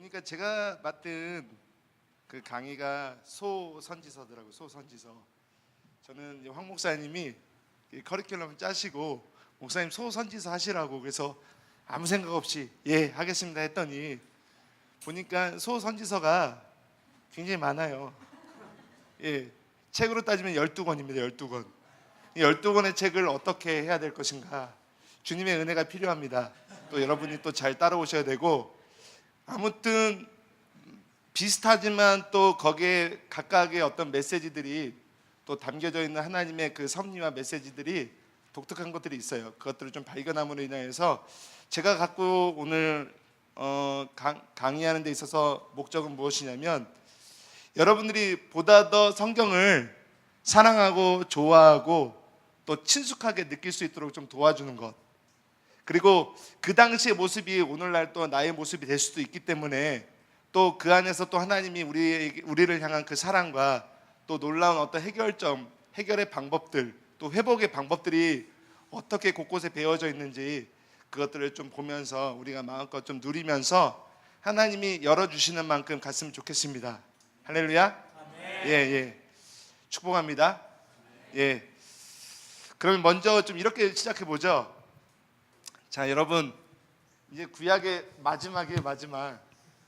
보니까 제가 맡은 그 강의가 소선지서더라고요. 소선지서. 저는 이제 황 목사님이 이 커리큘럼 짜시고 목사님 소선지서 하시라고 그래서 아무 생각 없이 예 하겠습니다 했더니 보니까 소선지서가 굉장히 많아요. 예, 책으로 따지면 12권입니다. 12권. 이 12권의 책을 어떻게 해야 될 것인가. 주님의 은혜가 필요합니다. 또 여러분이 또 잘 따라오셔야 되고, 아무튼 비슷하지만 또 거기에 각각의 어떤 메시지들이 또 담겨져 있는 하나님의 그 섭리와 메시지들이 독특한 것들이 있어요. 그것들을 좀 발견함으로 인하여서 제가 갖고 오늘 강의하는 데 있어서 목적은 무엇이냐면, 여러분들이 보다 더 성경을 사랑하고 좋아하고 또 친숙하게 느낄 수 있도록 좀 도와주는 것, 그리고 그 당시의 모습이 오늘날 또 나의 모습이 될 수도 있기 때문에 또 그 안에서 또 하나님이 우리를 향한 그 사랑과 또 놀라운 어떤 해결점, 해결의 방법들, 또 회복의 방법들이 어떻게 곳곳에 배어져 있는지 그것들을 좀 보면서 우리가 마음껏 좀 누리면서 하나님이 열어주시는 만큼 갔으면 좋겠습니다. 할렐루야. 예. 축복합니다. 예. 그러면 먼저 좀 이렇게 시작해 보죠. 자, 여러분, 이제 구약의 마지막이에요. 마지막.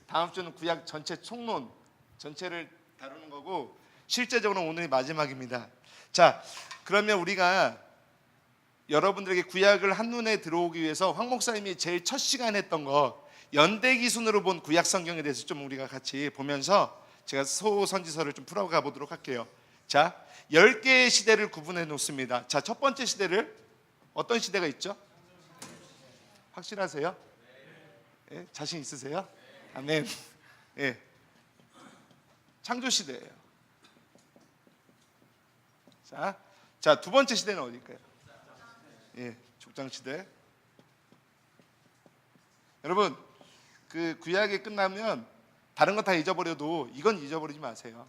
다음 주는 구약 전체 총론 전체를 다루는 거고, 실제적으로 오늘이 마지막입니다. 자, 그러면 우리가 여러분들에게 구약을 한눈에 들어오기 위해서 황 목사님이 제일 첫 시간에 했던 거, 연대 기준으로 본 구약 성경에 대해서 좀 우리가 같이 보면서 제가 소선지서를 좀 풀어가 보도록 할게요. 자, 10개의 시대를 구분해 놓습니다. 자, 첫 번째 시대를, 어떤 시대가 있죠? 확실하세요? 예? 자신 있으세요? 아멘. 예. 창조 시대예요. 자, 두 번째 시대는 어딜까요? 예, 족장 시대. 여러분, 그 구약이 끝나면 다른 거 다 잊어버려도 이건 잊어버리지 마세요.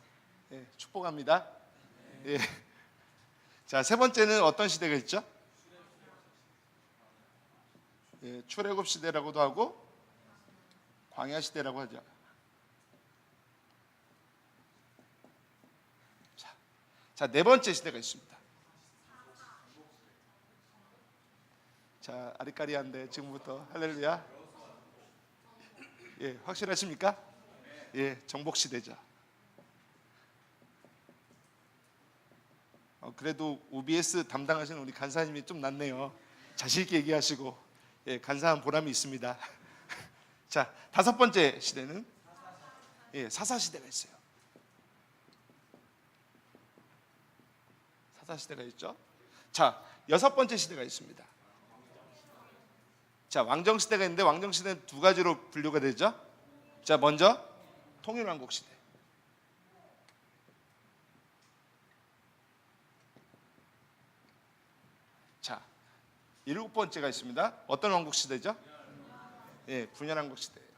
예, 축복합니다. 예. 자, 세 번째는 어떤 시대가 있죠? 예, 출애굽 시대라고도 하고 광야 시대라고 하죠. 자, 네 번째 시대가 있습니다. 자, 아리까리한데 지금부터 할렐루야. 예, 확실하십니까? 예, 정복 시대죠. 그래도 OBS 담당하시는 우리 간사님이 좀 낫네요. 자신 있게 얘기하시고, 예, 간사한 보람이 있습니다. 자, 다섯 번째 시대는 예, 사사 시대가 있어요. 사사 시대가 있죠. 자, 여섯 번째 시대가 있습니다. 자, 왕정 시대가 있는데 왕정 시대는 두 가지로 분류가 되죠. 자, 먼저 통일왕국 시대. 자, 일곱 번째가 있습니다. 어떤 왕국 시대죠? 예, 분열왕국 시대예요.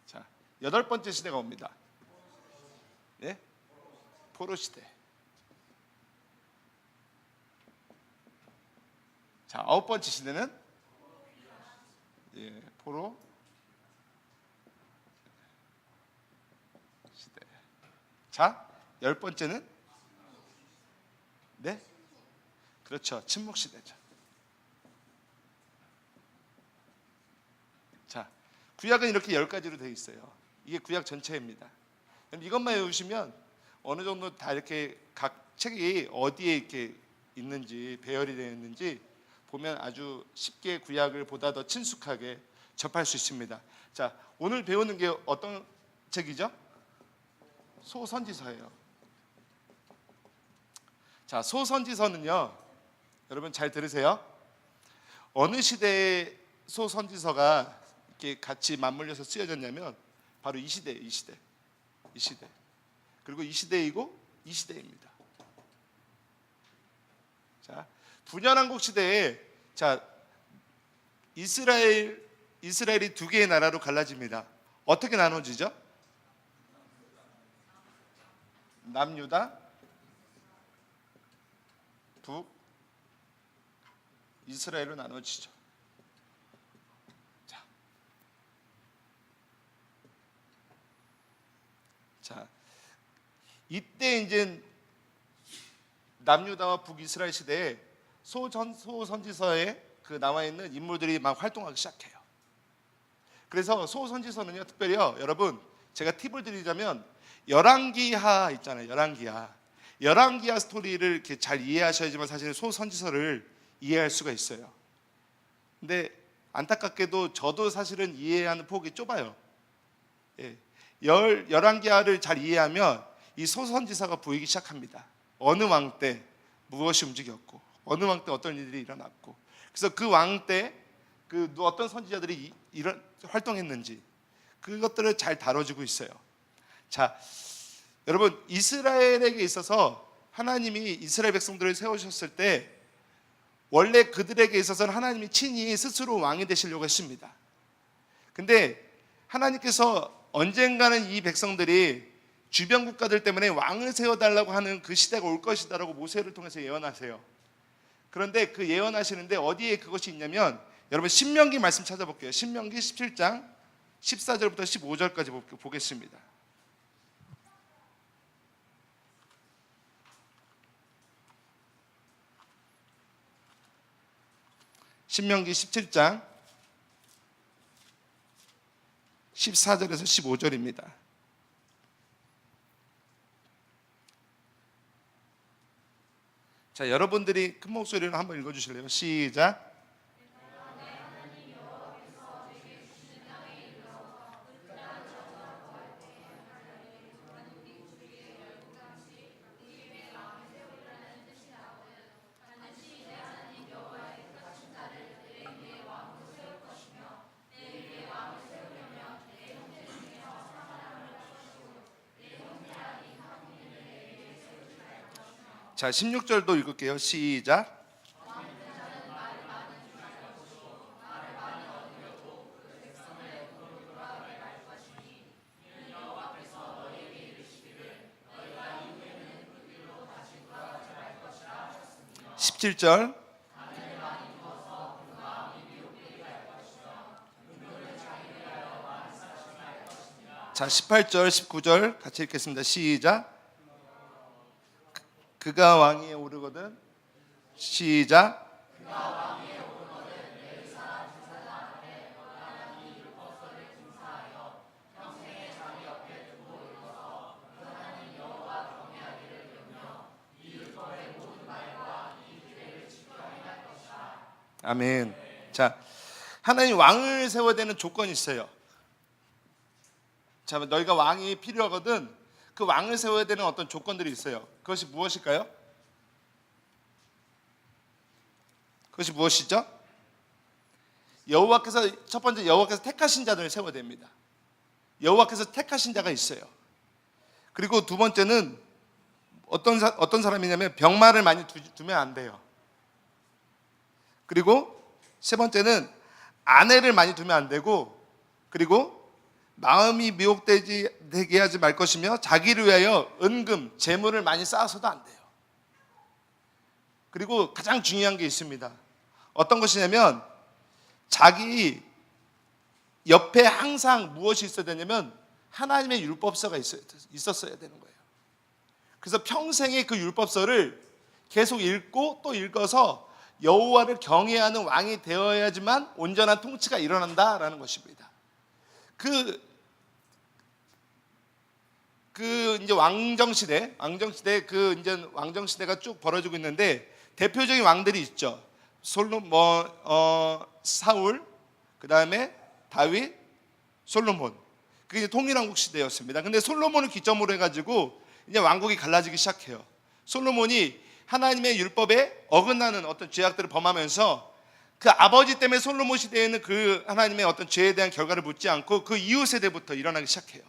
자, 여덟 번째 시대가 옵니다. 예, 포로 시대. 자, 아홉 번째 시대는 예, 포로 시대. 자, 열 번째는 네, 그렇죠, 침묵 시대죠. 자, 구약은 이렇게 10가지로 되어 있어요. 이게 구약 전체입니다. 이것만 외우시면 어느 정도 다 이렇게 각 책이 어디에 이렇게 있는지, 배열이 되어 있는지 보면 아주 쉽게 구약을 보다 더 친숙하게 접할 수 있습니다. 자, 오늘 배우는 게 어떤 책이죠? 소선지서예요. 자, 소선지서는요, 여러분 잘 들으세요. 어느 시대의 소선지서가 이렇게 같이 맞물려서 쓰여졌냐면 바로 이 시대예요. 이 시대. 그리고 이 시대이고 이 시대입니다. 자, 분열왕국 시대에 자, 이스라엘이 두 개의 나라로 갈라집니다. 어떻게 나눠지죠? 남유다, 북, 이스라엘로 나눠지죠. 자, 이때 이제 남유다와 북이스라엘 시대에 소선지서에 그 나와 있는 인물들이 막 활동하기 시작해요. 그래서 소선지서는요, 특별히요, 여러분 제가 팁을 드리자면 열왕기하 있잖아요. 열왕기하 스토리를 이렇게 잘 이해하셔야지만 사실 소선지서를 이해할 수가 있어요. 근데 안타깝게도 저도 사실은 이해하는 폭이 좁아요. 예. 열왕기하를 잘 이해하면 이 소선지서가 보이기 시작합니다. 어느 왕 때 무엇이 움직였고, 어느 왕 때 어떤 일들이 일어났고, 그래서 그 왕 때 그 어떤 선지자들이 이런 활동했는지 그것들을 잘 다뤄주고 있어요. 자, 여러분 이스라엘에게 있어서 하나님이 이스라엘 백성들을 세우셨을 때 원래 그들에게 있어서는 하나님이 친히 스스로 왕이 되시려고 했습니다. 근데 하나님께서 언젠가는 이 백성들이 주변 국가들 때문에 왕을 세워달라고 하는 그 시대가 올 것이다라고 모세를 통해서 예언하세요. 그런데 그 예언하시는데 어디에 그것이 있냐면 여러분 신명기 말씀 찾아볼게요. 신명기 17장 14절부터 15절까지 보겠습니다. 신명기 17장 14절에서 15절입니다. 자, 여러분들이 큰 목소리로 한번 읽어주실래요? 시작. 자, 16절도 읽을게요. 시작. (17절) 자, 18절, 19절 같이 읽겠습니다. 시작. 그가 왕위에 오르거든. 시작. 아멘. 자, 하나님 왕을 세워야 되는 조건이 있어요. 자, 너희가 왕이 필요하거든. 그 왕을 세워야 되는 어떤 조건들이 있어요. 그것이 무엇일까요? 그것이 무엇이죠? 여호와께서 첫 번째 여호와께서 택하신 자들을 세워야 됩니다. 여호와께서 택하신 자가 있어요. 그리고 두 번째는 어떤 사람이냐면 병마를 많이 두면 안 돼요. 그리고 세 번째는 아내를 많이 두면 안 되고, 그리고 마음이 미혹되게 하지 말 것이며 자기를 위하여 은금, 재물을 많이 쌓아서도 안 돼요. 그리고 가장 중요한 게 있습니다. 어떤 것이냐면 자기 옆에 항상 무엇이 있어야 되냐면 하나님의 율법서가 있었어야 되는 거예요. 그래서 평생에 그 율법서를 계속 읽고 또 읽어서 여호와를 경외하는 왕이 되어야지만 온전한 통치가 일어난다라는 것입니다. 이제 왕정시대가 쭉 벌어지고 있는데 대표적인 왕들이 있죠. 사울, 그 다음에 다윗, 솔로몬. 그게 이제 통일왕국 시대였습니다. 근데 솔로몬을 기점으로 해가지고 이제 왕국이 갈라지기 시작해요. 솔로몬이 하나님의 율법에 어긋나는 어떤 죄악들을 범하면서 그 아버지 때문에 솔로몬 시대에는 그 하나님의 어떤 죄에 대한 결과를 묻지 않고 그 이후 세대부터 일어나기 시작해요.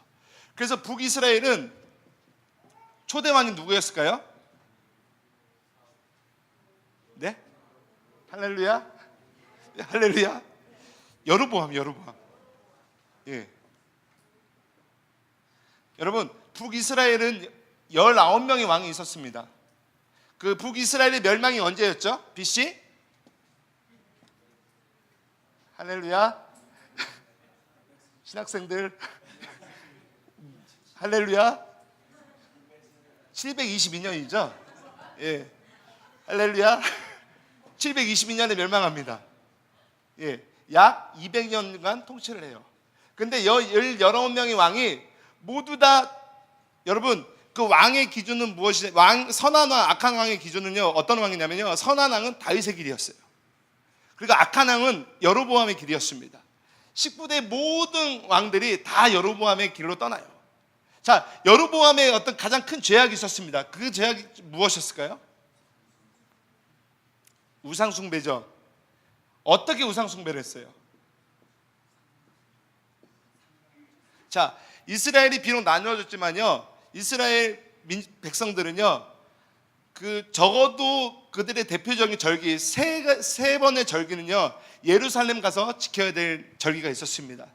그래서 북이스라엘은 초대 왕이 누구였을까요? 네? 할렐루야? 할렐루야? 여로보암. 예. 여러분, 북이스라엘은 19명의 왕이 있었습니다. 그 북이스라엘의 멸망이 언제였죠? BC 할렐루야. 신학생들 할렐루야. 722년이죠. 예, 할렐루야. 722년에 멸망합니다. 예, 약 200년간 통치를 해요. 근데 19명의 왕이 모두 다, 여러분, 그 왕의 기준은 무엇이, 선한 왕, 악한 왕의 기준은요, 어떤 왕이냐면요, 선한 왕은 다윗의 길이었어요. 그리고 악한 왕은 여로보암의 길이었습니다. 19대 모든 왕들이 다 여로보암의 길로 떠나요. 자, 여로보암의 어떤 가장 큰 죄악이 있었습니다. 그 죄악이 무엇이었을까요? 우상숭배죠. 어떻게 우상숭배를 했어요? 자, 이스라엘이 비록 나누어졌지만요, 이스라엘 백성들은요, 적어도 그들의 대표적인 절기 세 번의 절기는요, 예루살렘 가서 지켜야 될 절기가 있었습니다.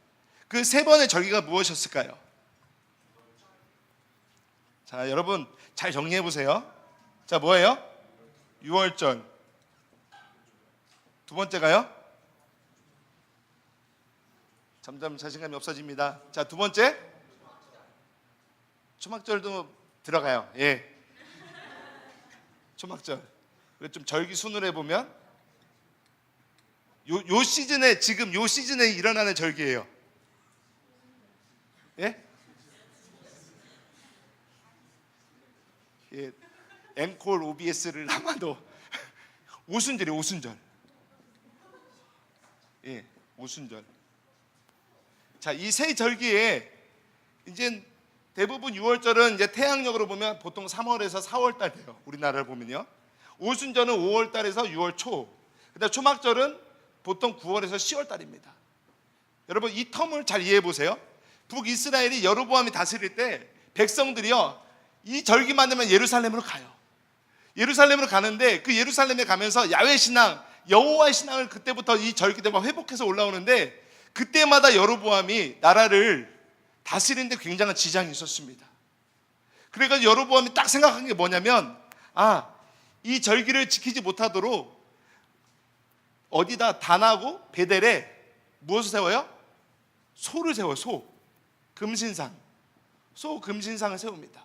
그 세 번의 절기가 무엇이었을까요? 자, 여러분 잘 정리해 보세요. 자, 뭐예요? 유월절. 두 번째가요? 점점 자신감이 없어집니다. 자, 두 번째, 초막절도 들어가요. 예, 초막절. 좀 절기 순으로 해보면 요 시즌에, 지금 요 시즌에 일어나는 절기예요. 예? 예, 앵콜 OBS를 아마도 오순절이에요. 오순절. 예, 오순절. 자, 이 세 절기에 이제 대부분 6월절은 이제 태양력으로 보면 보통 3월에서 4월달 돼요. 우리나라를 보면요. 오순절은 5월달에서 6월 초. 그다음 초막절은 보통 9월에서 10월달입니다. 여러분, 이 텀을 잘 이해해 보세요. 북이스라엘이 여로보암이 다스릴 때 백성들이요, 이 절기만 되면 예루살렘으로 가요. 예루살렘으로 가는데, 그 예루살렘에 가면서 야훼 신앙, 여호와의 신앙을 그때부터 이 절기 때마다 회복해서 올라오는데, 그때마다 여로보암이 나라를 다스리는데 굉장한 지장이 있었습니다. 그래가지고 여로보암이 딱 생각한 게 뭐냐면, 이 절기를 지키지 못하도록 어디다 단하고 베델에 무엇을 세워요? 소를 세워요. 금신상. 금신상을 세웁니다.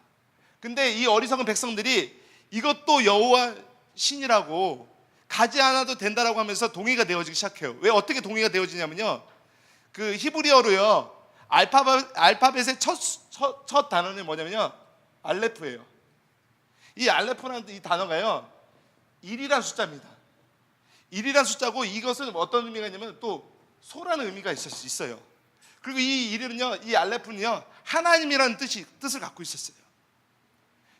근데 이 어리석은 백성들이 이것도 여호와 신이라고 가지 않아도 된다라고 하면서 동의가 되어지기 시작해요. 왜 어떻게 동의가 되어지냐면요, 그 히브리어로요, 알파벳의 첫 단어는 뭐냐면요, 알레프예요. 이 알레프라는 이 단어가요, 1이라는 숫자입니다. 1이라는 숫자고, 이것은 어떤 의미가 있냐면 또 소라는 의미가 있어요. 그리고 이 1은요, 이 알레프는요, 하나님이라는 뜻을 갖고 있었어요.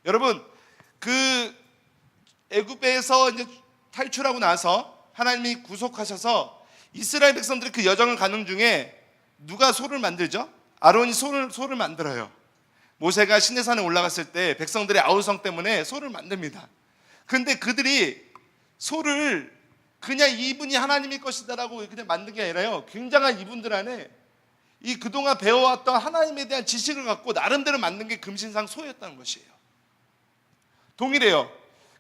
여러분, 그 애굽에서 이제 탈출하고 나서 하나님이 구속하셔서 이스라엘 백성들이 그 여정을 가는 중에 누가 소를 만들죠? 아론이 소를 만들어요. 모세가 시내산에 올라갔을 때 백성들의 아우성 때문에 소를 만듭니다. 근데 그들이 소를 그냥 이분이 하나님의 것이다라고 그냥 만든 게 아니라요, 굉장한 이분들 안에 이 그동안 배워왔던 하나님에 대한 지식을 갖고 나름대로 만든 게 금신상 소였다는 것이에요. 동일해요.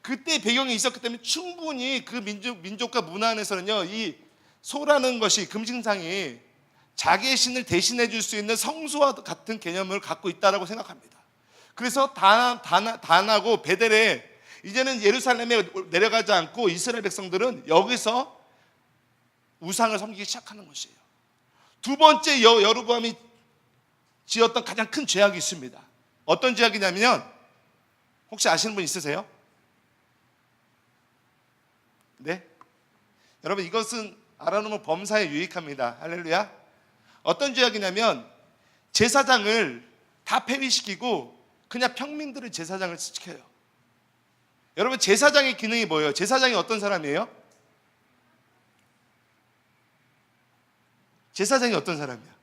그때 배경이 있었기 때문에 충분히 그 민족과 문화 안에서는요, 이 소라는 것이, 금신상이 자기의 신을 대신해 줄 수 있는 성소와 같은 개념을 갖고 있다라고 생각합니다. 그래서 단하고 베델에, 이제는 예루살렘에 내려가지 않고 이스라엘 백성들은 여기서 우상을 섬기기 시작하는 것이에요. 두 번째, 여로보암이 지었던 가장 큰 죄악이 있습니다. 어떤 죄악이냐면, 혹시 아시는 분 있으세요? 네? 여러분, 이것은 알아놓으면 범사에 유익합니다. 할렐루야. 어떤 죄악이냐면, 제사장을 다 폐위시키고 그냥 평민들의 제사장을 시켜요. 여러분, 제사장의 기능이 뭐예요? 제사장이 어떤 사람이에요? 제사장이 어떤 사람이야?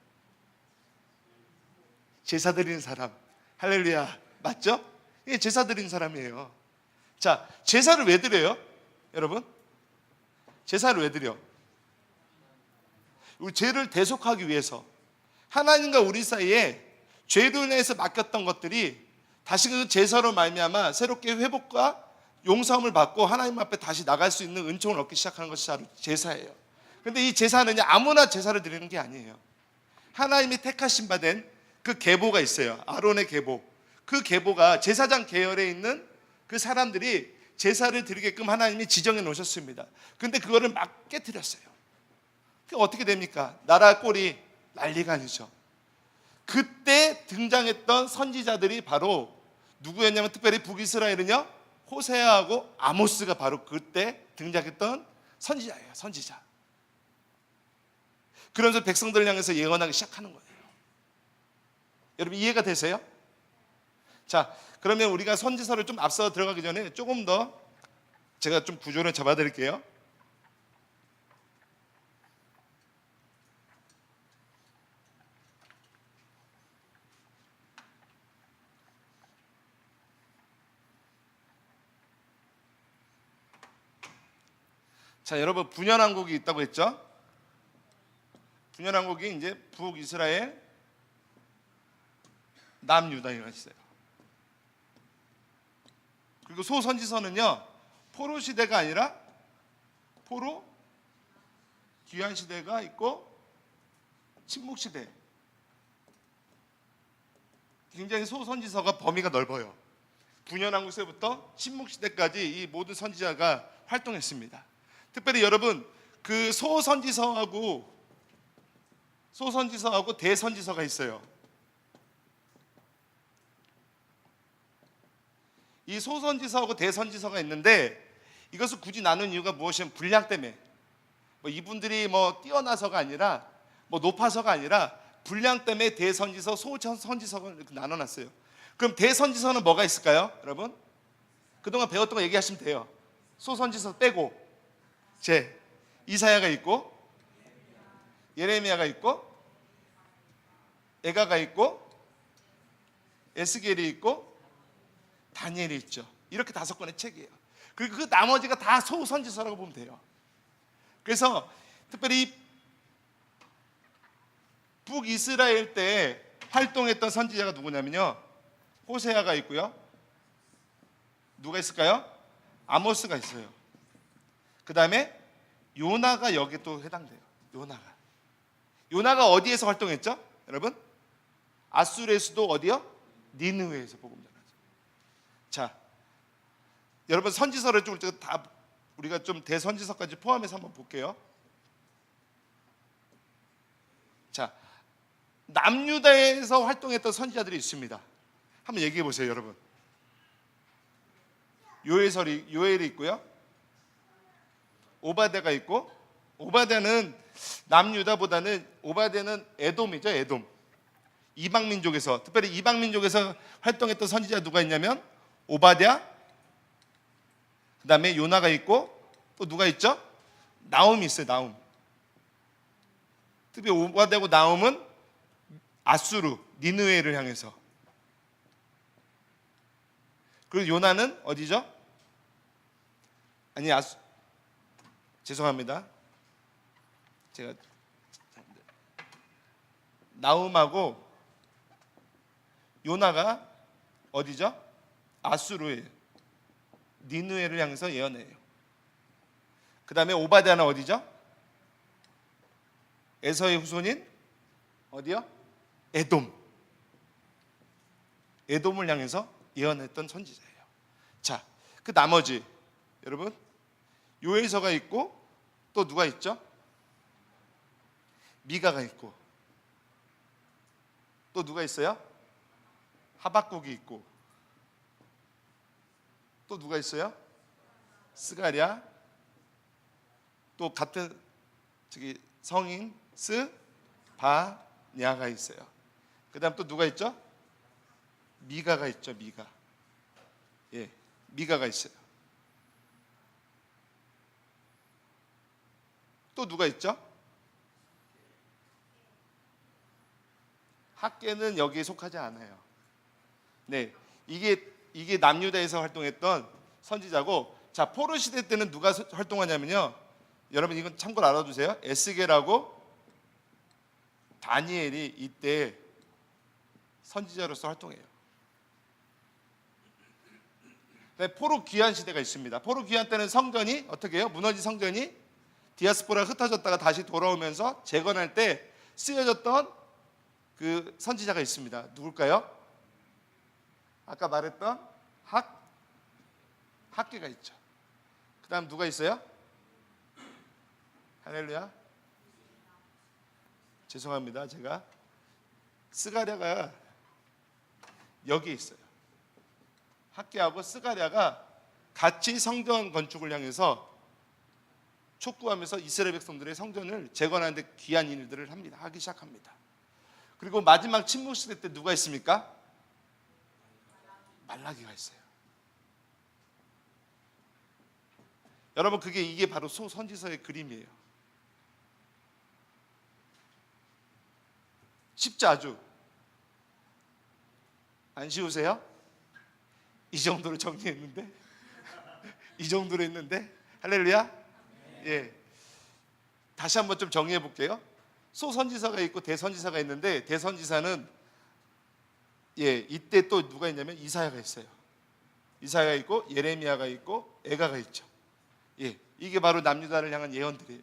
제사 드리는 사람. 할렐루야. 맞죠? 이게 제사 드리는 사람이에요. 자, 제사를 왜 드려요? 여러분, 제사를 왜 드려? 우리 죄를 대속하기 위해서, 하나님과 우리 사이에 죄로 인해서 맡겼던 것들이 다시 그 제사로 말미암아 새롭게 회복과 용서함을 받고 하나님 앞에 다시 나갈 수 있는 은총을 얻기 시작하는 것이 바로 제사예요. 근데 이 제사는요, 아무나 제사를 드리는 게 아니에요. 하나님이 택하신 바 된 그 계보가 있어요. 아론의 계보. 그 계보가 제사장 계열에 있는 그 사람들이 제사를 드리게끔 하나님이 지정해 놓으셨습니다. 근데 그거를 막 깨뜨렸어요. 그게 어떻게 됩니까? 나라 꼴이 난리가 아니죠. 그때 등장했던 선지자들이 바로 누구였냐면, 특별히 북이스라엘은요, 호세아하고 아모스가 바로 그때 등장했던 선지자예요. 선지자. 그러면서 백성들을 향해서 예언하기 시작하는 거예요. 여러분 이해가 되세요? 자, 그러면 우리가 선지서를 좀 앞서 들어가기 전에 조금 더 제가 좀 구조를 잡아 드릴게요. 자, 여러분 분열왕국이 있다고 했죠? 분열왕국이 이제 북이스라엘, 남유다가 있어요. 그리고 소선지서는요, 포로 시대가 아니라 포로 귀환 시대가 있고 침묵 시대. 굉장히 소선지서가 범위가 넓어요. 분열왕국 때부터 침묵 시대까지 이 모든 선지자가 활동했습니다. 특별히 여러분 그 소선지서하고 대선지서가 있어요. 이 소선지서하고 대선지서가 있는데, 이것을 굳이 나눈 이유가 무엇이냐면 분량 때문에. 이분들이 뛰어나서가 아니라 높아서가 아니라 분량 때문에 대선지서, 소선지서가 이렇게 나눠놨어요. 그럼 대선지서는 뭐가 있을까요? 여러분 그동안 배웠던 거 얘기하시면 돼요. 소선지서 빼고 이사야가 있고, 예레미야가 있고, 에가가 있고, 에스겔이 있고, 다니엘이 있죠. 이렇게 5권의 책이에요. 그리고 그 나머지가 다 소선지서라고 보면 돼요. 그래서 특별히 북이스라엘 때 활동했던 선지자가 누구냐면요, 호세아가 있고요, 누가 있을까요? 아모스가 있어요. 그 다음에 요나가 여기에 또 해당돼요. 요나가 어디에서 활동했죠? 여러분 아수르의 수도 어디요? 니느웨에서 복음 전하죠. 자, 여러분 선지서를 좀 다 우리가 좀 대선지서까지 포함해서 한번 볼게요. 자, 남유다에서 활동했던 선지자들이 있습니다. 한번 얘기해 보세요, 여러분. 요엘이 있고요, 오바댜가 있고, 오바댜는 남유다보다는 오바댜는 에돔이죠. 에돔. 이방 민족에서, 특별히 이방 민족에서 활동했던 선지자 누가 있냐면 오바댜, 그다음에 요나가 있고, 또 누가 있죠? 나움이 있어요. 나움. 특별히 오바댜고 나움은 아수르, 니느웨를 향해서. 그리고 요나는 어디죠? 죄송합니다. 제가 나움하고 요나가 어디죠? 아수르예요. 니느웨를 향해서 예언해요. 그 다음에 오바댜는 어디죠? 에서의 후손인 어디요? 에돔을 향해서 예언했던 선지자예요. 자, 그 나머지 여러분 요엘서가 있고, 또 누가 있죠? 미가가 있고, 또 누가 있어요? 하박국이 있고, 또 누가 있어요? 스가랴, 또 같은 성인 스바냐가 있어요. 그 다음 또 누가 있죠? 미가가 있죠. 미가가 있어요. 또 누가 있죠? 학계는 여기에 속하지 않아요. 네, 이게 남유다에서 활동했던 선지자고, 자, 포로 시대 때는 누가 활동하냐면요, 여러분 이건 참고로 알아두세요. 에스겔하고 다니엘이 이때 선지자로서 활동해요. 네, 포로 귀환 시대가 있습니다. 포로 귀환 때는 성전이 어떻게 해요? 무너진 성전이 디아스포라가 흩어졌다가 다시 돌아오면서 재건할 때 쓰여졌던 그 선지자가 있습니다. 누굴까요? 아까 말했던 학개가 있죠. 그 다음 누가 있어요? 할렐루야. 죄송합니다. 제가 스가랴가 여기 있어요. 학개하고 스가랴가 같이 성전 건축을 향해서 촉구하면서 이스라엘 백성들의 성전을 재건하는 데 귀한 일들을 하기 시작합니다. 그리고 마지막 침묵 시대 때 누가 있습니까? 말라기가 있어요. 여러분, 이게 바로 소선지서의 그림이에요. 쉽죠? 아주 안 쉬우세요? 이 정도로 정리했는데 이 정도로 했는데 할렐루야. 예, 다시 한번 좀 정리해 볼게요. 소선지서가 있고 대선지서가 있는데, 대선지서는 이때 또 누가 있냐면 이사야가 있어요. 이사야가 있고 예레미야가 있고 에가가 있죠. 이게 바로 남유다를 향한 예언들이에요.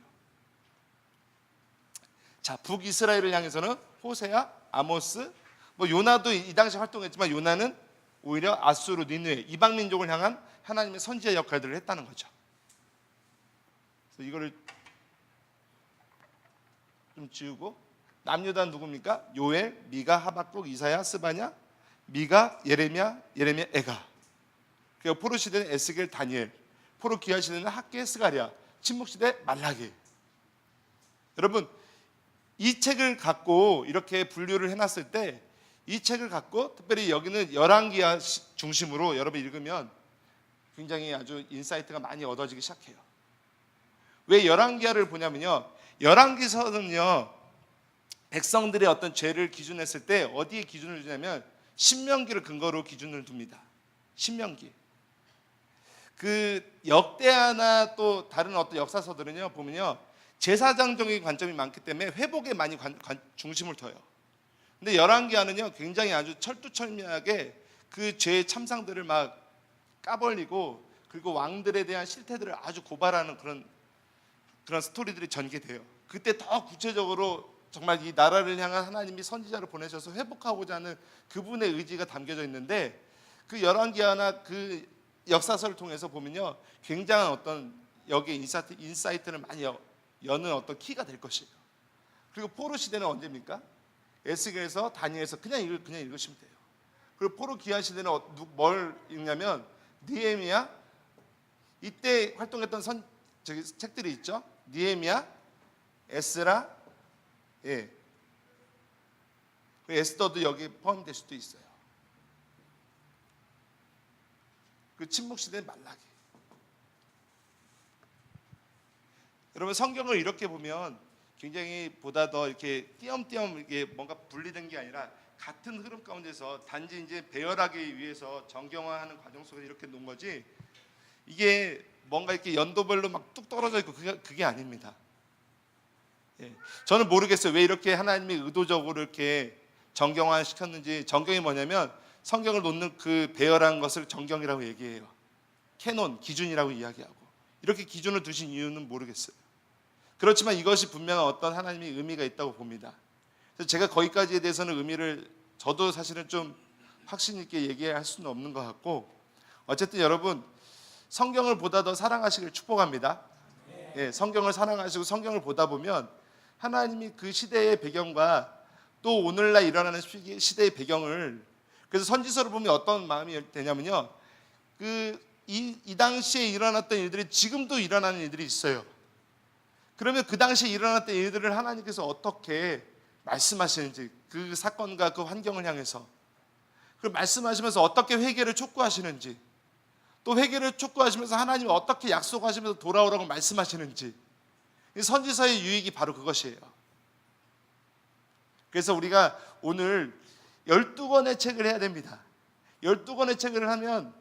자, 북이스라엘을 향해서는 호세아, 아모스, 요나도 이 당시 활동했지만 요나는 오히려 아수르, 니느웨, 이방 민족을 향한 하나님의 선지자 역할들을 했다는 거죠. 그래서 이거를 좀 지우고, 남유다는 누굽니까? 요엘, 미가, 하박국, 이사야, 스바냐, 미가, 예레미야, 에가. 그리고 포로 시대는 에스겔, 다니엘, 포로 기하 시대는 학개, 스가랴, 침묵 시대 말라기. 여러분, 이 책을 갖고 이렇게 분류를 해놨을 때, 이 책을 갖고 특별히 여기는 열왕기하 중심으로 여러분 읽으면 굉장히 아주 인사이트가 많이 얻어지기 시작해요. 왜 열왕기하를 보냐면요, 열왕기서는요 백성들의 어떤 죄를 기준했을 때 어디에 기준을 두냐면 신명기를 근거로 기준을 둡니다. 신명기. 그 역대하나 또 다른 어떤 역사서들은요 보면요 제사장적인 관점이 많기 때문에 회복에 많이 중심을 둬요. 근데 열왕기하는요 굉장히 아주 철두철미하게 그 죄의 참상들을 막 까벌리고, 그리고 왕들에 대한 실태들을 아주 고발하는 그런 스토리들이 전개돼요. 그때 더 구체적으로 정말 이 나라를 향한 하나님이 선지자를 보내셔서 회복하고자 하는 그분의 의지가 담겨져 있는데, 그 열왕기하나 그 역사서를 통해서 보면요 굉장한 어떤 여기에 인사이트를 많이 여는 어떤 키가 될 것이에요. 그리고 포로 시대는 언제입니까? 에스겔에서 다니엘에서 그냥 읽으시면 돼요. 그리고 포로 기한 시대는 뭘 읽냐면 느헤미야, 이때 활동했던 책들이 있죠. 느헤미야, 에스라, 에스더도 여기에 포함될 수도 있어요. 그 침묵 시대는 말라기. 여러분, 성경을 이렇게 보면 굉장히 보다 더 이렇게 띄엄띄엄 이게 뭔가 분리된 게 아니라 같은 흐름 가운데서 단지 이제 배열하기 위해서 정경화하는 과정 속에서 이렇게 놓은 거지, 이게 뭔가 이렇게 연도별로 막 뚝 떨어져 있고 그게 아닙니다. 저는 모르겠어요. 왜 이렇게 하나님이 의도적으로 이렇게 정경화 시켰는지. 정경이 뭐냐면 성경을 놓는 그 배열한 것을 정경이라고 얘기해요. 캐논, 기준이라고 이야기하고. 이렇게 기준을 두신 이유는 모르겠어요. 그렇지만 이것이 분명한 어떤 하나님의 의미가 있다고 봅니다. 그래서 제가 거기까지에 대해서는 의미를 저도 사실은 좀 확신 있게 얘기할 수는 없는 것 같고, 어쨌든 여러분 성경을 보다 더 사랑하시길 축복합니다. 성경을 사랑하시고 성경을 보다 보면 하나님이 그 시대의 배경과 또 오늘날 일어나는 시대의 배경을, 그래서 선지서를 보면 어떤 마음이 되냐면요, 이 당시에 일어났던 일들이 지금도 일어나는 일들이 있어요. 그러면 그 당시에 일어났던 일들을 하나님께서 어떻게 말씀하시는지, 그 사건과 그 환경을 향해서 그 말씀하시면서 어떻게 회개를 촉구하시는지, 또 회개를 촉구하시면서 하나님이 어떻게 약속하시면서 돌아오라고 말씀하시는지, 이 선지서의 유익이 바로 그것이에요. 그래서 우리가 오늘 12권의 책을 해야 됩니다. 12권의 책을 하면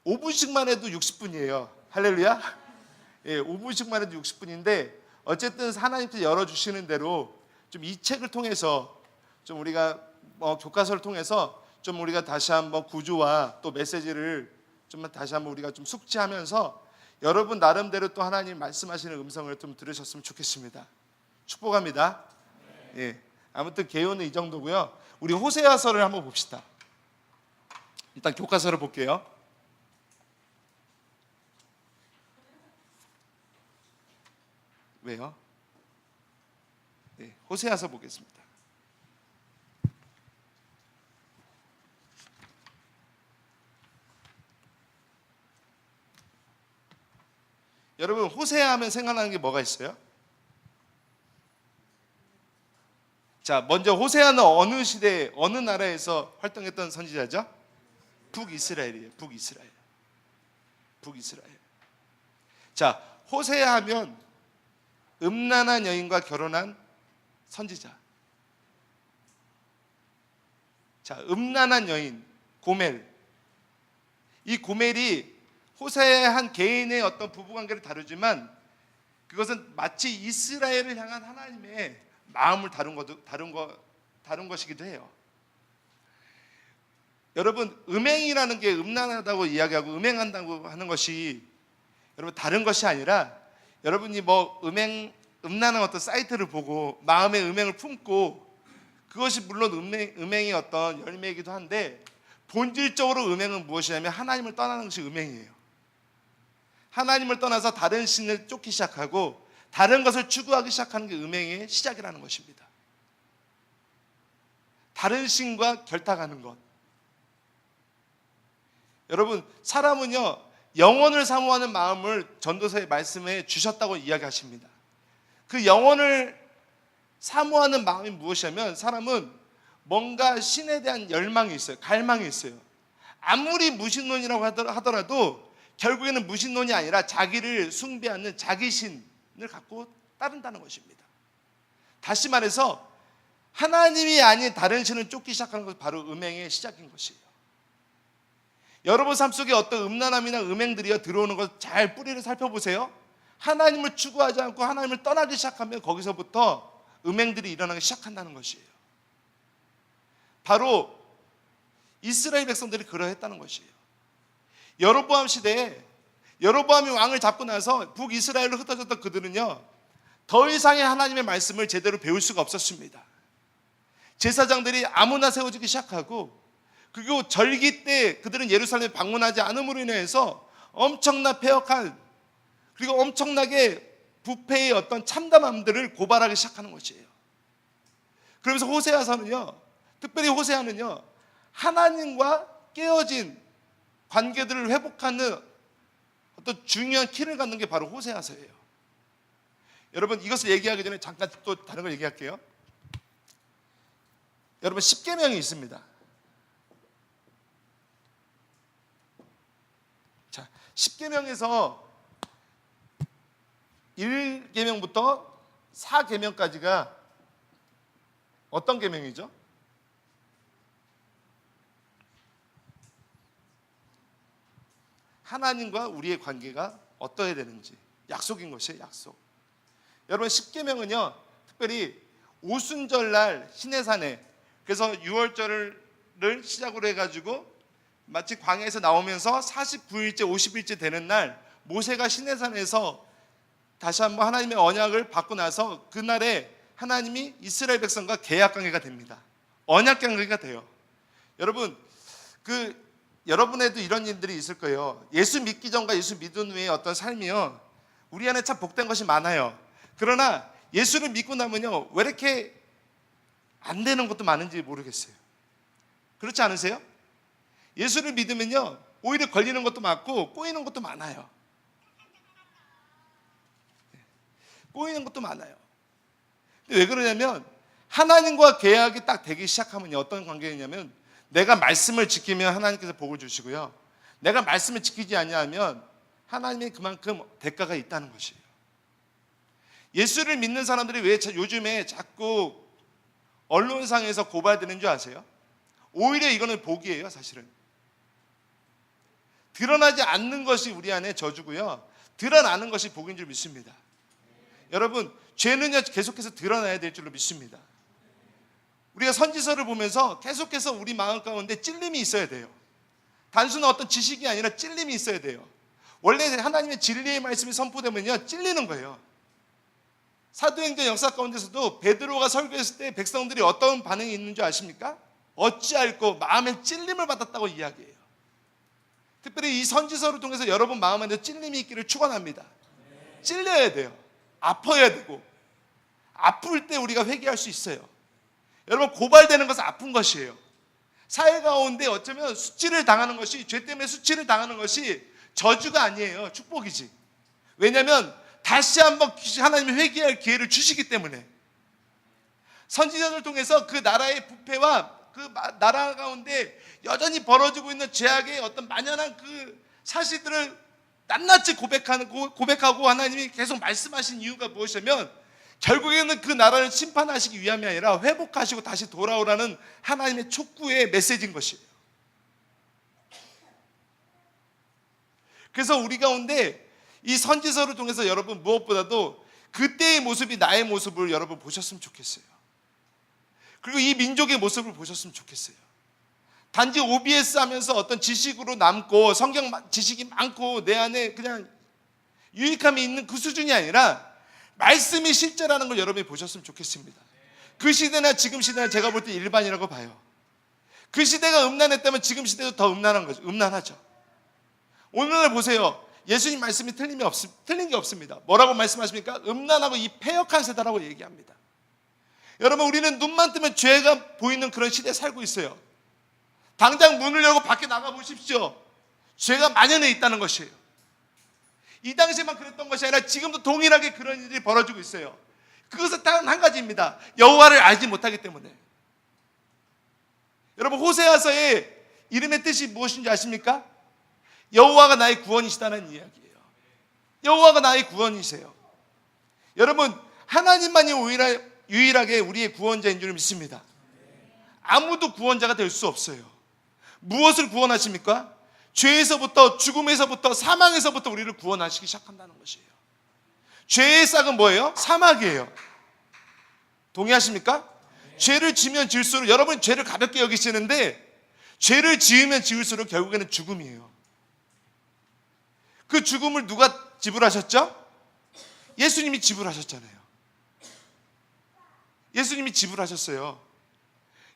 5분씩만 해도 60분이에요. 할렐루야. 5분씩만 해도 60분인데 어쨌든 하나님께서 열어주시는 대로 좀 이 책을 통해서 좀 우리가 교과서를 통해서 좀 우리가 다시 한번 구조와 또 메시지를 좀 다시 한번 우리가 좀 숙지하면서 여러분 나름대로 또 하나님 말씀하시는 음성을 좀 들으셨으면 좋겠습니다. 축복합니다. 예, 아무튼 개요는 이 정도고요. 우리 호세아서를 한번 봅시다. 일단 교과서를 볼게요. 왜요? 네, 호세아서 보겠습니다. 여러분 호세아 하면 생각나는 게 뭐가 있어요? 자, 먼저 호세아는 어느 시대, 어느 나라에서 활동했던 선지자죠? 북이스라엘이에요. 북이스라엘. 자, 호세아 하면 음란한 여인과 결혼한 선지자. 자, 음란한 여인 고멜. 이 고멜이 호세아의 한 개인의 어떤 부부관계를 다루지만 그것은 마치 이스라엘을 향한 하나님의 마음을 다룬 것이기도 해요. 여러분 음행이라는 게 음란하다고 이야기하고 음행한다고 하는 것이 여러분 다른 것이 아니라 여러분이 뭐 음란한 어떤 사이트를 보고 마음의 음행을 품고 그것이 물론 음행의 어떤 열매이기도 한데 본질적으로 음행은 무엇이냐면 하나님을 떠나는 것이 음행이에요. 하나님을 떠나서 다른 신을 쫓기 시작하고 다른 것을 추구하기 시작하는 게 음행의 시작이라는 것입니다. 다른 신과 결탁하는 것. 여러분 사람은요 영혼을 사모하는 마음을 전도서의 말씀에 주셨다고 이야기하십니다. 그 영혼을 사모하는 마음이 무엇이냐면 사람은 뭔가 신에 대한 열망이 있어요. 갈망이 있어요. 아무리 무신론이라고 하더라도 결국에는 무신론이 아니라 자기를 숭배하는 자기신을 갖고 따른다는 것입니다. 다시 말해서 하나님이 아닌 다른 신을 쫓기 시작하는 것이 바로 음행의 시작인 것이에요. 여러분 삶 속에 어떤 음란함이나 음행들이 들어오는 것 잘 뿌리를 살펴보세요. 하나님을 추구하지 않고 하나님을 떠나기 시작하면 거기서부터 음행들이 일어나기 시작한다는 것이에요. 바로 이스라엘 백성들이 그러했다는 것이에요. 여로보암 시대에 여로보암이 왕을 잡고 나서 북이스라엘로 흩어졌던 그들은요 더 이상의 하나님의 말씀을 제대로 배울 수가 없었습니다. 제사장들이 아무나 세워지기 시작하고 그리고 절기 때 그들은 예루살렘에 방문하지 않음으로 인해서 엄청난 폐역한 그리고 엄청나게 부패의 어떤 참담함들을 고발하기 시작하는 것이에요. 그러면서 호세아서는요 특별히 호세아는요 하나님과 깨어진 관계들을 회복하는 어떤 중요한 키를 갖는 게 바로 호세아서예요. 여러분 이것을 얘기하기 전에 잠깐 또 다른 걸 얘기할게요. 여러분 십계명이 있습니다. 자, 십계명에서 1계명부터 4계명까지가 어떤 계명이죠? 하나님과 우리의 관계가 어떠해야 되는지 약속인 것이에요. 약속. 여러분 십계명은요 특별히 오순절날 시내산에 그래서 6월절을 시작으로 해가지고 마치 광야에서 나오면서 49일째 50일째 되는 날 모세가 시내산에서 다시 한번 하나님의 언약을 받고 나서 그날에 하나님이 이스라엘 백성과 계약 관계가 됩니다. 언약 관계가 돼요. 여러분 여러분에도 이런 일들이 있을 거예요. 예수 믿기 전과 예수 믿은 후에 어떤 삶이요 우리 안에 참 복된 것이 많아요. 그러나 예수를 믿고 나면요 왜 이렇게 안 되는 것도 많은지 모르겠어요. 그렇지 않으세요? 예수를 믿으면요 오히려 걸리는 것도 많고 꼬이는 것도 많아요. 꼬이는 것도 많아요. 근데 왜 그러냐면 하나님과 계약이 딱 되기 시작하면요 어떤 관계냐면 내가 말씀을 지키면 하나님께서 복을 주시고요 내가 말씀을 지키지 않냐면 하나님이 그만큼 대가가 있다는 것이에요. 예수를 믿는 사람들이 왜 요즘에 자꾸 언론상에서 고발되는 줄 아세요? 오히려 이거는 복이에요. 사실은 드러나지 않는 것이 우리 안에 저주고요 드러나는 것이 복인 줄 믿습니다. 여러분 죄는요 계속해서 드러나야 될 줄로 믿습니다. 우리가 선지서를 보면서 계속해서 우리 마음 가운데 찔림이 있어야 돼요. 단순한 어떤 지식이 아니라 찔림이 있어야 돼요. 원래 하나님의 진리의 말씀이 선포되면요 찔리는 거예요. 사도행전 역사 가운데서도 베드로가 설교했을 때 백성들이 어떤 반응이 있는 줄 아십니까? 어찌할꼬 마음에 찔림을 받았다고 이야기해요. 특별히 이 선지서를 통해서 여러분 마음 안에 찔림이 있기를 축원합니다. 찔려야 돼요. 아파야 되고, 아플 때 우리가 회개할 수 있어요. 여러분, 고발되는 것은 아픈 것이에요. 사회 가운데 어쩌면 수치를 당하는 것이, 죄 때문에 수치를 당하는 것이 저주가 아니에요. 축복이지. 왜냐하면 다시 한번 하나님이 회개할 기회를 주시기 때문에. 선지자를 통해서 그 나라의 부패와 그 나라 가운데 여전히 벌어지고 있는 죄악의 어떤 만연한 그 사실들을 낱낱이 고백하고 하나님이 계속 말씀하신 이유가 무엇이냐면 결국에는 그 나라를 심판하시기 위함이 아니라 회복하시고 다시 돌아오라는 하나님의 촉구의 메시지인 것이에요. 그래서 우리 가운데 이 선지서를 통해서 여러분 무엇보다도 그때의 모습이 나의 모습을 여러분 보셨으면 좋겠어요. 그리고 이 민족의 모습을 보셨으면 좋겠어요. 단지 OBS 하면서 어떤 지식으로 남고 성경 지식이 많고 내 안에 그냥 유익함이 있는 그 수준이 아니라 말씀이 실제라는 걸 여러분이 보셨으면 좋겠습니다. 그 시대나 지금 시대나 제가 볼 때 일반이라고 봐요. 그 시대가 음란했다면 지금 시대도 더 음란한 거죠. 음란하죠. 오늘 보세요. 예수님 말씀이 틀린 게 없습니다. 뭐라고 말씀하십니까? 음란하고 이 패역한 세대라고 얘기합니다. 여러분, 우리는 눈만 뜨면 죄가 보이는 그런 시대에 살고 있어요. 당장 문을 열고 밖에 나가 보십시오. 죄가 만연해 있다는 것이에요. 이 당시에만 그랬던 것이 아니라 지금도 동일하게 그런 일이 벌어지고 있어요. 그것은 단 한 가지입니다. 여호와를 알지 못하기 때문에. 여러분, 호세아서의 이름의 뜻이 무엇인지 아십니까? 여호와가 나의 구원이시다는 이야기예요. 여호와가 나의 구원이세요. 여러분, 하나님만이 유일하게 우리의 구원자인 줄 믿습니다. 아무도 구원자가 될 수 없어요. 무엇을 구원하십니까? 죄에서부터, 죽음에서부터, 사망에서부터 우리를 구원하시기 시작한다는 것이에요. 죄의 싹은 뭐예요? 사망이에요. 동의하십니까? 죄를 지면 지을수록, 여러분 죄를 가볍게 여기시는데 죄를 지으면 지을수록 결국에는 죽음이에요. 그 죽음을 누가 지불하셨죠? 예수님이 지불하셨잖아요. 예수님이 지불하셨어요.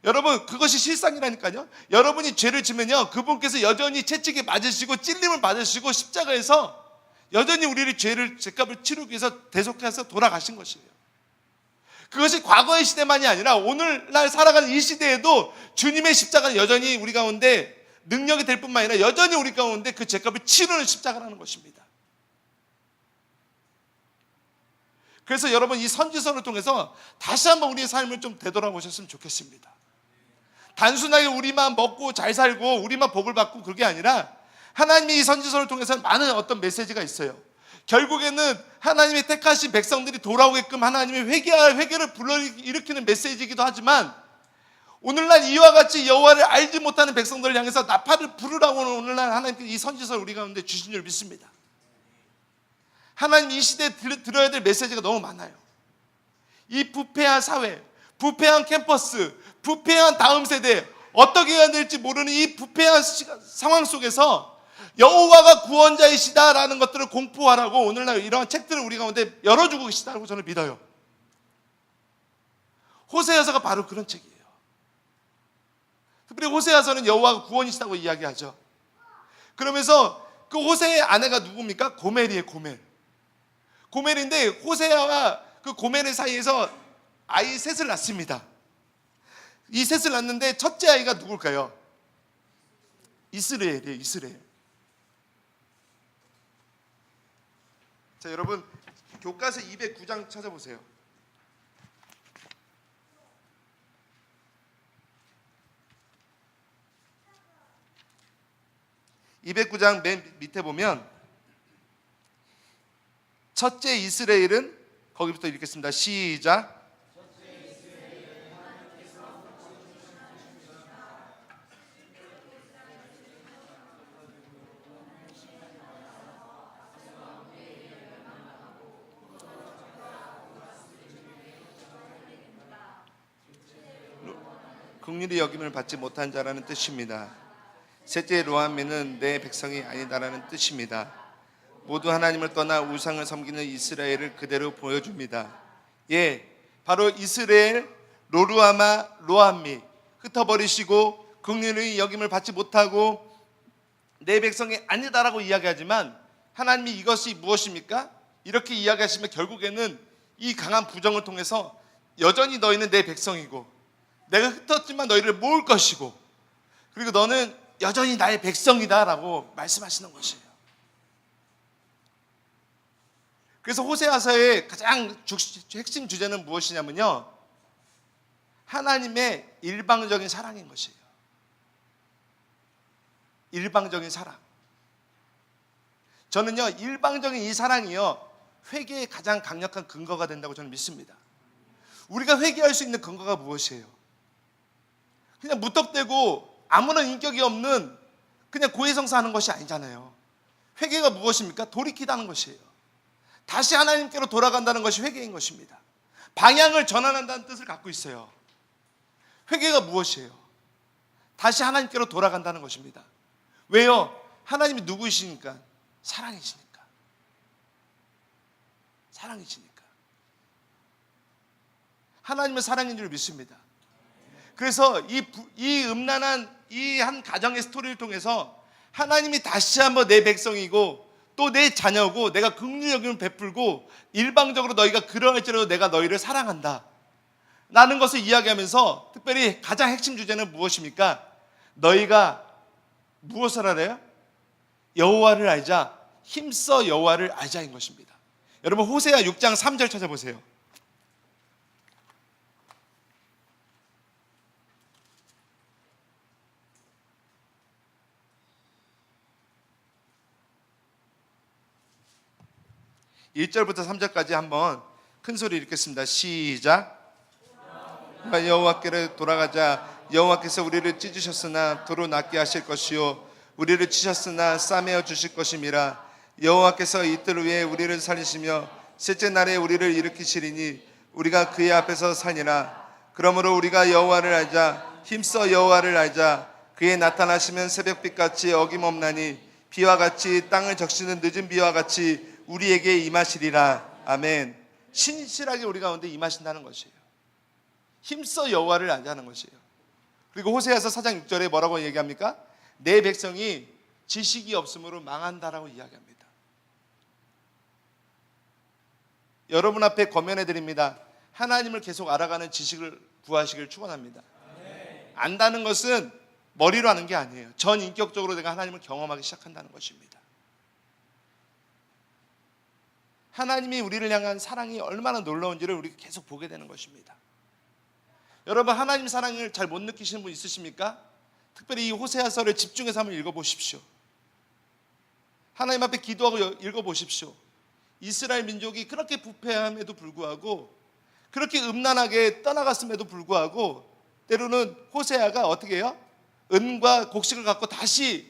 여러분, 그것이 실상이라니까요. 여러분이 죄를 지면요, 그분께서 여전히 채찍에 맞으시고 찔림을 받으시고 십자가에서 여전히 우리를 죄값을 치르기 위해서 대속해서 돌아가신 것이에요. 그것이 과거의 시대만이 아니라 오늘날 살아가는 이 시대에도 주님의 십자가는 여전히 우리 가운데 능력이 될 뿐만 아니라 여전히 우리 가운데 그 죄값을 치르는 십자가라는 것입니다. 그래서 여러분, 이 선지서를 통해서 다시 한번 우리의 삶을 좀 되돌아보셨으면 좋겠습니다. 단순하게 우리만 먹고 잘 살고 우리만 복을 받고 그게 아니라 하나님이 이 선지서를 통해서 많은 어떤 메시지가 있어요. 결국에는 하나님의 택하신 백성들이 돌아오게끔 하나님의 회개를 불러일으키는 메시지이기도 하지만 오늘날 이와 같이 여호와를 알지 못하는 백성들을 향해서 나팔을 부르라고 오늘날 하나님께서 이 선지서를 우리 가운데 주신 줄 믿습니다. 하나님 이 시대에 들어야 될 메시지가 너무 많아요. 이 부패한 사회, 부패한 캠퍼스, 부패한 다음 세대, 어떻게 해야 될지 모르는 이 부패한 상황 속에서 여호와가 구원자이시다라는 것들을 공포하라고 오늘날 이러한 책들을 우리 가운데 열어주고 계시다고 저는 믿어요. 호세아서가 바로 그런 책이에요. 특별히 호세아서는 여호와가 구원이시다고 이야기하죠. 그러면서 그 호세의 아내가 누굽니까? 고멜이에요. 고멜인데 호세아와 그 고멜의 사이에서 아이 셋을 낳습니다. 이 셋을 낳는데 첫째 아이가 누굴까요? 이스라엘이에요. 이스라엘. 자, 여러분 교과서 209장 찾아보세요. 209장 맨 밑에 보면 첫째 이스라엘은 거기부터 읽겠습니다. 시작. 긍휼히 여김을 받지 못한 자라는 뜻입니다. 셋째 로암미는 내 백성이 아니다라는 뜻입니다. 모두 하나님을 떠나 우상을 섬기는 이스라엘을 그대로 보여줍니다. 예, 바로 이스라엘 로루아마 로암미 흩어버리시고 긍휼의 여김을 받지 못하고 내 백성이 아니다라고 이야기하지만 하나님이 이것이 무엇입니까? 이렇게 이야기하시면 결국에는 이 강한 부정을 통해서 여전히 너희는 내 백성이고 내가 흩었지만 너희를 모을 것이고 그리고 너는 여전히 나의 백성이다라고 말씀하시는 것이에요. 그래서 호세아서의 가장 핵심 주제는 무엇이냐면요, 하나님의 일방적인 사랑인 것이에요. 일방적인 사랑. 저는요, 일방적인 이 사랑이요, 회개의 가장 강력한 근거가 된다고 저는 믿습니다. 우리가 회개할 수 있는 근거가 무엇이에요? 그냥 무턱대고 아무런 인격이 없는 그냥 고해성사하는 것이 아니잖아요. 회개가 무엇입니까? 돌이키다는 것이에요. 다시 하나님께로 돌아간다는 것이 회개인 것입니다. 방향을 전환한다는 뜻을 갖고 있어요. 회개가 무엇이에요? 다시 하나님께로 돌아간다는 것입니다. 왜요? 하나님이 누구이시니까? 사랑이시니까. 사랑이시니까. 하나님은 사랑인 줄 믿습니다. 그래서 이 음란한 이 한 가정의 스토리를 통해서 하나님이 다시 한번 내 백성이고 또 내 자녀고 내가 긍휼히 여김을 베풀고 일방적으로 너희가 그러할지라도 내가 너희를 사랑한다 라는 것을 이야기하면서 특별히 가장 핵심 주제는 무엇입니까? 너희가 무엇을 알아요? 여호와를 알자, 힘써 여호와를 알자인 것입니다. 여러분 호세아 6장 3절 찾아보세요. (1절부터) (3절까지) 한번 큰 소리 읽겠습니다. 시작. 여호와께로 돌아가자. 여호와께서 우리를 찢으셨으나 도로 낫게 하실 것이요 우리를 치셨으나 싸매어 주실 것임이라. 여호와께서 이틀 후에 우리를 살리시며 셋째 날에 우리를 일으키시리니 우리가 그의 앞에서 사니라. 그러므로 우리가 여호와를 알자, 힘써 여호와를 알자. 그의 나타나시면 새벽빛같이 어김없나니 비와 같이 땅을 적시는 늦은 비와 같이 우리에게 임하시리라. 아멘. 신실하게 우리 가운데 임하신다는 것이에요. 힘써 여호와를 알자는 것이에요. 그리고 호세아서 4장 6절에 뭐라고 얘기합니까? 내 백성이 지식이 없으므로 망한다라고 이야기합니다. 여러분 앞에 권면해 드립니다. 하나님을 계속 알아가는 지식을 구하시길 축원합니다. 안다는 것은 머리로 하는 게 아니에요. 전 인격적으로 내가 하나님을 경험하기 시작한다는 것입니다. 하나님이 우리를 향한 사랑이 얼마나 놀라운지를 우리가 계속 보게 되는 것입니다. 여러분 하나님 사랑을 잘 못 느끼시는 분 있으십니까? 특별히 이 호세아서를 집중해서 한번 읽어보십시오. 하나님 앞에 기도하고 읽어보십시오. 이스라엘 민족이 그렇게 부패함에도 불구하고 그렇게 음란하게 떠나갔음에도 불구하고 때로는 호세아가 어떻게 해요? 은과 곡식을 갖고 다시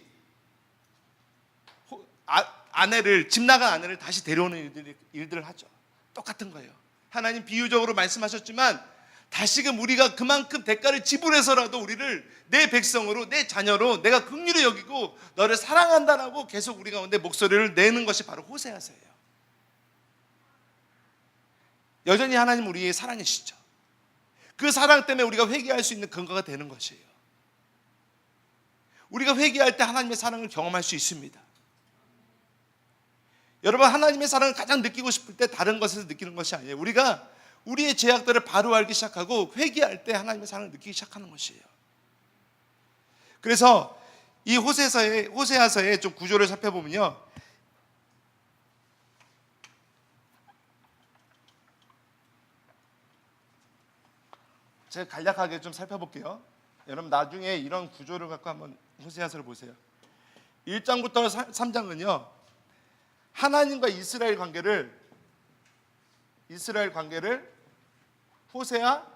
집 나간 아내를 다시 데려오는 일들을 하죠. 똑같은 거예요. 하나님 비유적으로 말씀하셨지만 다시금 우리가 그만큼 대가를 지불해서라도 우리를 내 백성으로 내 자녀로 내가 긍휼히 여기고 너를 사랑한다라고 계속 우리 가운데 목소리를 내는 것이 바로 호세아서예요. 여전히 하나님 우리의 사랑이시죠. 그 사랑 때문에 우리가 회개할 수 있는 근거가 되는 것이에요. 우리가 회개할 때 하나님의 사랑을 경험할 수 있습니다. 여러분 하나님의 사랑을 가장 느끼고 싶을 때 다른 것에서 느끼는 것이 아니에요. 우리가 우리의 죄악들을 바로 알기 시작하고 회개할 때 하나님의 사랑을 느끼기 시작하는 것이에요. 그래서 이 호세아서의 좀 구조를 살펴보면요, 제가 간략하게 좀 살펴볼게요. 여러분 나중에 이런 구조를 갖고 한번 호세아서를 보세요. 1장부터 3장은요 하나님과 이스라엘 관계를 호세아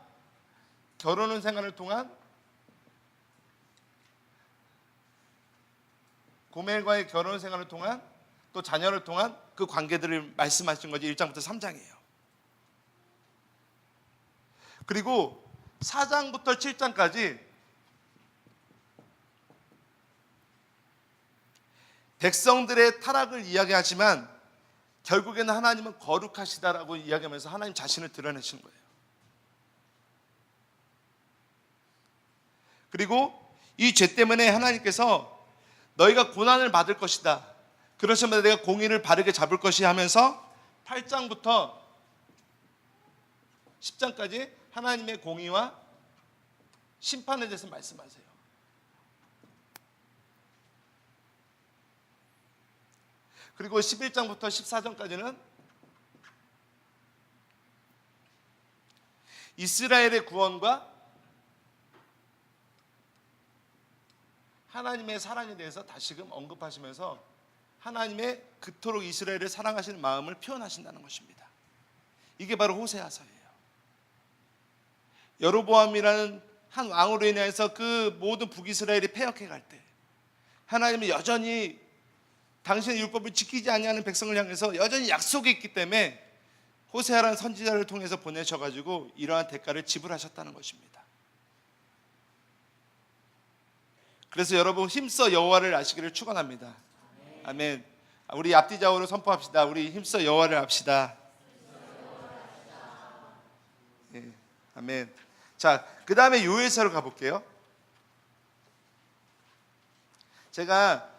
결혼 생활을 통한 고멜과의 결혼 생활을 통한 또 자녀를 통한 그 관계들을 말씀하신 거지. 1장부터 3장이에요. 그리고 4장부터 7장까지 백성들의 타락을 이야기하지만 결국에는 하나님은 거룩하시다라고 이야기하면서 하나님 자신을 드러내시는 거예요. 그리고 이 죄 때문에 하나님께서 너희가 고난을 받을 것이다, 그러시면 내가 공의를 바르게 잡을 것이 하면서 8장부터 10장까지 하나님의 공의와 심판에 대해서 말씀하세요. 그리고 11장부터 14장까지는 이스라엘의 구원과 하나님의 사랑에 대해서 다시금 언급하시면서 하나님의 그토록 이스라엘을 사랑하시는 마음을 표현하신다는 것입니다. 이게 바로 호세아서예요. 여로보암이라는 한 왕으로 인해서 그 모든 북이스라엘이 패역해 갈 때 하나님은 여전히 당신의 율법을 지키지 아니하는 백성을 향해서 여전히 약속이 있기 때문에 호세아라는 선지자를 통해서 보내셔가지고 이러한 대가를 지불하셨다는 것입니다. 그래서 여러분 힘써 여호와를 아시기를 축원합니다. 아멘. 우리 앞뒤 좌우로 선포합시다. 우리 힘써 여호와를 압시다. 예, 아멘. 자, 그 다음에 요엘서로 가볼게요. 제가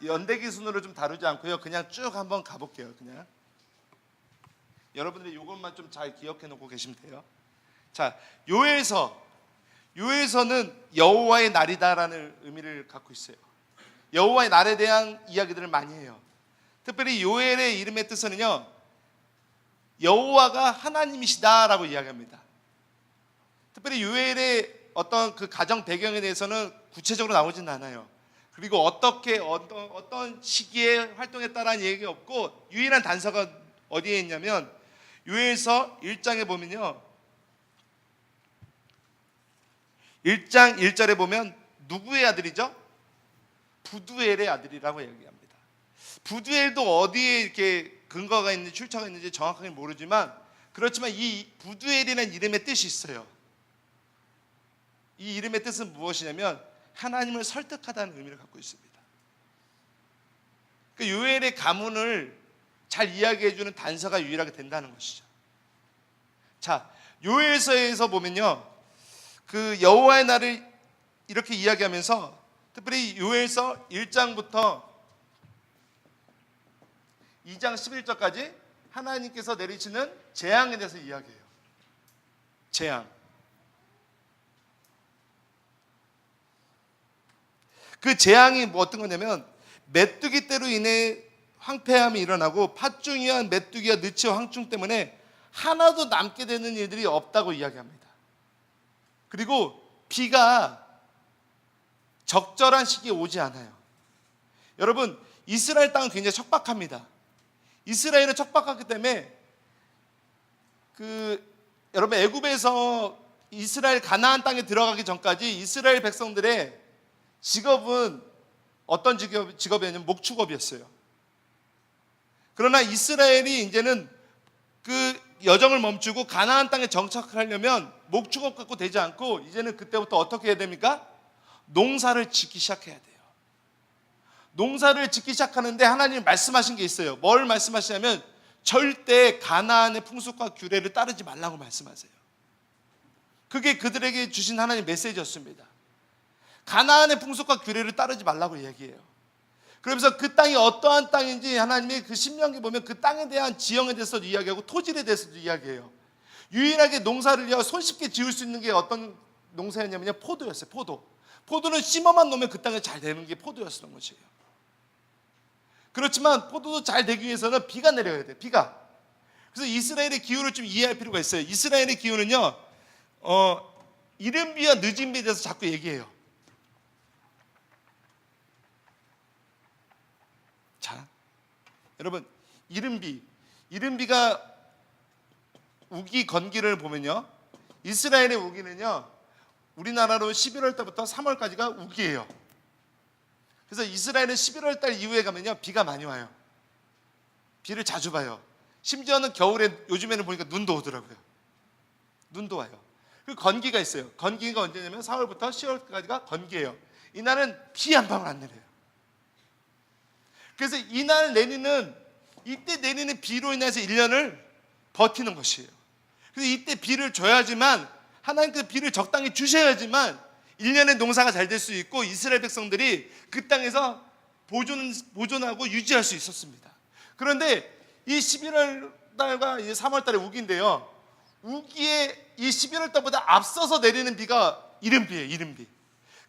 연대기 순으로 좀 다루지 않고요, 그냥 쭉 한번 가볼게요. 그냥 여러분들이 이것만 좀 잘 기억해 놓고 계시면 돼요. 자, 요엘서는 여호와의 날이다라는 의미를 갖고 있어요. 여호와의 날에 대한 이야기들을 많이 해요. 특별히 요엘의 이름의 뜻은요, 여호와가 하나님이시다라고 이야기합니다. 특별히 요엘의 어떤 그 가정 배경에 대해서는 구체적으로 나오지는 않아요. 그리고 어떤 시기에 활동했다라는 얘기가 없고, 유일한 단서가 어디에 있냐면 요엘서 1장에 보면요, 1장 1절에 보면 누구의 아들이죠? 부두엘의 아들이라고 얘기합니다. 부두엘도 어디에 이렇게 근거가 있는지 출처가 있는지 정확하게 모르지만, 그렇지만 이 부두엘이라는 이름의 뜻이 있어요. 이 이름의 뜻은 무엇이냐면 하나님을 설득하다는 의미를 갖고 있습니다. 그 요엘의 가문을 잘 이야기해주는 단서가 유일하게 된다는 것이죠. 자, 요엘서에서 보면요, 그 여호와의 날을 이렇게 이야기하면서 특별히 요엘서 1장부터 2장 11절까지 하나님께서 내리시는 재앙에 대해서 이야기해요. 재앙. 그 재앙이 뭐 어떤 거냐면 메뚜기 떼로 인해 황폐함이 일어나고 팥중이와 메뚜기와 느치와 황충 때문에 하나도 남게 되는 일들이 없다고 이야기합니다. 그리고 비가 적절한 시기에 오지 않아요. 여러분, 이스라엘 땅은 굉장히 척박합니다. 이스라엘은 척박하기 때문에 여러분, 애굽에서 이스라엘 가나안 땅에 들어가기 전까지 이스라엘 백성들의 직업은 어떤 직업이었냐면 목축업이었어요. 그러나 이스라엘이 이제는 그 여정을 멈추고 가나안 땅에 정착하려면 목축업 갖고 되지 않고 이제는 그때부터 어떻게 해야 됩니까? 농사를 짓기 시작해야 돼요. 농사를 짓기 시작하는데 하나님이 말씀하신 게 있어요. 뭘 말씀하시냐면 절대 가나안의 풍습과 규례를 따르지 말라고 말씀하세요. 그게 그들에게 주신 하나님의 메시지였습니다. 가나안의 풍습과 규례를 따르지 말라고 얘기해요. 그러면서 그 땅이 어떠한 땅인지 하나님이 그 신명기 보면 그 땅에 대한 지형에 대해서도 이야기하고 토질에 대해서도 이야기해요. 유일하게 농사를 손쉽게 지을 수 있는 게 어떤 농사였냐면요, 포도였어요. 포도는 심어만 놓으면 그 땅에 잘 되는 게 포도였던 것이에요. 그렇지만 포도도 잘 되기 위해서는 비가 내려야 돼요. 비가. 그래서 이스라엘의 기후를 좀 이해할 필요가 있어요. 이스라엘의 기후는요, 이른 비와 늦은 비에 대해서 자꾸 얘기해요. 자, 여러분, 이른 비가 우기 건기를 보면요, 이스라엘의 우기는요, 우리나라로 11월 달부터 3월까지가 우기예요. 그래서 이스라엘은 11월 달 이후에 가면요, 비가 많이 와요. 비를 자주 봐요. 심지어는 겨울에 요즘에는 보니까 눈도 오더라고요. 눈도 와요. 그 건기가 있어요. 건기가 언제냐면 4월부터 10월까지가 건기예요. 이날은 비 한 방울 안 내려요. 그래서 이날 내리는, 이때 내리는 비로 인해서 1년을 버티는 것이에요. 그래서 이때 비를 줘야지만, 하나님께서 비를 적당히 주셔야지만 1년의 농사가 잘 될 수 있고 이스라엘 백성들이 그 땅에서 보존하고 유지할 수 있었습니다. 그런데 이 11월 달과 3월 달의 우기인데요, 우기에 이 11월 달보다 앞서서 내리는 비가 이른비예요. 이른비.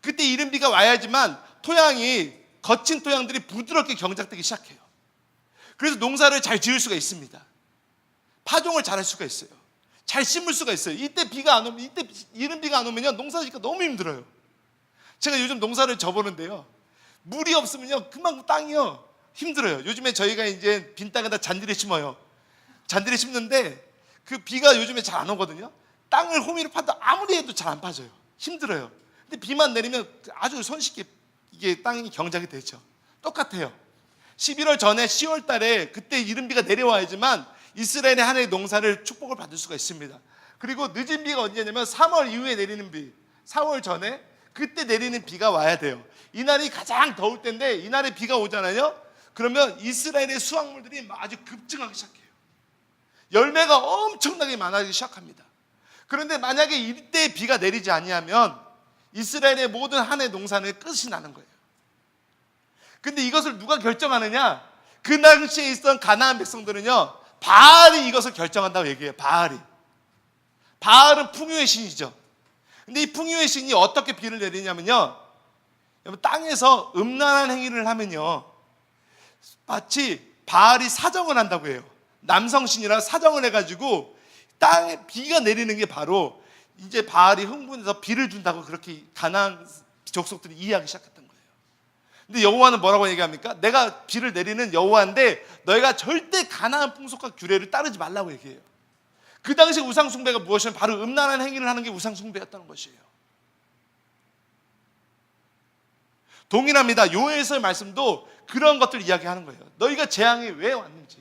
그때 이른비가 와야지만 토양이, 거친 토양들이 부드럽게 경작되기 시작해요. 그래서 농사를 잘 지을 수가 있습니다. 파종을 잘 할 수가 있어요. 잘 심을 수가 있어요. 이때 비가 안 오면, 이때 이른비가 안 오면요, 농사 짓기가 너무 힘들어요. 제가 요즘 농사를 져보는데요, 물이 없으면요 그만 땅이요 힘들어요. 요즘에 저희가 이제 빈 땅에다 잔디를 심어요. 잔디를 심는데 그 비가 요즘에 잘 안 오거든요. 땅을 호미로 파도 아무리 해도 잘 안 파져요. 힘들어요. 근데 비만 내리면 아주 손쉽게 이게 땅이 경작이 되죠. 똑같아요. 11월 전에 10월 달에 그때 이른비가 내려와야지만 이스라엘의 한 해의 농사를 축복을 받을 수가 있습니다. 그리고 늦은 비가 언제냐면 3월 이후에 내리는 비, 4월 전에 그때 내리는 비가 와야 돼요. 이날이 가장 더울 때인데 이날에 비가 오잖아요. 그러면 이스라엘의 수확물들이 아주 급증하기 시작해요. 열매가 엄청나게 많아지기 시작합니다. 그런데 만약에 이때 비가 내리지 아니하면 이스라엘의 모든 한 해 농사는 끝이 나는 거예요. 근데 이것을 누가 결정하느냐? 그 당시에 있던 가나안 백성들은요, 바알이 이것을 결정한다고 얘기해요. 바알은 풍요의 신이죠. 근데 이 풍요의 신이 어떻게 비를 내리냐면요, 여러분, 땅에서 음란한 행위를 하면요, 마치 바알이 사정을 한다고 해요. 남성신이라 사정을 해가지고 땅에 비가 내리는 게 바로 이제 바알이 흥분해서 비를 준다고 그렇게 가나안 족속들이 이해하기 시작했던 거예요. 근데 여호와는 뭐라고 얘기합니까? 내가 비를 내리는 여호와인데 너희가 절대 가나안 풍속과 규례를 따르지 말라고 얘기해요. 그 당시 우상숭배가 무엇이냐면 바로 음란한 행위를 하는 게 우상숭배였다는 것이에요. 동일합니다. 요엘서의 말씀도 그런 것들을 이야기하는 거예요. 너희가 재앙에 왜 왔는지.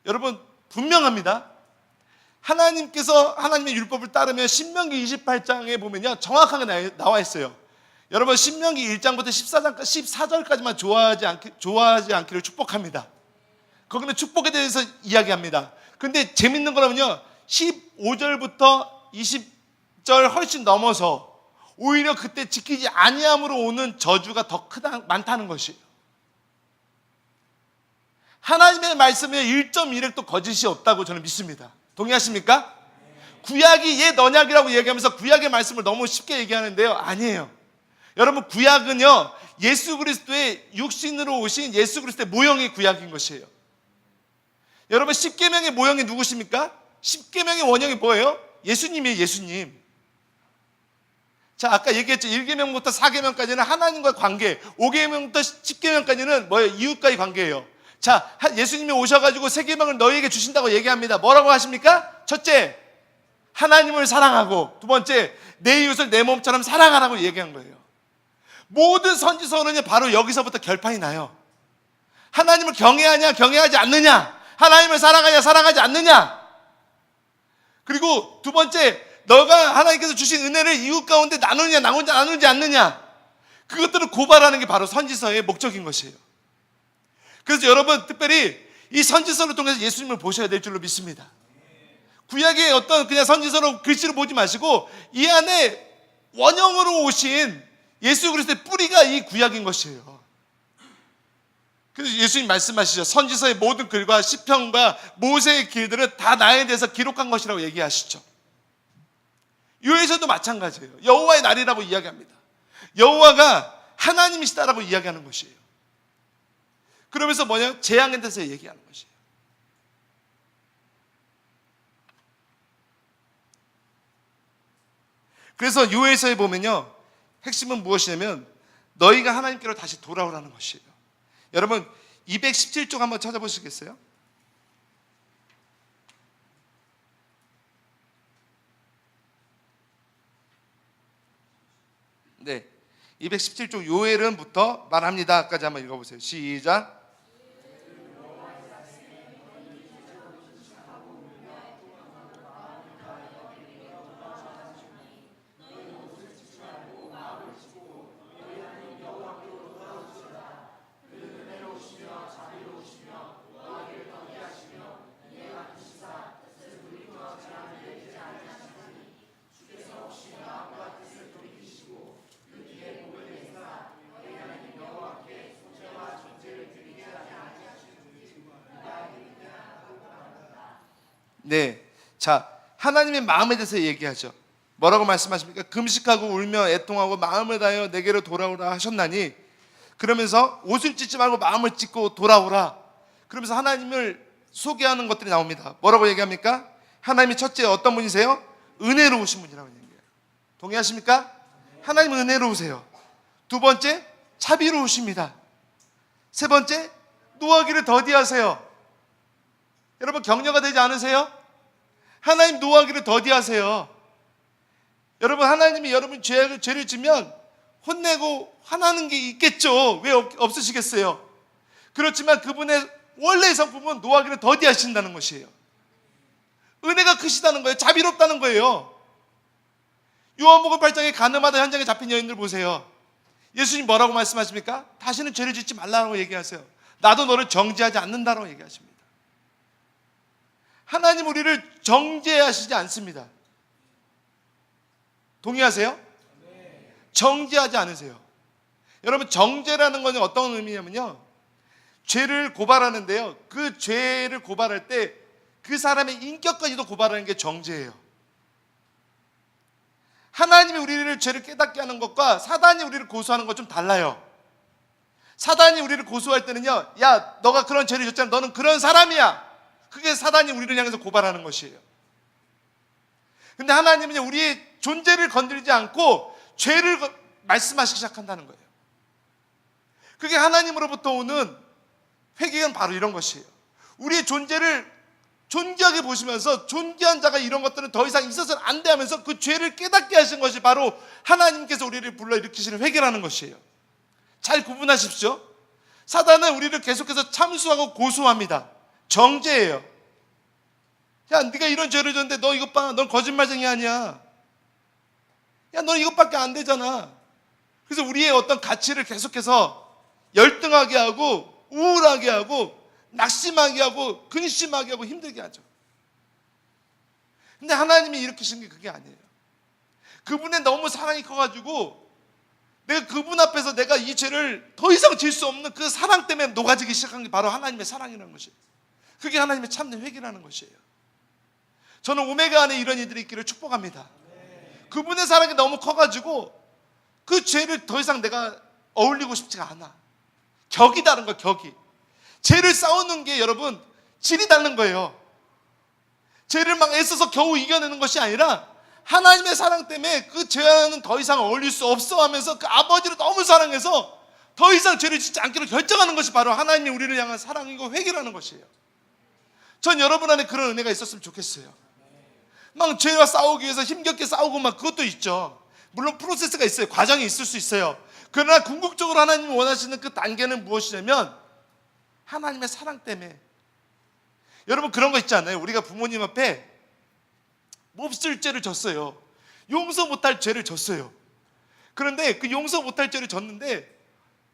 여러분, 분명합니다. 하나님께서 하나님의 율법을 따르면 신명기 28장에 보면요, 정확하게 나와 있어요. 여러분, 신명기 1장부터 14절까지만 좋아하지 않기를 축복합니다. 거기는 축복에 대해서 이야기합니다. 근데 재밌는 거라면요, 15절부터 20절 훨씬 넘어서 오히려 그때 지키지 아니함으로 오는 저주가 더 많다는 것이에요. 하나님의 말씀에 1.1획도 거짓이 없다고 저는 믿습니다. 동의하십니까? 구약이 옛 언약이라고 얘기하면서 구약의 말씀을 너무 쉽게 얘기하는데요, 아니에요. 여러분, 구약은요, 예수 그리스도의 육신으로 오신 예수 그리스도의 모형이 구약인 것이에요. 여러분, 십계명의 모형이 누구십니까? 십계명의 원형이 뭐예요? 예수님이에요. 예수님. 자, 아까 얘기했죠. 1계명부터 4계명까지는 하나님과의 관계, 5계명부터 10계명까지는 뭐예요? 이웃과의 관계예요. 자, 예수님이 오셔가지고 세 계명을 너희에게 주신다고 얘기합니다. 뭐라고 하십니까? 첫째, 하나님을 사랑하고, 두 번째, 내 이웃을 내 몸처럼 사랑하라고 얘기한 거예요. 모든 선지서는 바로 여기서부터 결판이 나요. 하나님을 경외하냐, 경외하지 않느냐, 하나님을 사랑하냐, 사랑하지 않느냐. 그리고 두 번째, 너가 하나님께서 주신 은혜를 이웃 가운데 나누느냐, 나누지 않느냐. 그것들을 고발하는 게 바로 선지서의 목적인 것이에요. 그래서 여러분, 특별히 이 선지서를 통해서 예수님을 보셔야 될 줄로 믿습니다. 구약의 어떤 그냥 선지서로 글씨로 보지 마시고 이 안에 원형으로 오신 예수 그리스도의 뿌리가 이 구약인 것이에요. 그래서 예수님 말씀하시죠. 선지서의 모든 글과 시편과 모세의 길들은 다 나에 대해서 기록한 것이라고 얘기하시죠. 요에서도 마찬가지예요. 여호와의 날이라고 이야기합니다. 여호와가 하나님이시다라고 이야기하는 것이에요. 그러면서 뭐냐? 재앙에 대해서 얘기하는 것이에요. 그래서 요엘서에 보면요, 핵심은 무엇이냐면 너희가 하나님께로 다시 돌아오라는 것이에요. 여러분, 217쪽 한번 찾아보시겠어요? 네, 217쪽 요엘은부터 말합니다까지 한번 읽어보세요. 시작. 네, 자, 하나님의 마음에 대해서 얘기하죠. 뭐라고 말씀하십니까? 금식하고 울며 애통하고 마음을 다하여 내게로 돌아오라 하셨나니, 그러면서 옷을 찢지 말고 마음을 찢고 돌아오라. 그러면서 하나님을 소개하는 것들이 나옵니다. 뭐라고 얘기합니까? 하나님이 첫째 어떤 분이세요? 은혜로우신 분이라고 얘기해요. 동의하십니까? 하나님은 은혜로우세요. 두 번째, 자비로우십니다. 세 번째, 노하기를 더디하세요. 여러분, 격려가 되지 않으세요? 하나님 노하기를 더디하세요. 여러분, 하나님이 여러분 죄를 지면 혼내고 화나는 게 있겠죠. 왜 없으시겠어요? 그렇지만 그분의 원래의 성품은 노하기를 더디하신다는 것이에요. 은혜가 크시다는 거예요. 자비롭다는 거예요. 요한복음 8장에 가늠하다 현장에 잡힌 여인들 보세요. 예수님 뭐라고 말씀하십니까? 다시는 죄를 짓지 말라고 얘기하세요. 나도 너를 정죄하지 않는다라고 얘기하십니다. 하나님 우리를 정죄하시지 않습니다. 동의하세요? 정죄하지 않으세요. 여러분, 정죄라는 것은 어떤 의미냐면요, 죄를 고발하는데요, 그 죄를 고발할 때 그 사람의 인격까지도 고발하는 게 정죄예요. 하나님이 우리를 죄를 깨닫게 하는 것과 사단이 우리를 고소하는 것 좀 달라요. 사단이 우리를 고소할 때는요, 야, 너가 그런 죄를 졌잖아, 너는 그런 사람이야. 그게 사단이 우리를 향해서 고발하는 것이에요. 근데 하나님은 우리의 존재를 건드리지 않고 죄를 말씀하시기 시작한다는 거예요. 그게 하나님으로부터 오는 회개는 바로 이런 것이에요. 우리의 존재를 존귀하게 보시면서 존귀한 자가 이런 것들은 더 이상 있어서는 안 돼 하면서 그 죄를 깨닫게 하신 것이 바로 하나님께서 우리를 불러일으키시는 회개라는 것이에요. 잘 구분하십시오. 사단은 우리를 계속해서 참수하고 고소합니다. 정죄예요. 야, 네가 이런 죄를 졌는데 너 이것 봐, 넌 거짓말쟁이 아니야. 야, 너 이것밖에 안 되잖아. 그래서 우리의 어떤 가치를 계속해서 열등하게 하고 우울하게 하고 낙심하게 하고 근심하게 하고 힘들게 하죠. 근데 하나님이 일으키신 게 그게 아니에요. 그분의 너무 사랑이 커가지고 내가 그분 앞에서 내가 이 죄를 더 이상 질 수 없는 그 사랑 때문에 녹아지기 시작한 게 바로 하나님의 사랑이라는 것이에요. 그게 하나님의 참된 회개라는 것이에요. 저는 오메가 안에 이런 이들이 있기를 축복합니다. 그분의 사랑이 너무 커가지고 그 죄를 더 이상 내가 어울리고 싶지가 않아. 격이 다른 거야, 격이. 죄를 싸우는 게 여러분 질이 다른 거예요. 죄를 막 애써서 겨우 이겨내는 것이 아니라 하나님의 사랑 때문에 그 죄와는 더 이상 어울릴 수 없어 하면서 그 아버지를 너무 사랑해서 더 이상 죄를 짓지 않기로 결정하는 것이 바로 하나님이 우리를 향한 사랑이고 회개라는 것이에요. 전 여러분 안에 그런 은혜가 있었으면 좋겠어요. 막 죄와 싸우기 위해서 힘겹게 싸우고 막 그것도 있죠. 물론 프로세스가 있어요. 과정이 있을 수 있어요. 그러나 궁극적으로 하나님이 원하시는 그 단계는 무엇이냐면 하나님의 사랑 때문에. 여러분, 그런 거 있지 않아요? 우리가 부모님 앞에 몹쓸 죄를 졌어요. 용서 못할 죄를 졌어요. 그런데 그 용서 못할 죄를 졌는데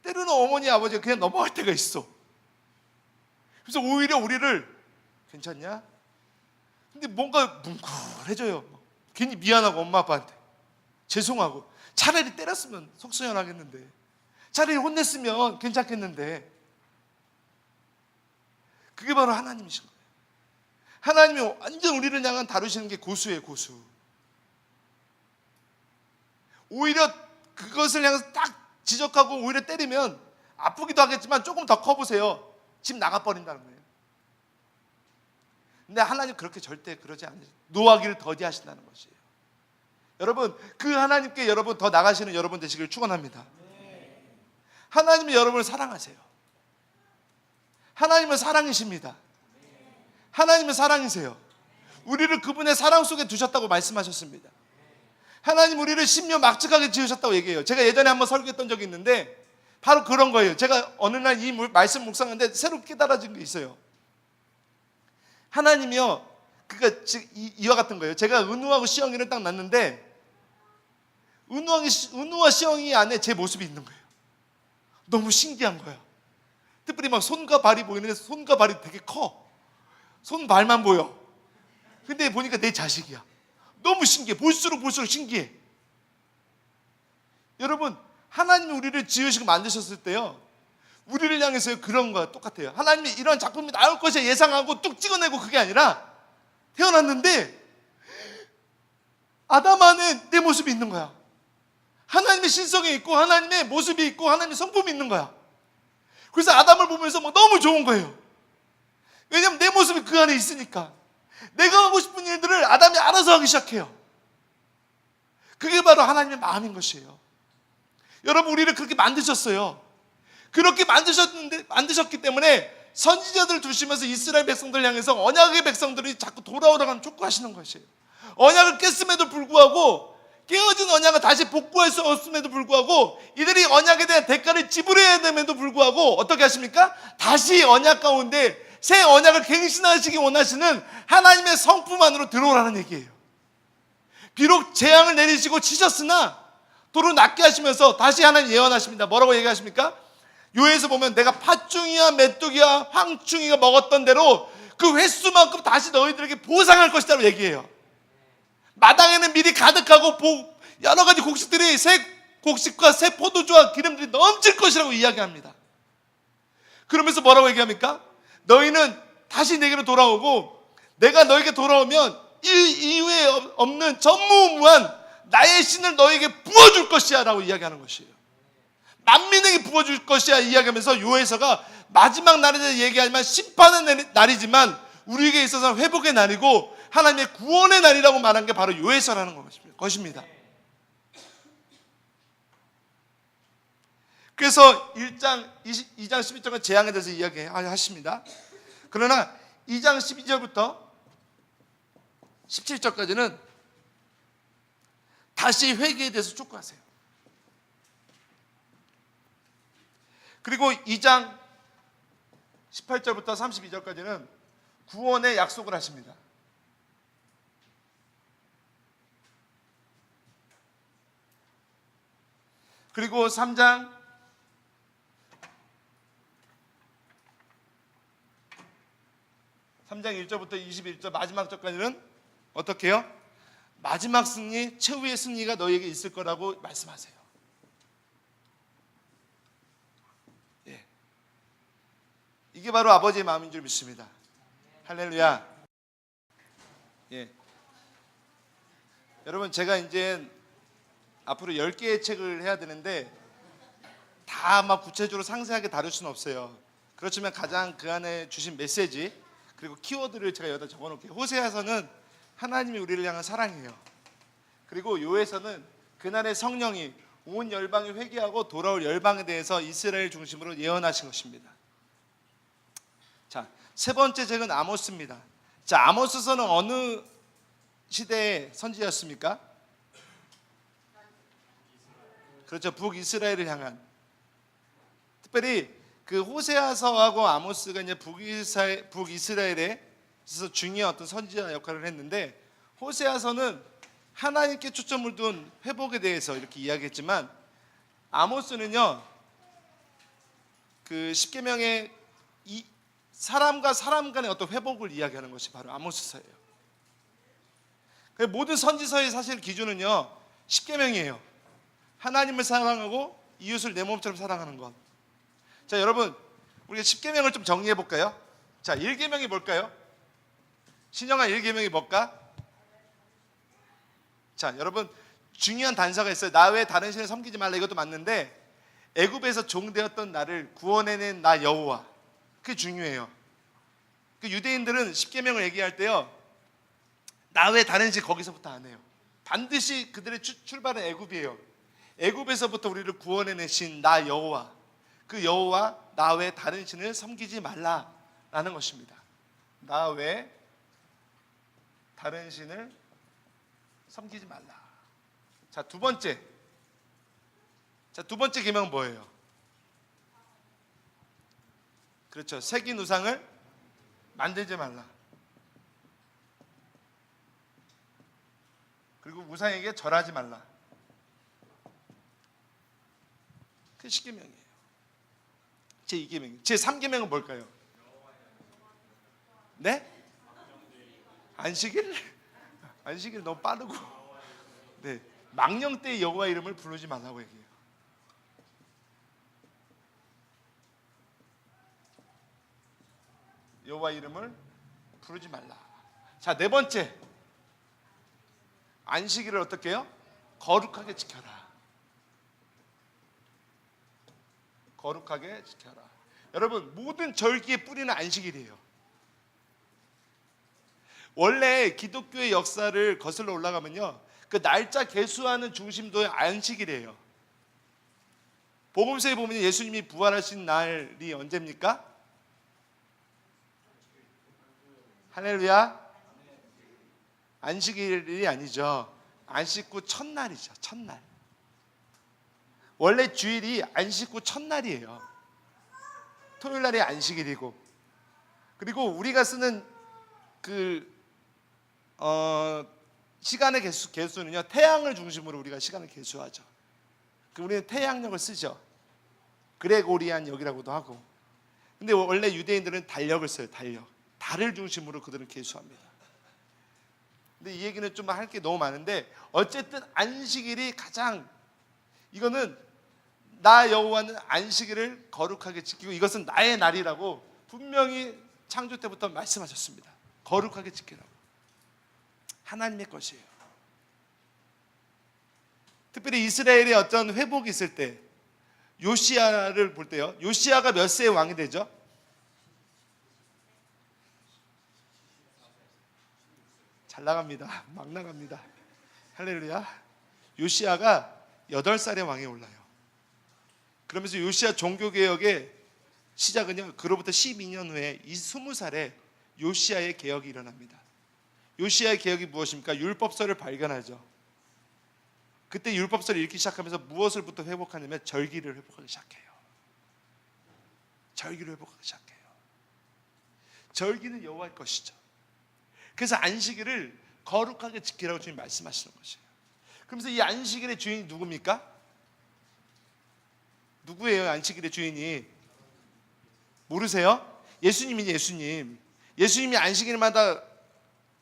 때로는 어머니 아버지가 그냥 넘어갈 때가 있어. 그래서 오히려 우리를 괜찮냐? 근데 뭔가 뭉클해져요. 괜히 미안하고 엄마 아빠한테 죄송하고, 차라리 때렸으면 속수연하겠는데, 차라리 혼냈으면 괜찮겠는데. 그게 바로 하나님이신 거예요. 하나님이 완전 우리를 향한 다루시는 게 고수예요, 고수. 오히려 그것을 향해서 딱 지적하고 오히려 때리면 아프기도 하겠지만 조금 더 커보세요. 집 나가버린다는 거예요. 근데 하나님 그렇게 절대 그러지 않으세요. 노하기를 더디하신다는 것이에요. 여러분, 그 하나님께 여러분 더 나가시는 여러분 되시기를 축원합니다. 하나님이 여러분을 사랑하세요. 하나님은 사랑이십니다. 하나님은 사랑이세요. 우리를 그분의 사랑 속에 두셨다고 말씀하셨습니다. 하나님 우리를 심려 막직하게 지으셨다고 얘기해요. 제가 예전에 한번 설교했던 적이 있는데 바로 그런 거예요. 제가 어느 날 이 말씀 묵상하는데 새로 깨달아진 게 있어요. 하나님이요, 그러니까 이와 같은 거예요. 제가 은우하고 시영이를 딱 낳는데 은우와 시영이 안에 제 모습이 있는 거예요. 너무 신기한 거야. 특별히 막 손과 발이 보이는데 손과 발이 되게 커. 손 발만 보여. 근데 보니까 내 자식이야. 너무 신기해. 볼수록 신기해. 여러분, 하나님이 우리를 지으시고 만드셨을 때요, 우리를 향해서 그런 거야 똑같아요. 하나님이 이런 작품이 나올 것을 예상하고 뚝 찍어내고 그게 아니라 태어났는데 아담 안에 내 모습이 있는 거야. 하나님의 신성이 있고 하나님의 모습이 있고 하나님의 성품이 있는 거야. 그래서 아담을 보면서 막 너무 좋은 거예요. 왜냐하면 내 모습이 그 안에 있으니까. 내가 하고 싶은 일들을 아담이 알아서 하기 시작해요. 그게 바로 하나님의 마음인 것이에요. 여러분, 우리를 그렇게 만드셨어요. 그렇게 만드셨기 때문에 선지자들을 두시면서 이스라엘 백성들을 향해서 언약의 백성들이 자꾸 돌아오라고 촉구하시는 것이에요. 언약을 깼음에도 불구하고, 깨어진 언약을 다시 복구할 수 없음에도 불구하고, 이들이 언약에 대한 대가를 지불해야 됨에도 불구하고 어떻게 하십니까? 다시 언약 가운데 새 언약을 갱신하시기 원하시는 하나님의 성품 안으로 들어오라는 얘기예요. 비록 재앙을 내리시고 치셨으나 도로 낫게 하시면서 다시 하나님 예언하십니다. 뭐라고 얘기하십니까? 요에서 보면 내가 팥중이와 메뚜기와 황충이가 먹었던 대로 그 횟수만큼 다시 너희들에게 보상할 것이라고 얘기해요. 마당에는 밀이 가득하고 여러 가지 곡식들이 새 곡식과 새 포도주와 기름들이 넘칠 것이라고 이야기합니다. 그러면서 뭐라고 얘기합니까? 너희는 다시 내게로 돌아오고 내가 너에게 돌아오면 이 이후에 없는 전무후무한 나의 신을 너에게 부어줄 것이야 라고 이야기하는 것이에요. 만민에게 부어줄 것이야 이야기하면서 요에서가 마지막 날에 대해 얘기하지만 심판의 날이지만 우리에게 있어서는 회복의 날이고 하나님의 구원의 날이라고 말한 게 바로 요에서라는 것입니다. 그래서 1장, 2장 12절은 재앙에 대해서 이야기하십니다. 그러나 2장 12절부터 17절까지는 다시 회개에 대해서 촉구하세요. 그리고 2장 18절부터 32절까지는 구원의 약속을 하십니다. 그리고 3장 1절부터 21절 마지막 절까지는 어떻게 해요? 마지막 승리, 최후의 승리가 너희에게 있을 거라고 말씀하세요. 예. 이게 바로 아버지의 마음인 줄 믿습니다. 할렐루야. 예. 여러분, 제가 이제 앞으로 10개의 책을 해야 되는데 다 막 구체적으로 상세하게 다룰 수는 없어요. 그렇지만 가장 그 안에 주신 메시지 그리고 키워드를 제가 여기다 적어놓을게요. 호세아서는 하나님이 우리를 향한 사랑이에요. 그리고 요에서는 그날의 성령이 온 열방이 회개하고 돌아올 열방에 대해서 이스라엘 중심으로 예언하신 것입니다. 자, 세 번째 책은 아모스입니다. 자, 아모스서는 어느 시대의 선지자였습니까? 그렇죠. 북이스라엘을 향한. 특별히 그 호세아서하고 아모스가 이제 북이스라엘에 있어서 중요한 어떤 선지자 역할을 했는데, 호세아서는 하나님께 초점을 둔 회복에 대해서 이렇게 이야기했지만 아모스는요, 그 십계명의 이 사람과 사람 간의 어떤 회복을 이야기하는 것이 바로 아모스서예요. 모든 선지서의 사실 기준은요, 십계명이에요. 하나님을 사랑하고 이웃을 내 몸처럼 사랑하는 것. 자, 여러분, 우리가 십계명을 좀 정리해 볼까요? 자, 1계명이 뭘까요? 신령한 1계명이 뭘까? 자, 여러분, 중요한 단서가 있어요. 나 외에 다른 신을 섬기지 말라. 이것도 맞는데 애굽에서 종되었던 나를 구원해낸 나 여호와, 그게 중요해요. 그 유대인들은 십계명을 얘기할 때요, 나 외에 다른 신 거기서부터 안 해요. 반드시 그들의 출발은 애굽이에요. 애굽에서부터 우리를 구원해내신 나 여호와, 그 여호와 나 외에 다른 신을 섬기지 말라라는 것입니다. 나 외에 다른 신을 섬기지 말라. 자, 두 번째 계명은 뭐예요? 그렇죠. 새긴 우상을 만들지 말라. 그리고 우상에게 절하지 말라. 그 십계명이에요. 제2계명. 제3계명은 뭘까요? 네? 안식일? 안식일 너무 빠르고. 네, 망령 때 여호와 이름을 부르지 말라고 얘기해요. 여호와 이름을 부르지 말라. 자, 네 번째, 안식일을 어떻게 해요? 거룩하게 지켜라. 거룩하게 지켜라. 여러분, 모든 절기의 뿌리는 안식일이에요. 원래 기독교의 역사를 거슬러 올라가면요, 그 날짜 계수하는 중심도 안식일이에요. 복음서에 보면 예수님이 부활하신 날이 언제입니까? 할렐루야. 안식일이 아니죠. 안식 후 첫날이죠. 첫날. 원래 주일이 안식 후 첫날이에요. 토요일 날이 안식일이고, 그리고 우리가 쓰는 그 시간의 개수는요, 태양을 중심으로 우리가 시간을 개수하죠. 우리는 태양력을 쓰죠. 그레고리안 역이라고도 하고. 근데 원래 유대인들은 달력을 써요. 달력. 달을 중심으로 그들은 개수합니다. 근데 이 얘기는 좀 할 게 너무 많은데, 어쨌든 안식일이 가장, 이거는 나 여호와는 안식일을 거룩하게 지키고 이것은 나의 날이라고 분명히 창조 때부터 말씀하셨습니다. 거룩하게 지키라고. 하나님의 것이에요. 특별히 이스라엘의 어떤 회복이 있을 때, 요시야를 볼 때요, 요시야가 몇 세의 왕이 되죠? 잘 나갑니다. 막 나갑니다. 할렐루야. 요시야가 8살의 왕에 올라요. 그러면서 요시야 종교개혁의 시작은요, 그로부터 12년 후에 이 20살에 요시야의 개혁이 일어납니다. 요시야의 개혁이 무엇입니까? 율법서를 발견하죠. 그때 율법서를 읽기 시작하면서 무엇을부터 회복하냐면 절기를 회복하기 시작해요. 절기를 회복하기 시작해요. 절기는 여호와의 것이죠. 그래서 안식일을 거룩하게 지키라고 주님 말씀하시는 것이에요. 그러면서 이 안식일의 주인이 누굽니까? 누구예요? 안식일의 주인이 모르세요? 예수님이니. 예수님. 예수님이 안식일마다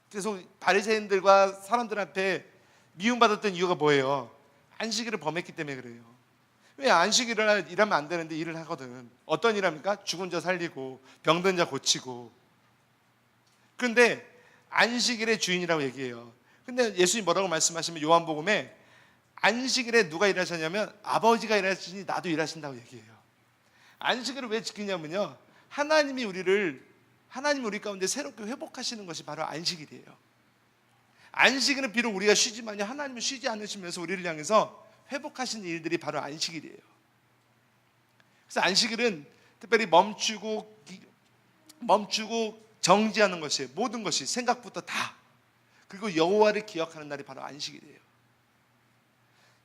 계속 바리새인들과 사람들 앞에 미움받았던 이유가 뭐예요? 안식일을 범했기 때문에 그래요. 왜 안식일을 일하면 안 되는데 일을 하거든. 어떤 일 합니까? 죽은 자 살리고 병든 자 고치고. 그런데 안식일의 주인이라고 얘기해요. 근데 예수님이 뭐라고 말씀하시면 요한복음에 안식일에 누가 일하셨냐면 아버지가 일하시니 나도 일하신다고 얘기해요. 안식일을 왜 지키냐면요, 하나님이 우리 가운데 새롭게 회복하시는 것이 바로 안식일이에요. 안식일은 비록 우리가 쉬지만요, 하나님은 쉬지 않으시면서 우리를 향해서 회복하시는 일들이 바로 안식일이에요. 그래서 안식일은 특별히 멈추고 정지하는 것이에요. 모든 것이 생각부터 다. 그리고 여호와를 기억하는 날이 바로 안식일이에요.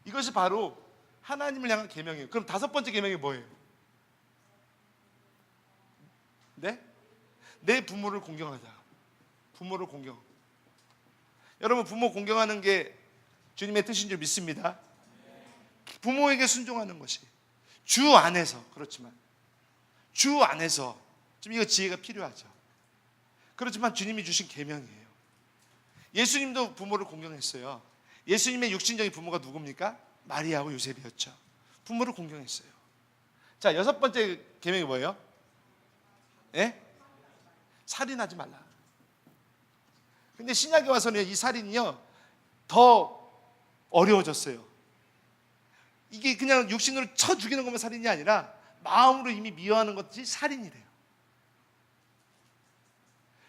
이것이 바로 하나님을 향한 계명이에요. 그럼 5번째 계명이 뭐예요? 네? 내 부모를 공경하자. 부모를 공경. 여러분, 부모 공경하는 게 주님의 뜻인 줄 믿습니다. 부모에게 순종하는 것이 주 안에서, 그렇지만 주 안에서 좀 이거 지혜가 필요하죠. 그렇지만 주님이 주신 계명이에요. 예수님도 부모를 공경했어요. 예수님의 육신적인 부모가 누굽니까? 마리아하고 요셉이었죠. 부모를 공경했어요. 자, 6번째 계명이 뭐예요? 예? 살인하지 말라. 근데 신약에 와서는 이 살인이요, 더 어려워졌어요. 이게 그냥 육신으로 쳐 죽이는 것만 살인이 아니라 마음으로 이미 미워하는 것이 살인이래요.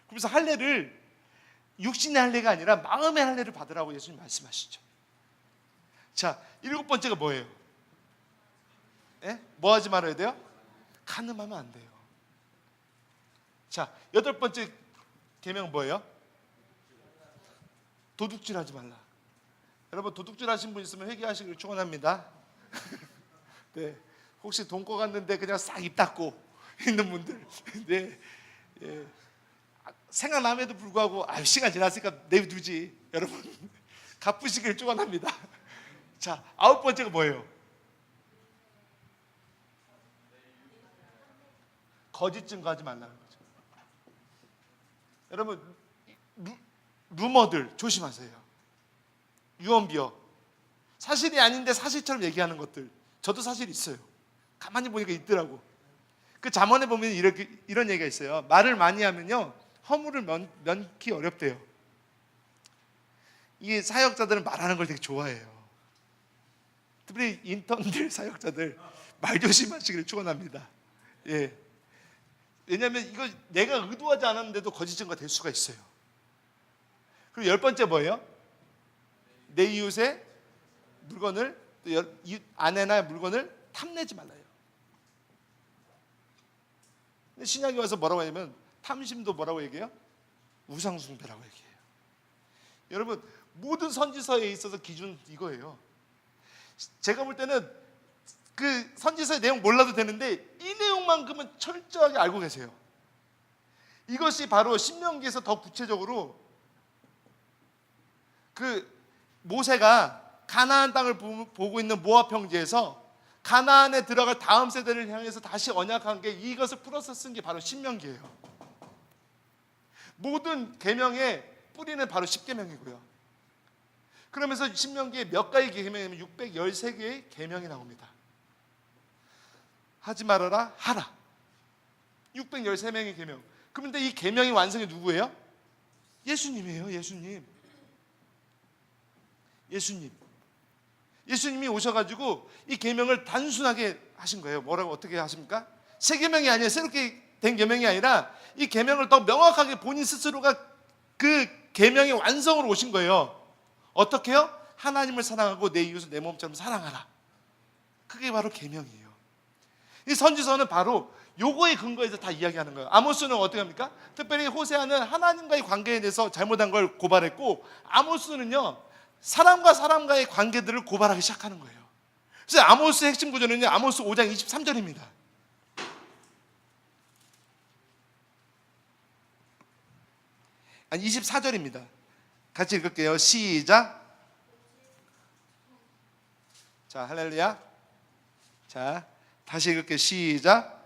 그래서 할례를 육신의 할례가 아니라 마음의 할례를 받으라고 예수님 말씀하시죠. 자, 7번째가 뭐예요? 예? 뭐 하지 말아야 돼요? 간음하면 안 돼요. 자, 8번째 계명은 뭐예요? 도둑질하지 말라. 여러분, 도둑질 하신 분 있으면 회개하시기를 축원합니다. 네, 혹시 돈 꺼갔는데 그냥 싹 입 닫고 있는 분들, 네, 예. 생각남에도 불구하고 시간 지났으니까 내두지. 여러분, 갚으시길 축원합니다. 자, 9번째가 뭐예요? 거짓 증거하지 말라는 거죠. 여러분, 루머들 조심하세요. 유언비어, 사실이 아닌데 사실처럼 얘기하는 것들. 저도 사실 있어요. 가만히 보니까 있더라고. 그 잠언에 보면 이런 얘기가 있어요. 말을 많이 하면요, 허물을 면키 어렵대요. 이 사역자들은 말하는 걸 되게 좋아해요. 특별히 인턴들 사역자들 말 조심하시기를 축원합니다. 예. 왜냐하면 이거 내가 의도하지 않았는데도 거짓 증거가 될 수가 있어요. 그리고 10번째 뭐예요? 내 이웃의 물건을, 또 이웃 아내나 물건을 탐내지 말라요. 근데 신약에 와서 뭐라고 하냐면 탐심도 뭐라고 얘기해요? 우상숭배라고 얘기해요. 여러분, 모든 선지서에 있어서 기준 이거예요. 제가 볼 때는 그 선지서의 내용 몰라도 되는데 이 내용만큼은 철저하게 알고 계세요. 이것이 바로 신명기에서 더 구체적으로 그 모세가 가나안 땅을 보고 있는 모압 평지에서 가나안에 들어갈 다음 세대를 향해서 다시 언약한 게, 이것을 풀어서 쓴 게 바로 신명기예요. 모든 계명의 뿌리는 바로 10계명이고요. 그러면서 신명기에 몇 가지 계명이면 613개의 계명이 나옵니다. 하지 말아라, 하라. 613명의 계명. 그런데 이 계명의 완성이 누구예요? 예수님이에요. 예수님이 오셔가지고 이 계명을 단순하게 하신 거예요. 뭐라고 어떻게 하십니까? 새 계명이 아니에요. 새롭게 된 계명이 아니라 이 계명을 더 명확하게 본인 스스로가 그 계명의 완성으로 오신 거예요. 어떻게요? 하나님을 사랑하고 내 이웃을 내 몸처럼 사랑하라. 그게 바로 계명이에요. 이 선지서는 바로 요거에 근거해서 다 이야기하는 거예요. 아모스는 어떻게 합니까? 특별히 호세아는 하나님과의 관계에 대해서 잘못한 걸 고발했고, 아모스는요 사람과 사람과의 관계들을 고발하기 시작하는 거예요. 그래서 아모스의 핵심 구조는요, 아모스 5장 23절입니다. 아니 24절입니다. 같이 읽을게요. 시작. 자, 할렐루야. 자, 다시 읽을게요. 시작.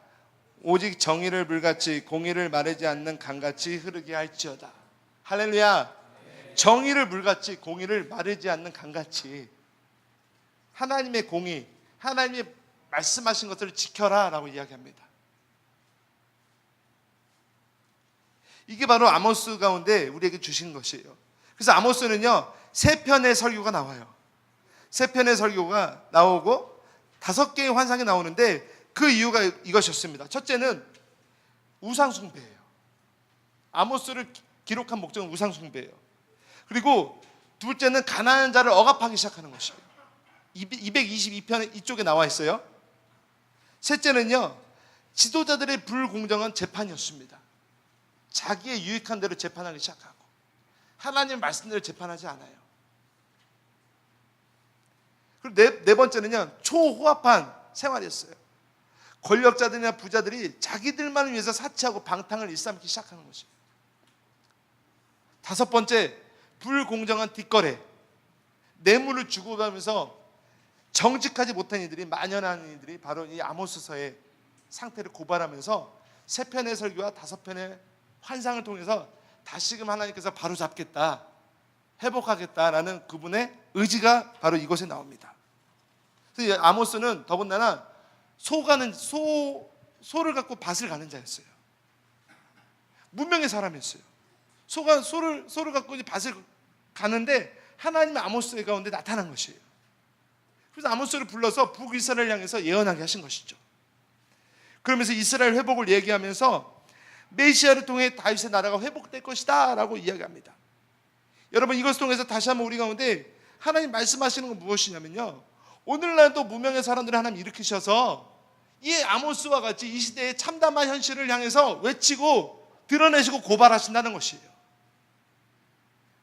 오직 정의를 물같이 공의를 마르지 않는 강같이 흐르게 할지어다. 할렐루야. 정의를 물같이 공의를 마르지 않는 강같이, 하나님의 공의, 하나님이 말씀하신 것을 지켜라 라고 이야기합니다. 이게 바로 아모스 가운데 우리에게 주신 것이에요. 그래서 아모스는요 3편의 설교가 나와요. 3편의 설교가 나오고 5개의 환상이 나오는데 그 이유가 이것이었습니다. 첫째는 우상숭배예요. 아모스를 기록한 목적은 우상숭배예요. 그리고 둘째는 가난한 자를 억압하기 시작하는 것이에요. 222편 이쪽에 나와 있어요. 셋째는요 지도자들의 불공정한 재판이었습니다. 자기의 유익한 대로 재판하기 시작하고 하나님의 말씀대로 재판하지 않아요. 그리고 네 번째는요 초호합한 생활이었어요. 권력자들이나 부자들이 자기들만을 위해서 사치하고 방탕을 일삼기 시작하는 것이에요. 5번째, 불공정한 뒷거래, 뇌물을 주고가면서 정직하지 못한 이들이, 만연한 이들이 바로 이 아모스서의 상태를 고발하면서 3편의 설교와 5편의 환상을 통해서 다시금 하나님께서 바로잡겠다, 회복하겠다라는 그분의 의지가 바로 이곳에 나옵니다. 그래서 아모스는 더군다나 소를 갖고 밭을 가는 자였어요. 문명의 사람이었어요. 소를 갖고 이제 밭을 가는데 하나님의 아모스의 가운데 나타난 것이에요. 그래서 아모스를 불러서 북이스라엘을 향해서 예언하게 하신 것이죠. 그러면서 이스라엘 회복을 얘기하면서 메시아를 통해 다윗의 나라가 회복될 것이다 라고 이야기합니다. 여러분, 이것을 통해서 다시 한번 우리 가운데 하나님 말씀하시는 건 무엇이냐면요, 오늘날도 무명의 사람들을 하나님 일으키셔서 이 아모스와 같이 이 시대의 참담한 현실을 향해서 외치고 드러내시고 고발하신다는 것이에요.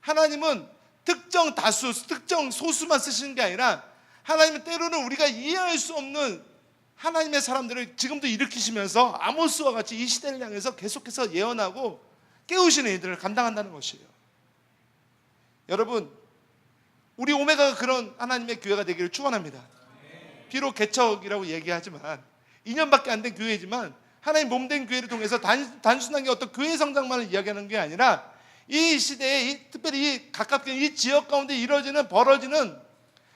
하나님은 특정 다수, 특정 소수만 쓰시는 게 아니라 하나님은 때로는 우리가 이해할 수 없는 하나님의 사람들을 지금도 일으키시면서 아모스와 같이 이 시대를 향해서 계속해서 예언하고 깨우시는 일들을 감당한다는 것이에요. 여러분, 우리 오메가가 그런 하나님의 교회가 되기를 축원합니다. 비록 개척이라고 얘기하지만 2년밖에 안 된 교회지만 하나님 몸된 교회를 통해서 단순하게 어떤 교회 성장만을 이야기하는 게 아니라 이 시대에 특별히 가깝게 이 지역 가운데 벌어지는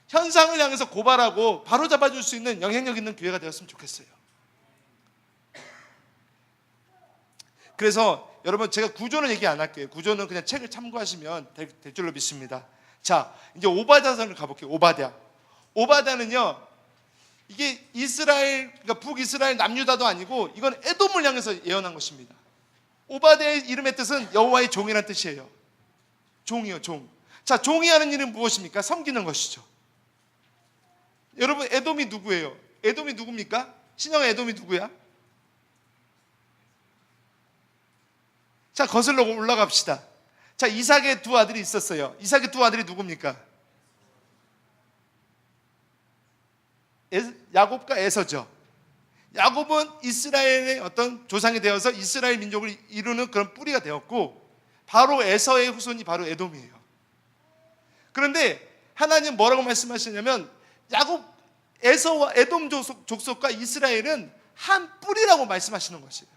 현상을 향해서 고발하고 바로잡아줄 수 있는 영향력 있는 교회가 되었으면 좋겠어요. 그래서 여러분, 제가 구조는 얘기 안 할게요. 구조는 그냥 책을 참고하시면 될 줄로 믿습니다. 자, 이제 오바댜서를 가볼게요. 오바댜는요, 이게 이스라엘, 그러니까 북이스라엘 남유다도 아니고 이건 에돔을 향해서 예언한 것입니다. 오바댜의 이름의 뜻은 여호와의 종이라는 뜻이에요. 종이요, 종. 자, 종이 하는 일은 무엇입니까? 섬기는 것이죠. 여러분, 에돔이 누구예요? 에돔이 누굽니까? 신형 에돔이 누구야? 자, 거슬러 올라갑시다. 자, 이삭의 두 아들이 있었어요. 이삭의 두 아들이 누굽니까? 야곱과 에서죠. 야곱은 이스라엘의 어떤 조상이 되어서 이스라엘 민족을 이루는 그런 뿌리가 되었고, 바로 에서의 후손이 바로 에돔이에요. 그런데 하나님 뭐라고 말씀하시냐면, 야곱, 에서와 에돔 족속과 이스라엘은 한 뿌리라고 말씀하시는 것이에요.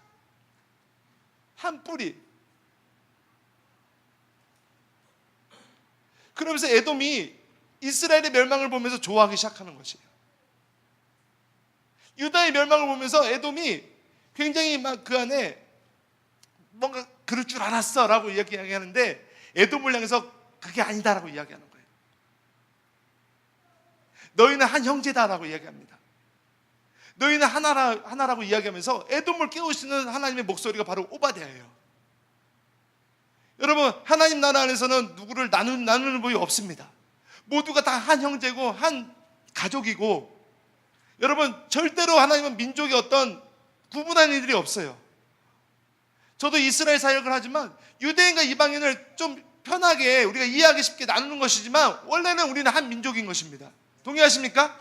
한 뿌리. 그러면서 에돔이 이스라엘의 멸망을 보면서 좋아하기 시작하는 것이에요. 유다의 멸망을 보면서 에돔이 굉장히 막 그 안에 뭔가 그럴 줄 알았어 라고 이야기하는데, 에돔을 향해서 그게 아니다라고 이야기하는 거예요. 너희는 한 형제다라고 이야기합니다. 너희는 하나라고 이야기하면서 에돔을 깨우시는 하나님의 목소리가 바로 오바댜예요. 여러분, 하나님 나라 안에서는 누구를 나누는 법이 없습니다. 모두가 다 한 형제고 한 가족이고, 여러분, 절대로 하나님은 민족의 어떤 구분하는 일이 없어요. 저도 이스라엘 사역을 하지만 유대인과 이방인을 좀 편하게 우리가 이해하기 쉽게 나누는 것이지만, 원래는 우리는 한 민족인 것입니다. 동의하십니까?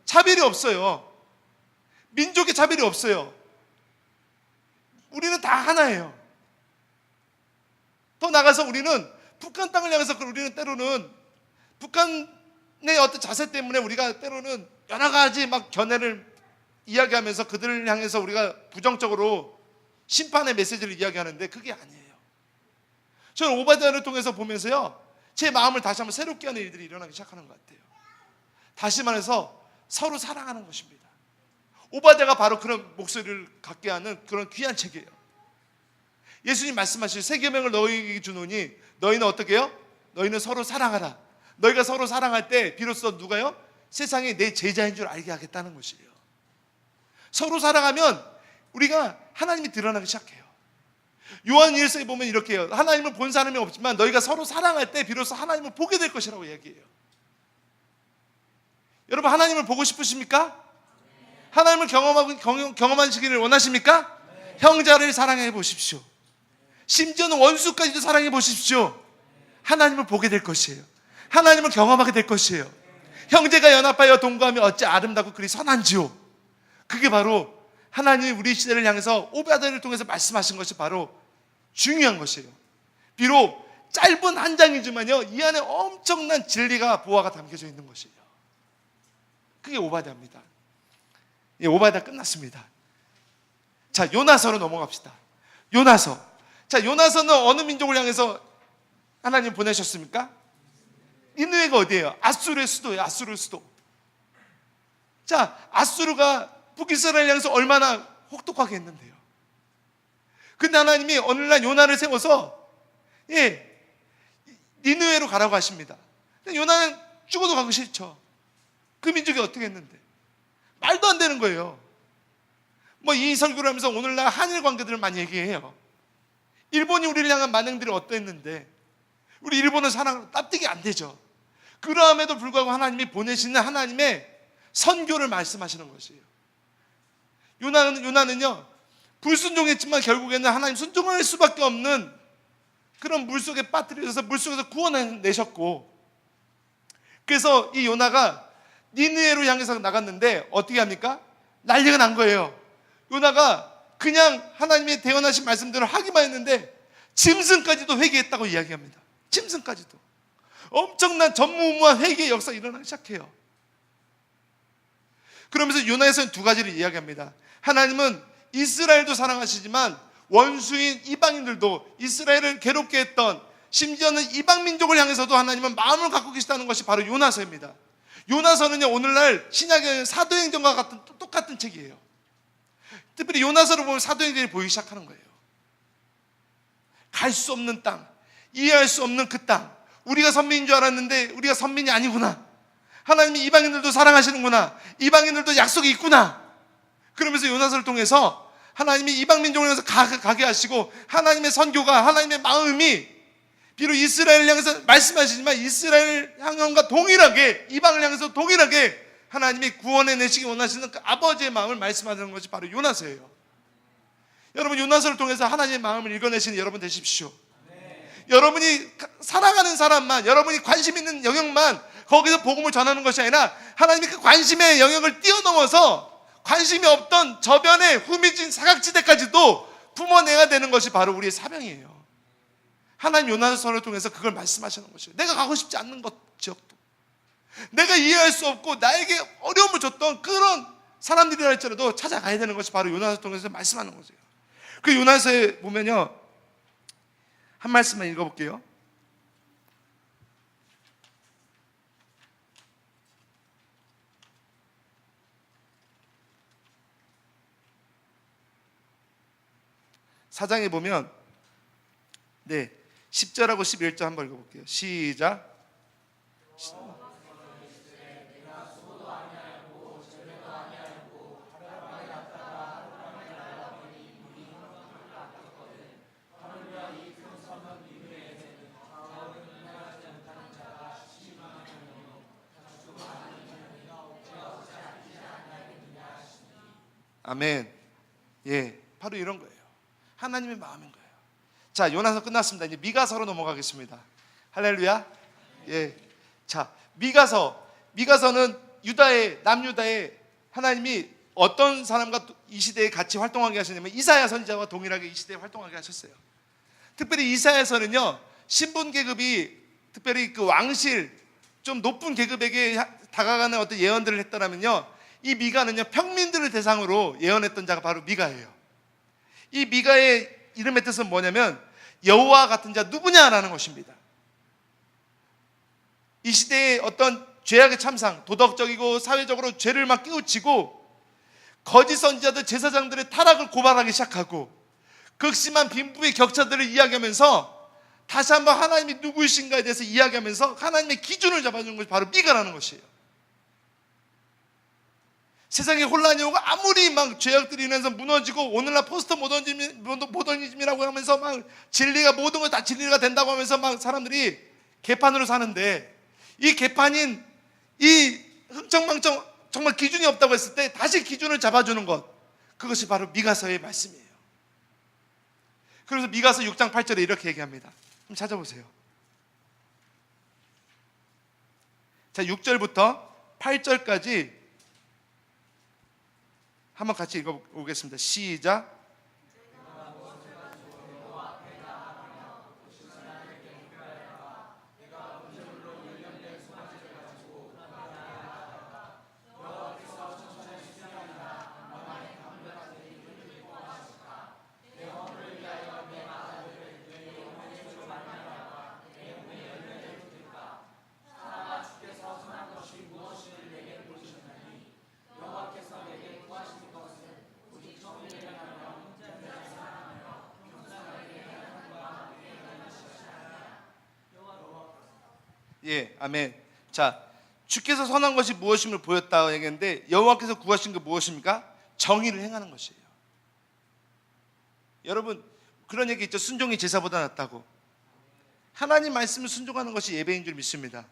차별이 없어요. 민족의 차별이 없어요. 우리는 다 하나예요. 더 나가서 우리는 북한 땅을 향해서 우리는 때로는 북한의 어떤 자세 때문에 우리가 때로는 여러 가지 막 견해를 이야기하면서 그들을 향해서 우리가 부정적으로 심판의 메시지를 이야기하는데, 그게 아니에요. 저는 오바댜를 통해서 보면서요, 제 마음을 다시 한번 새롭게 하는 일들이 일어나기 시작하는 것 같아요. 다시 말해서 서로 사랑하는 것입니다. 오바댜가 바로 그런 목소리를 갖게 하는 그런 귀한 책이에요. 예수님 말씀하실 새 계명을 너희에게 주노니 너희는 어떻게 해요? 너희는 서로 사랑하라. 너희가 서로 사랑할 때 비로소 누가요? 세상에 내 제자인 줄 알게 하겠다는 것이에요. 서로 사랑하면 우리가 하나님이 드러나기 시작해요. 요한 1서에 보면 이렇게 해요. 하나님을 본 사람이 없지만 너희가 서로 사랑할 때 비로소 하나님을 보게 될 것이라고 얘기해요. 여러분, 하나님을 보고 싶으십니까? 하나님을 경험하시기를 원하십니까? 형제를 사랑해 보십시오. 심지어는 원수까지도 사랑해 보십시오. 하나님을 보게 될 것이에요. 하나님을 경험하게 될 것이에요. 형제가 연합하여 동거하며 어찌 아름답고 그리 선한지요. 그게 바로 하나님이 우리 시대를 향해서 오바댜를 통해서 말씀하신 것이 바로 중요한 것이에요. 비록 짧은 한 장이지만요, 이 안에 엄청난 진리가 보화가 담겨져 있는 것이에요. 그게 오바댜입니다. 예, 오바댜 끝났습니다. 자, 요나서로 넘어갑시다. 요나서. 자, 요나서는 어느 민족을 향해서 하나님 보내셨습니까? 니느웨가 어디예요? 아수르의 수도예요. 아수르의 수도. 자, 아수르가 북이스라엘 향해서 얼마나 혹독하게 했는데요. 근데 하나님이 어느 날 요나를 세워서 니느웨로 가라고 하십니다. 근데 요나는 죽어도 가기 싫죠. 그 민족이 어떻게 했는데? 말도 안 되는 거예요. 뭐 이 설교를 하면서 오늘날 한일 관계들을 많이 얘기해요. 일본이 우리를 향한 만행들이 어땠는데 우리 일본은 사랑 납득이 안 되죠. 그러함에도 불구하고 하나님이 보내시는 하나님의 선교를 말씀하시는 것이에요. 요나는요, 불순종했지만 결국에는 하나님 순종할 수밖에 없는 그런 물속에 빠뜨려져서 물속에서 구원해내셨고, 그래서 이 요나가 니느웨로 향해서 나갔는데 어떻게 합니까? 난리가 난 거예요. 요나가 그냥 하나님의 대언하신 말씀대로 하기만 했는데 짐승까지도 회개했다고 이야기합니다. 짐승까지도. 엄청난 전무후무한 회개의 역사가 일어나기 시작해요. 그러면서 요나에서는 두 가지를 이야기합니다. 하나님은 이스라엘도 사랑하시지만 원수인 이방인들도, 이스라엘을 괴롭게 했던, 심지어는 이방 민족을 향해서도 하나님은 마음을 갖고 계시다는 것이 바로 요나서입니다. 요나서는요, 오늘날 신약의 사도행전과 같은 똑같은 책이에요. 특별히 요나서를 보면 사도행전이 보이기 시작하는 거예요. 갈 수 없는 땅, 이해할 수 없는 그 땅, 우리가 선민인 줄 알았는데 우리가 선민이 아니구나. 하나님이 이방인들도 사랑하시는구나. 이방인들도 약속이 있구나. 그러면서 요나서를 통해서 하나님이 이방 민족을 향해서 가게 하시고, 하나님의 선교가, 하나님의 마음이 비록 이스라엘을 향해서 말씀하시지만 이스라엘 향함과 동일하게, 이방을 향해서 동일하게 하나님이 구원해 내시기 원하시는 그 아버지의 마음을 말씀하는 것이 바로 요나서예요. 여러분, 요나서를 통해서 하나님의 마음을 읽어내시는 여러분 되십시오. 여러분이 사랑하는 사람만, 여러분이 관심 있는 영역만 거기서 복음을 전하는 것이 아니라 하나님이 그 관심의 영역을 뛰어넘어서 관심이 없던 저변의 후미진 사각지대까지도 품어내야 되는 것이 바로 우리의 사명이에요. 하나님 요나서를 통해서 그걸 말씀하시는 것이에요. 내가 가고 싶지 않는 것 지역도, 내가 이해할 수 없고 나에게 어려움을 줬던 그런 사람들이라 할지라도 찾아가야 되는 것이 바로 요나서를 통해서 말씀하는 거죠. 그 요나서에 보면요, 한 말씀만 읽어볼게요. 사장에 보면 10절하고 11절 한번 읽어볼게요. 시작. 아멘. 예, 바로 이런 거예요. 하나님의 마음인 거예요. 자, 요나서 끝났습니다. 이제 미가서로 넘어가겠습니다. 할렐루야. 예. 자, 미가서는 남유다에 하나님이 어떤 사람과 이 시대에 같이 활동하게 하셨냐면 이사야 선지자와 동일하게 이 시대에 활동하게 하셨어요. 특별히 이사야서는요, 신분 계급이 특별히 그 왕실 좀 높은 계급에게 다가가는 어떤 예언들을 했더라면요, 이 미가는요, 평민들을 대상으로 예언했던 자가 바로 미가예요. 이 미가의 이름의 뜻은 뭐냐면 여호와 같은 자 누구냐라는 것입니다. 이 시대의 어떤 죄악의 참상, 도덕적이고 사회적으로 죄를 막 끼우치고 거짓 선지자들, 제사장들의 타락을 고발하기 시작하고 극심한 빈부의 격차들을 이야기하면서 다시 한번 하나님이 누구이신가에 대해서 이야기하면서 하나님의 기준을 잡아주는 것이 바로 미가라는 것이에요. 세상에 혼란이 오고 아무리 막 죄악들이 인해서 무너지고 오늘날 포스트 모더니즘이라고 하면서 막 진리가 모든 것 다 진리가 된다고 하면서 막 사람들이 개판으로 사는데, 이 개판인 이 흥청망청 정말 기준이 없다고 했을 때 다시 기준을 잡아주는 것, 그것이 바로 미가서의 말씀이에요. 그래서 미가서 6장 8절에 이렇게 얘기합니다. 좀 찾아보세요. 자, 6절부터 8절까지 한번 같이 읽어보겠습니다. 시작. 예, 아멘. 자, 주께서 선한 것이 무엇임을 보였다고 얘기했는데, 여호와께서 구하신 게 무엇입니까? 정의를 행하는 것이에요. 여러분, 그런 얘기 있죠. 순종이 제사보다 낫다고. 하나님 말씀을 순종하는 것이 예배인 줄 믿습니다.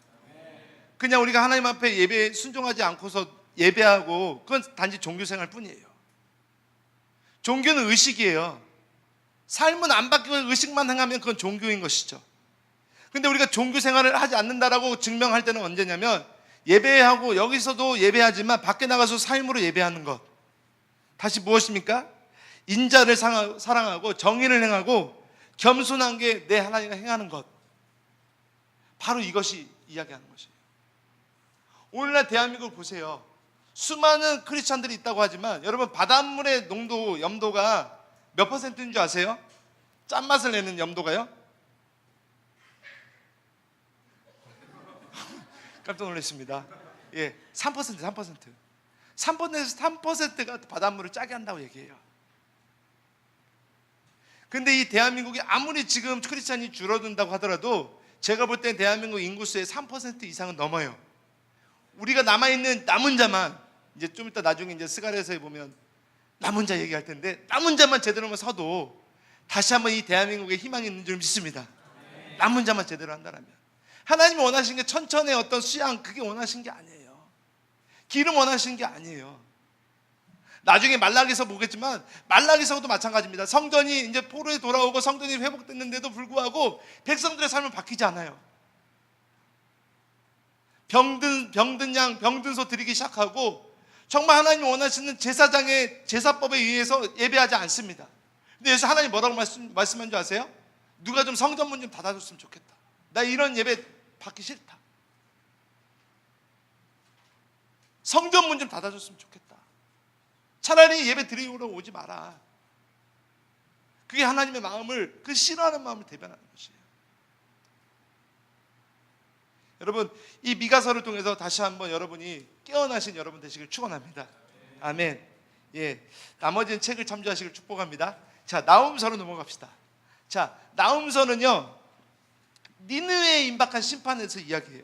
그냥 우리가 하나님 앞에 예배 순종하지 않고서 예배하고, 그건 단지 종교생활 뿐이에요. 종교는 의식이에요. 삶은 안 바뀌고 의식만 행하면 그건 종교인 것이죠. 근데 우리가 종교 생활을 하지 않는다라고 증명할 때는 언제냐면, 예배하고 여기서도 예배하지만 밖에 나가서 삶으로 예배하는 것. 다시 무엇입니까? 인자를 사랑하고 정의를 행하고 겸손한 게 내 하나님과 행하는 것. 바로 이것이 이야기하는 것이에요. 오늘날 대한민국을 보세요. 수많은 크리스찬들이 있다고 하지만 여러분, 바닷물의 농도, 염도가 몇 퍼센트인 줄 아세요? 짠맛을 내는 염도가요? 깜짝 놀랐습니다. 예, 3%. 3%가 바닷물을 짜게 한다고 얘기해요. 근데 이 대한민국이 아무리 지금 크리스찬이 줄어든다고 하더라도 제가 볼 땐 대한민국 인구수의 3% 이상은 넘어요. 우리가 남은 자만, 이제 좀 이따 나중에 이제 스가랴서에 보면 남은 자 얘기할 텐데, 남은 자만 제대로만 서도 다시 한번 이 대한민국에 희망이 있는 줄 믿습니다. 남은 자만 제대로 한다면. 하나님이 원하신 게 천천의 어떤 수양, 그게 원하신 게 아니에요. 기름 원하신 게 아니에요. 나중에 말라기서 보겠지만 말라기서도 마찬가지입니다. 성전이 이제 포로에 돌아오고 성전이 회복됐는데도 불구하고 백성들의 삶은 바뀌지 않아요. 병든 양, 병든 소 드리기 시작하고 정말 하나님이 원하시는 제사장의 제사법에 의해서 예배하지 않습니다. 근데 여기서 하나님 뭐라고 말씀한 줄 아세요? 누가 좀 성전문 좀 닫아줬으면 좋겠다. 나 이런 예배 받기 싫다. 성전문 좀 닫아줬으면 좋겠다. 차라리 예배 드리러 오지 마라. 그게 하나님의 마음을, 그 싫어하는 마음을 대변하는 것이에요. 여러분, 이 미가서를 통해서 다시 한번 여러분이 깨어나신 여러분 되시길 축원합니다. 아멘. 예, 나머지는 책을 참조하시길 축복합니다. 자, 나훔서로 넘어갑시다. 자, 나훔서는요, 니느웨에 임박한 심판에 대해서 이야기해요.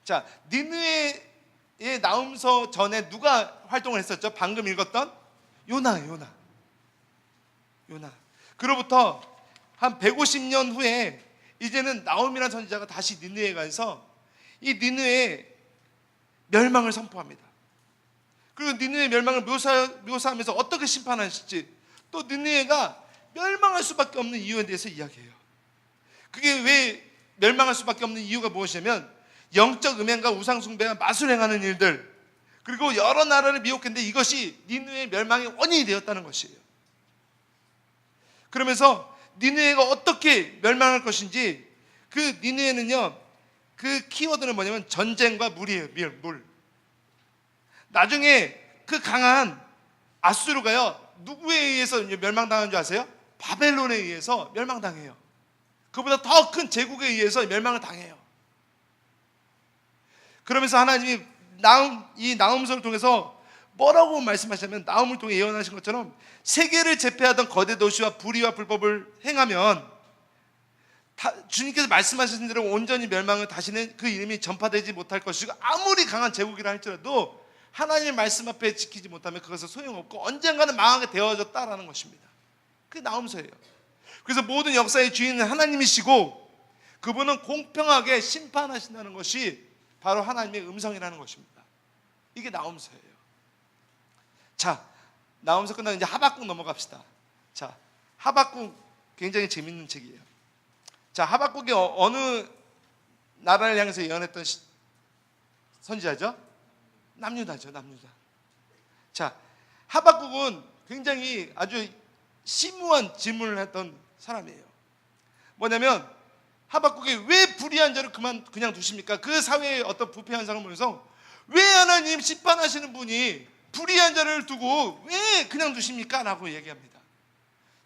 자, 니느웨의 나훔서 전에 누가 활동을 했었죠? 방금 읽었던 요나예요. 요나. 그로부터 한 150년 후에 이제는 나훔이라는 선지자가 다시 니느웨에 가서 이 니느웨의 멸망을 선포합니다. 그리고 니느웨의 멸망을 묘사하면서 어떻게 심판하실지, 또 니느웨가 멸망할 수밖에 없는 이유에 대해서 이야기해요. 그게 왜 멸망할 수밖에 없는 이유가 무엇이냐면 영적 음행과 우상숭배와 마술행하는 일들, 그리고 여러 나라를 미혹했는데 이것이 니느웨의 멸망의 원인이 되었다는 것이에요. 그러면서 니느웨가 어떻게 멸망할 것인지, 그 니느웨는요, 그 키워드는 뭐냐면 전쟁과 물이에요. 물. 나중에 그 강한 아수르가요, 누구에 의해서 멸망당한 줄 아세요? 바벨론에 의해서 멸망당해요. 그보다 더 큰 제국에 의해서 멸망을 당해요. 그러면서 하나님이 이 나훔서를 통해서 뭐라고 말씀하시냐면, 나훔을 통해 예언하신 것처럼 세계를 제패하던 거대 도시와 불의와 불법을 행하면 주님께서 말씀하신 대로 온전히 멸망을, 다시는 그 이름이 전파되지 못할 것이고, 아무리 강한 제국이라 할지라도 하나님의 말씀 앞에 지키지 못하면 그것은 소용없고 언젠가는 망하게 되어졌다라는 것입니다. 그게 나훔서예요. 그래서 모든 역사의 주인은 하나님이시고 그분은 공평하게 심판하신다는 것이 바로 하나님의 음성이라는 것입니다. 이게 나훔서예요. 자, 나훔서 끝나고 이제 하박국 넘어갑시다. 자, 하박국 굉장히 재밌는 책이에요. 자, 하박국이 어느 나라를 향해서 예언했던 선지자죠? 남유다죠, 남유다. 자, 하박국은 굉장히 아주 심오한 질문을 했던 사람이에요. 뭐냐면, 하박국이 왜 불의한 자를 그냥 두십니까? 그 사회의 어떤 부패 현상을 보면서 왜 하나님 심판하시는 분이 불의한 자를 두고 왜 그냥 두십니까? 라고 얘기합니다.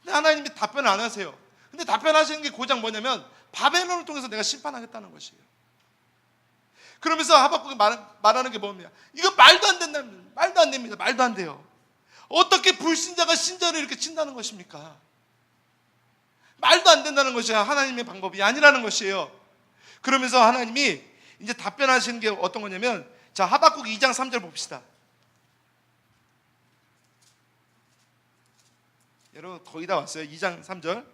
근데 하나님이 답변을 안 하세요. 근데 답변하시는 게 고작 뭐냐면 바벨론을 통해서 내가 심판하겠다는 것이에요. 그러면서 하박국이 말하는 게 뭡니까? 이거 말도 안 된답니다. 말도 안 됩니다. 말도 안 돼요. 어떻게 불신자가 신자를 이렇게 친다는 것입니까? 말도 안 된다는 것이 하나님의 방법이 아니라는 것이에요. 그러면서 하나님이 이제 답변하시는 게 어떤 거냐면, 자, 하박국 2장 3절 봅시다. 여러분 거의 다 왔어요. 2장 3절.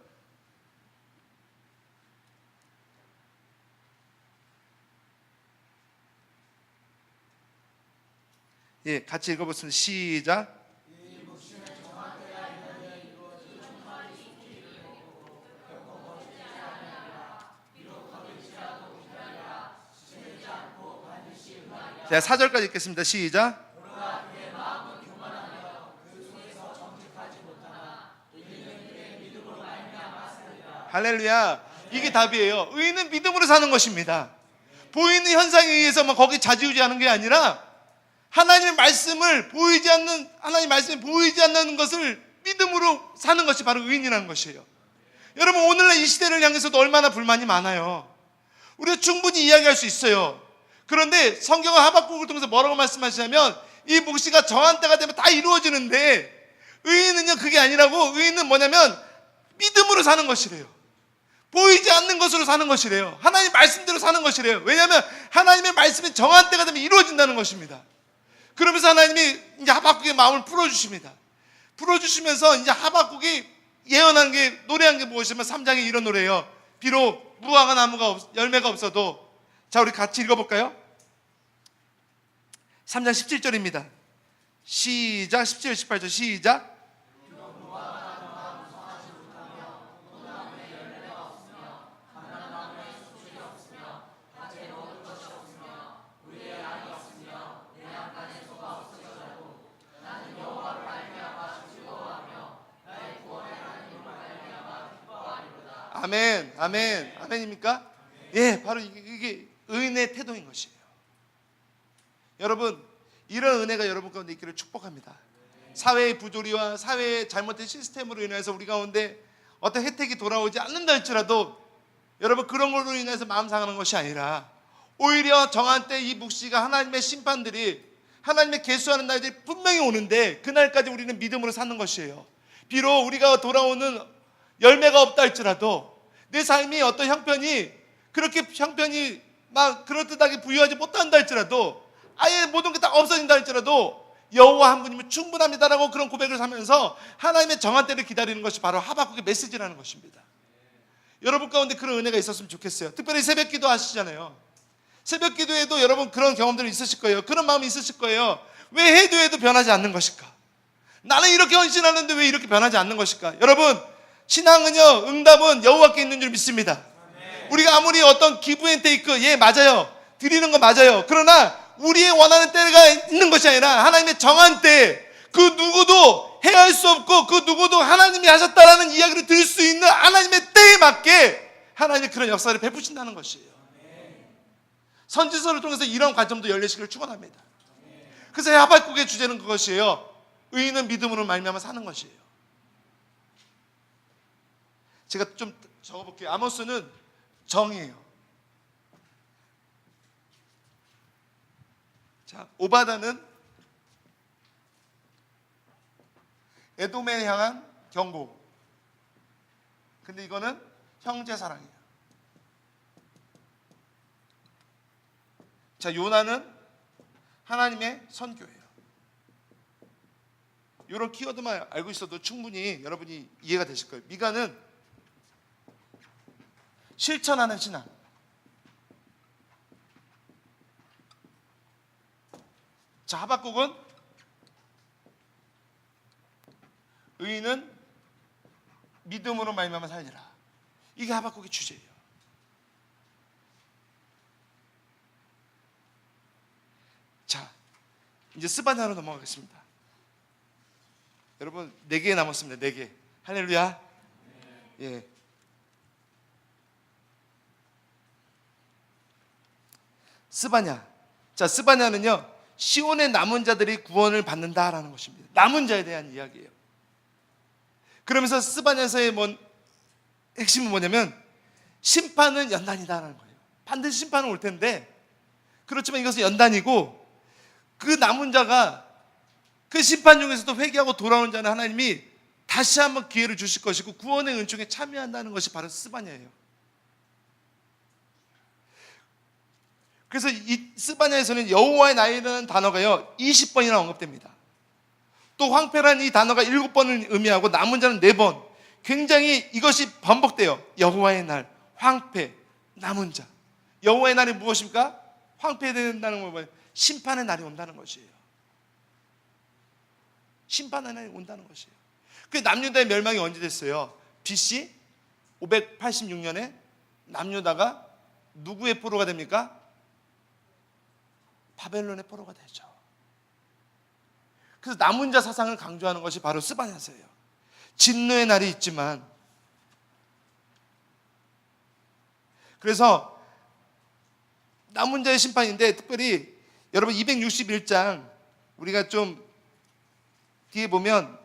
예, 같이 읽어보겠습니다. 시작. 자, 4절까지 읽겠습니다. 시작. 할렐루야. 이게 답이에요. 의인은 믿음으로 사는 것입니다. 보이는 현상에 의해서 거기 좌지우지하는 게 아니라 하나님의 말씀을 보이지 않는, 하나님의 말씀이 보이지 않는 것을 믿음으로 사는 것이 바로 의인이라는 것이에요. 여러분, 오늘날 이 시대를 향해서도 얼마나 불만이 많아요. 우리가 충분히 이야기할 수 있어요. 그런데 성경은 하박국을 통해서 뭐라고 말씀하시냐면, 이 묵시가 정한 때가 되면 다 이루어지는데, 의인은요 그게 아니라고. 의인은 뭐냐면 믿음으로 사는 것이래요. 보이지 않는 것으로 사는 것이래요. 하나님 말씀대로 사는 것이래요. 왜냐하면 하나님의 말씀이 정한 때가 되면 이루어진다는 것입니다. 그러면서 하나님이 이제 하박국의 마음을 풀어주십니다. 풀어주시면서 이제 하박국이 예언한 게, 노래한 게 무엇이냐면 3장에 이런 노래예요. 비록 무화과 나무가 열매가 없어도. 자, 우리 같이 읽어볼까요? 3장 17절입니다. 시작. 17절 18절 시작. 아멘, 아멘, 아멘입니까? 예, 바로 이게 의인의 태도인 것이에요. 여러분, 이런 은혜가 여러분 가운데 있기를 축복합니다. 사회의 부조리와 사회의 잘못된 시스템으로 인해서 우리 가운데 어떤 혜택이 돌아오지 않는다 할지라도, 여러분 그런 걸로 인해서 마음 상하는 것이 아니라, 오히려 정한 때 이 묵시가 하나님의 심판들이, 하나님의 계수하는 날들이 분명히 오는데, 그날까지 우리는 믿음으로 사는 것이에요. 비록 우리가 돌아오는 열매가 없다 할지라도, 내 삶이 어떤 형편이 그렇게 형편이 막 그럴듯하게 부유하지 못한다 할지라도, 아예 모든 게 다 없어진다 할지라도 여호와 한 분이면 충분합니다라고 그런 고백을 하면서 하나님의 정한 때를 기다리는 것이 바로 하박국의 메시지라는 것입니다. 여러분 가운데 그런 은혜가 있었으면 좋겠어요. 특별히 새벽 기도 하시잖아요. 새벽 기도에도 여러분 그런 경험들이 있으실 거예요. 그런 마음이 있으실 거예요. 왜 해도 변하지 않는 것일까? 나는 이렇게 헌신하는데 왜 이렇게 변하지 않는 것일까? 여러분, 신앙은요, 응답은 여호와께 있는 줄 믿습니다. 우리가 아무리 어떤 기브 앤 테이크, 예 맞아요, 드리는 거 맞아요. 그러나 우리의 원하는 때가 있는 것이 아니라 하나님의 정한 때, 그 누구도 해할 수 없고 그 누구도 하나님이 하셨다라는 이야기를 들을 수 있는 하나님의 때에 맞게 하나님이 그런 역사를 베푸신다는 것이에요. 선지서를 통해서 이런 관점도 열리시기를 축원합니다. 그래서 하박국의 주제는 그것이에요. 의인은 믿음으로 말미암아 사는 것이에요. 제가 좀 적어볼게요. 아모스는 정이에요. 자, 오바다는 에돔에 향한 경고. 근데 이거는 형제 사랑이에요. 자, 요나는 하나님의 선교예요. 이런 키워드만 알고 있어도 충분히 여러분이 이해가 되실 거예요. 미가는 실천하는 신앙. 자, 하박국은 의인은 믿음으로 말미암아 살리라. 이게 하박국의 주제예요. 자, 이제 스바냐로 넘어가겠습니다. 여러분 4개 남았습니다. 4개. 할렐루야. 예. 스바냐. 자, 스바냐는요, 시온의 남은 자들이 구원을 받는다라는 것입니다. 남은 자에 대한 이야기예요. 그러면서 스바냐서의 핵심은 뭐냐면, 심판은 연단이다라는 거예요. 반드시 심판은 올 텐데, 그렇지만 이것은 연단이고, 그 남은 자가 그 심판 중에서도 회개하고 돌아오는 자는 하나님이 다시 한번 기회를 주실 것이고 구원의 은총에 참여한다는 것이 바로 스바냐예요. 그래서 이 스바냐에서는 여호와의 나이라는 단어가요 20번이나 언급됩니다. 또 황폐란 이 단어가 7번을 의미하고 남은 자는 4번. 굉장히 이것이 반복돼요. 여호와의 날, 황폐, 남은 자. 여호와의 날이 무엇입니까? 황폐된다는 건 뭐예요? 심판의 날이 온다는 것이에요. 심판의 날이 온다는 것이에요. 그 남유다의 멸망이 언제 됐어요? BC 586년에 남유다가 누구의 포로가 됩니까? 바벨론의 포로가 되죠. 그래서 남은 자 사상을 강조하는 것이 바로 스바냐서예요. 진노의 날이 있지만, 그래서 남은 자의 심판인데, 특별히 여러분 261장 우리가 좀 뒤에 보면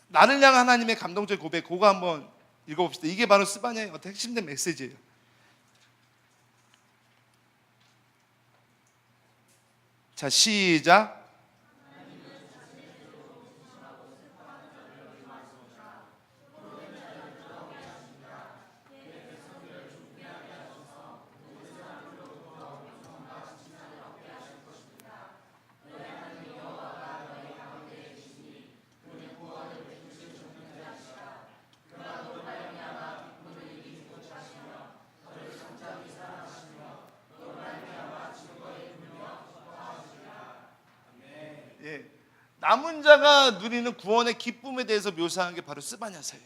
나를 향한 하나님의 감동적 고백, 그거 한번 읽어봅시다. 이게 바로 스바냐의 어떤 핵심된 메시지예요. 자, 시작. 남은 자가 누리는 구원의 기쁨에 대해서 묘사한 게 바로 스바냐서예요.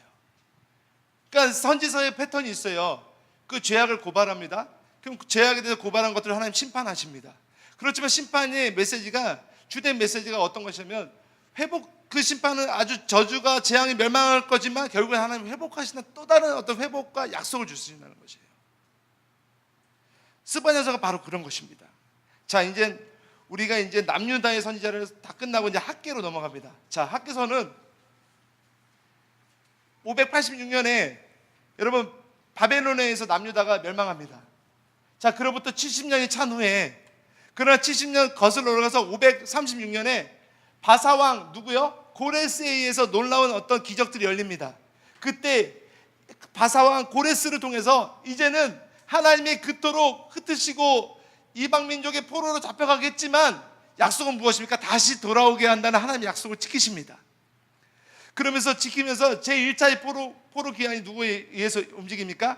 그러니까 선지서의 패턴이 있어요. 그 죄악을 고발합니다. 그럼 그 죄악에 대해서 고발한 것들을 하나님 심판하십니다. 그렇지만 심판의 메시지가, 주된 메시지가 어떤 것이냐면 회복, 그 심판은 아주 저주가 재앙이 멸망할 거지만 결국에 하나님 회복하시는 또 다른 어떤 회복과 약속을 주신다는 것이에요. 스바냐서가 바로 그런 것입니다. 자, 이제 우리가 이제 남유다의 선지자를 다 끝나고 이제 학개로 넘어갑니다. 자, 학개서는 586년에 여러분 바벨론에서 남유다가 멸망합니다. 자, 그로부터 70년이 찬 후에, 그러나 70년 거슬러 올라가서 536년에 바사왕 누구요? 고레스에 의해서 놀라운 어떤 기적들이 열립니다. 그때 바사왕 고레스를 통해서 이제는 하나님이 그토록 흩으시고 이방 민족의 포로로 잡혀가겠지만 약속은 무엇입니까? 다시 돌아오게 한다는 하나님의 약속을 지키십니다. 그러면서 지키면서 제1차의 포로 기한이 누구에 의해서 움직입니까?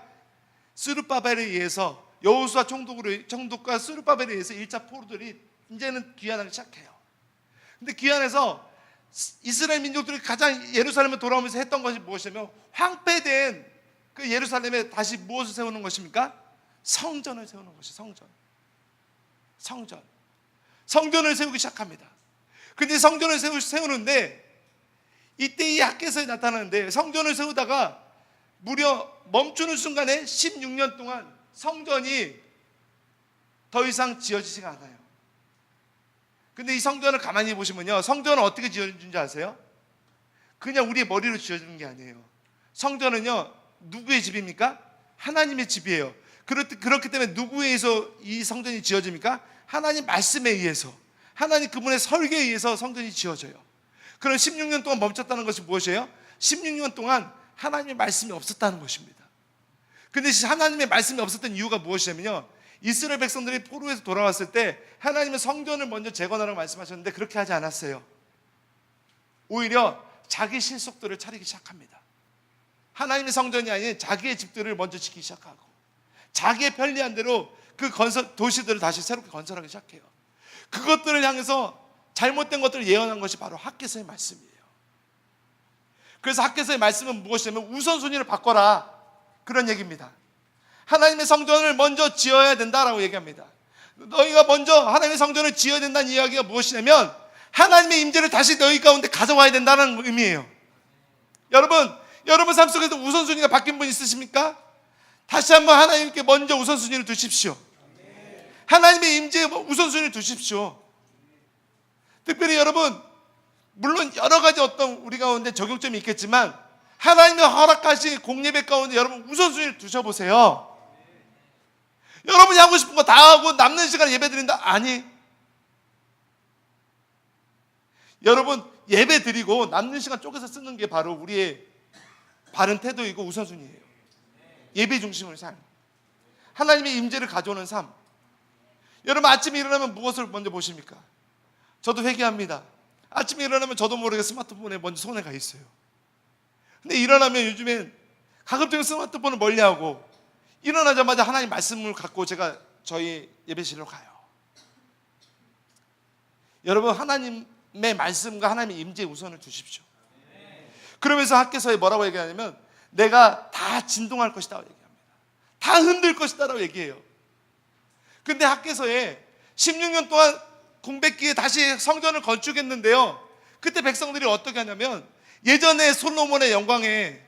스룹바벨에 의해서, 여호수아 총독과 스룹바벨에 의해서 1차 포로들이 이제는 귀환하기 시작해요. 근데 귀환해서 이스라엘 민족들이 가장 예루살렘에 돌아오면서 했던 것이 무엇이냐면 황폐된 그 예루살렘에 다시 무엇을 세우는 것입니까? 성전을 세우는 것이 성전을 세우기 시작합니다. 근데 성전을 세우는데 이때 이 학개서에 나타나는데, 성전을 세우다가 무려 멈추는 순간에 16년 동안 성전이 더 이상 지어지지가 않아요. 근데 이 성전을 가만히 보시면요, 성전은 어떻게 지어진지 아세요? 그냥 우리의 머리로 지어지는 게 아니에요. 성전은요, 누구의 집입니까? 하나님의 집이에요. 그렇기 때문에 누구에 의해서 이 성전이 지어집니까? 하나님 말씀에 의해서, 하나님 그분의 설계에 의해서 성전이 지어져요. 그럼 16년 동안 멈췄다는 것이 무엇이에요? 16년 동안 하나님의 말씀이 없었다는 것입니다. 근데 하나님의 말씀이 없었던 이유가 무엇이냐면요, 이스라엘 백성들이 포로에서 돌아왔을 때 하나님은 성전을 먼저 재건하라고 말씀하셨는데 그렇게 하지 않았어요. 오히려 자기 실속들을 차리기 시작합니다. 하나님의 성전이 아닌 자기의 집들을 먼저 지키기 시작하고, 자기의 편리한 대로 그 도시들을 다시 새롭게 건설하기 시작해요. 그것들을 향해서 잘못된 것들을 예언한 것이 바로 학개서의 말씀이에요. 그래서 학개서의 말씀은 무엇이냐면 우선순위를 바꿔라, 그런 얘기입니다. 하나님의 성전을 먼저 지어야 된다라고 얘기합니다. 너희가 먼저 하나님의 성전을 지어야 된다는 이야기가 무엇이냐면 하나님의 임재를 다시 너희 가운데 가져와야 된다는 의미예요. 여러분 삶 속에서 우선순위가 바뀐 분 있으십니까? 다시 한번 하나님께 먼저 우선순위를 두십시오. 하나님의 임재에 우선순위를 두십시오. 특별히 여러분, 물론 여러 가지 어떤 우리 가운데 적용점이 있겠지만 하나님의 허락하신 공예배 가운데 여러분 우선순위를 두셔보세요. 여러분이 하고 싶은 거 다 하고 남는 시간에 예배 드린다? 아니, 여러분 예배 드리고 남는 시간 쪼개서 쓰는 게 바로 우리의 바른 태도이고 우선순위예요. 예배 중심의 삶, 하나님의 임재를 가져오는 삶. 여러분 아침에 일어나면 무엇을 먼저 보십니까? 저도 회개합니다. 아침에 일어나면 저도 모르게 스마트폰에 먼저 손에 가 있어요. 근데 일어나면 요즘엔 가급적이면 스마트폰을 멀리하고 일어나자마자 하나님 말씀을 갖고 제가 저희 예배실로 가요. 여러분 하나님의 말씀과 하나님의 임재에 우선을 두십시오. 그러면서 학개서에 뭐라고 얘기하냐면 내가 다 진동할 것이다 얘기합니다. 다 흔들 것이다 라고 얘기해요. 근데 학개서에 16년 동안 공백기에 다시 성전을 건축했는데요, 그때 백성들이 어떻게 하냐면 예전에 솔로몬의 영광에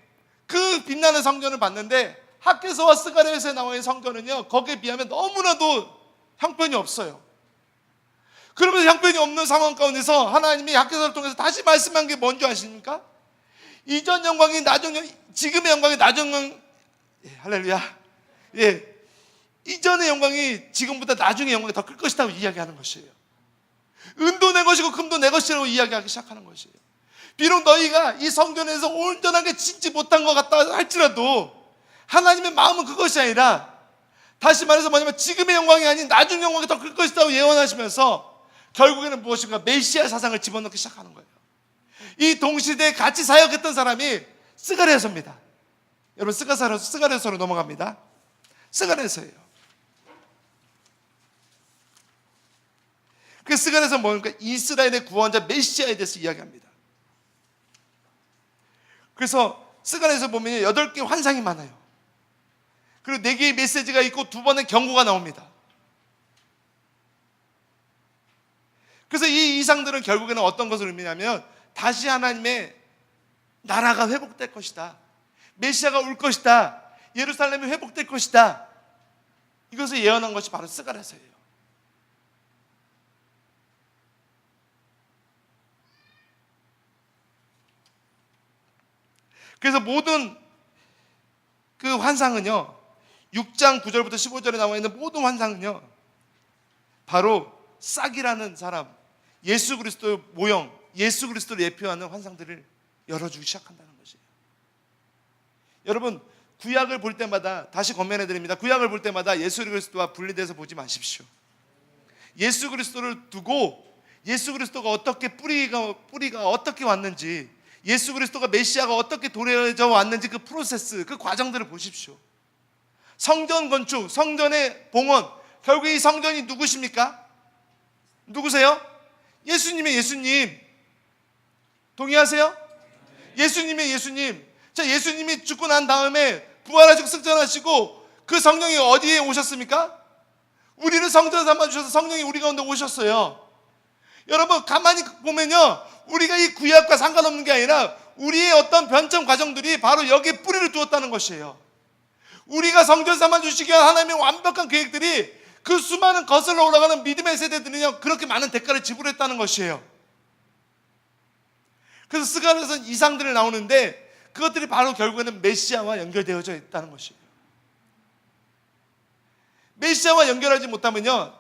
그 빛나는 성전을 봤는데 학개서와 스가랴서에 나와 있는 성전은요, 거기에 비하면 너무나도 형편이 없어요. 그러면서 형편이 없는 상황 가운데서 하나님이 학개서를 통해서 다시 말씀한 게 뭔지 아십니까? 이전 영광이 지금의 영광이 나중 영광, 할렐루야. 이전의 영광이 지금보다 나중의 영광이 더 클 것이라고 이야기하는 것이에요. 은도 내 것이고 금도 내 것이라고 이야기하기 시작하는 것이에요. 비록 너희가 이 성전에서 온전하게 짓지 못한 것 같다 할지라도 하나님의 마음은 그것이 아니라, 다시 말해서 뭐냐면 지금의 영광이 아닌 나중 영광이 더 클 것이라고 예언하시면서 결국에는 무엇인가 메시아 사상을 집어넣기 시작하는 거예요. 이 동시대에 같이 사역했던 사람이 스가랴서입니다. 여러분 스가랴서로 넘어갑니다. 스가랴서예요. 그 스가랴서 뭡니까? 이스라엘의 구원자 메시아에 대해서 이야기합니다. 그래서 스가랴에서 보면 8개 환상이 많아요. 그리고 4개의 메시지가 있고 2번의 경고가 나옵니다. 그래서 이 이상들은 결국에는 어떤 것을 의미하냐면 다시 하나님의 나라가 회복될 것이다, 메시아가 올 것이다, 예루살렘이 회복될 것이다, 이것을 예언한 것이 바로 스가랴서예요. 그래서 모든 그 환상은요, 6장 9절부터 15절에 나와 있는 모든 환상은요, 바로 싹이라는 사람, 예수 그리스도의 모형, 예수 그리스도를 예표하는 환상들을 열어주기 시작한다는 것이에요. 여러분, 구약을 볼 때마다 다시 권면해 드립니다. 구약을 볼 때마다 예수 그리스도와 분리돼서 보지 마십시오. 예수 그리스도를 두고 예수 그리스도가 어떻게 뿌리가 어떻게 왔는지, 예수 그리스도가 메시아가 어떻게 도래져 왔는지 그 프로세스, 그 과정들을 보십시오. 성전 건축, 성전의 봉헌, 결국 이 성전이 누구십니까? 누구세요? 예수님의 예수님. 동의하세요? 예수님의 예수님. 자, 예수님이 죽고 난 다음에 부활하시고 승천하시고 그 성령이 어디에 오셨습니까? 우리를 성전 삼아 주셔서 성령이 우리 가운데 오셨어요. 여러분, 가만히 보면요, 우리가 이 구약과 상관없는 게 아니라 우리의 어떤 변점 과정들이 바로 여기에 뿌리를 두었다는 것이에요. 우리가 성전 삼아 주시기 위한 하나님의 완벽한 계획들이 그 수많은 거슬러 올라가는 믿음의 세대들은요, 그렇게 많은 대가를 지불했다는 것이에요. 그래서 스가랴에서는 이상들이 나오는데 그것들이 바로 결국에는 메시아와 연결되어져 있다는 것이에요. 메시아와 연결하지 못하면요,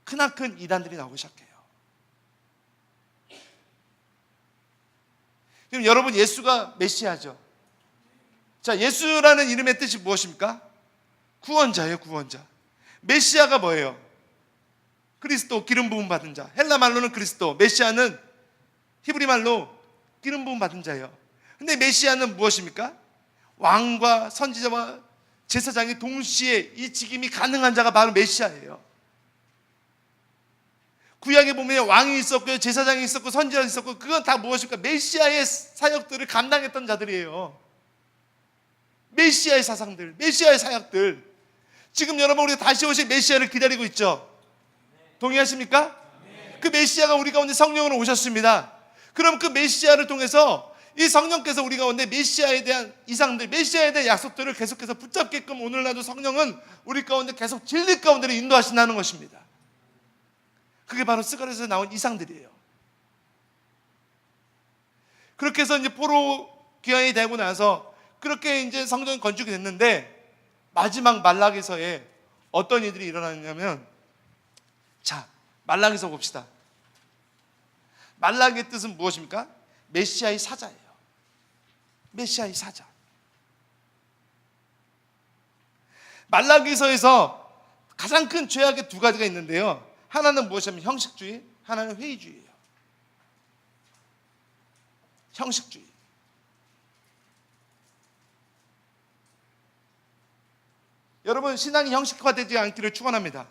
크나큰 이단들이 나오기 시작해요. 지금 여러분, 예수가 메시아죠. 자, 예수라는 이름의 뜻이 무엇입니까? 구원자예요, 구원자. 메시아가 뭐예요? 그리스도, 기름 부음 받은 자. 헬라 말로는 그리스도, 메시아는 히브리 말로 기름 부음 받은 자예요. 근데 메시아는 무엇입니까? 왕과 선지자와 제사장이 동시에 이 직임이 가능한 자가 바로 메시아예요. 구약에 보면 왕이 있었고요, 제사장이 있었고, 선지자가 있었고, 그건 다 무엇입니까? 메시아의 사역들을 감당했던 자들이에요. 메시아의 사상들, 메시아의 사역들. 지금 여러분, 우리가 다시 오실 메시아를 기다리고 있죠. 동의하십니까? 그 메시아가 우리 가운데 성령으로 오셨습니다. 그럼 그 메시아를 통해서 이 성령께서 우리 가운데 메시아에 대한 이상들, 메시아에 대한 약속들을 계속해서 붙잡게끔 오늘날도 성령은 우리 가운데 계속 진리 가운데로 인도하신다는 것입니다. 그게 바로 스가랴에서 나온 이상들이에요. 그렇게 해서 이제 포로 귀환이 되고 나서 그렇게 이제 성전 건축이 됐는데, 마지막 말라기서에 어떤 일들이 일어나냐면, 자, 말라기서 봅시다. 말라기의 뜻은 무엇입니까? 메시아의 사자예요. 메시아의 사자. 말라기서에서 가장 큰 죄악의 2가지가 있는데요, 하나는 무엇이냐면 형식주의, 하나는 회의주의예요. 형식주의. 여러분, 신앙이 형식화되지 않기를 축원합니다.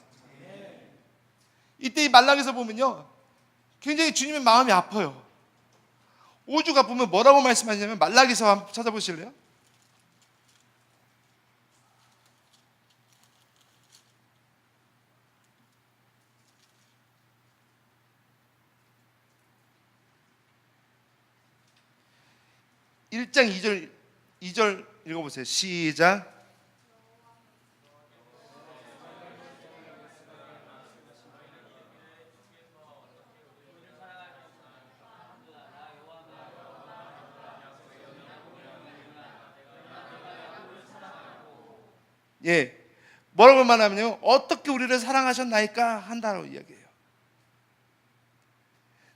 이때 이 말라기서 보면요, 굉장히 주님의 마음이 아파요. 5주가 보면 뭐라고 말씀하시냐면, 말라기서 한번 찾아보실래요? (1장 2절) 읽어보세요. 시작. 예, 뭐라고 말하면요, 어떻게 우리를 사랑하셨나이까 한다고 이야기해요.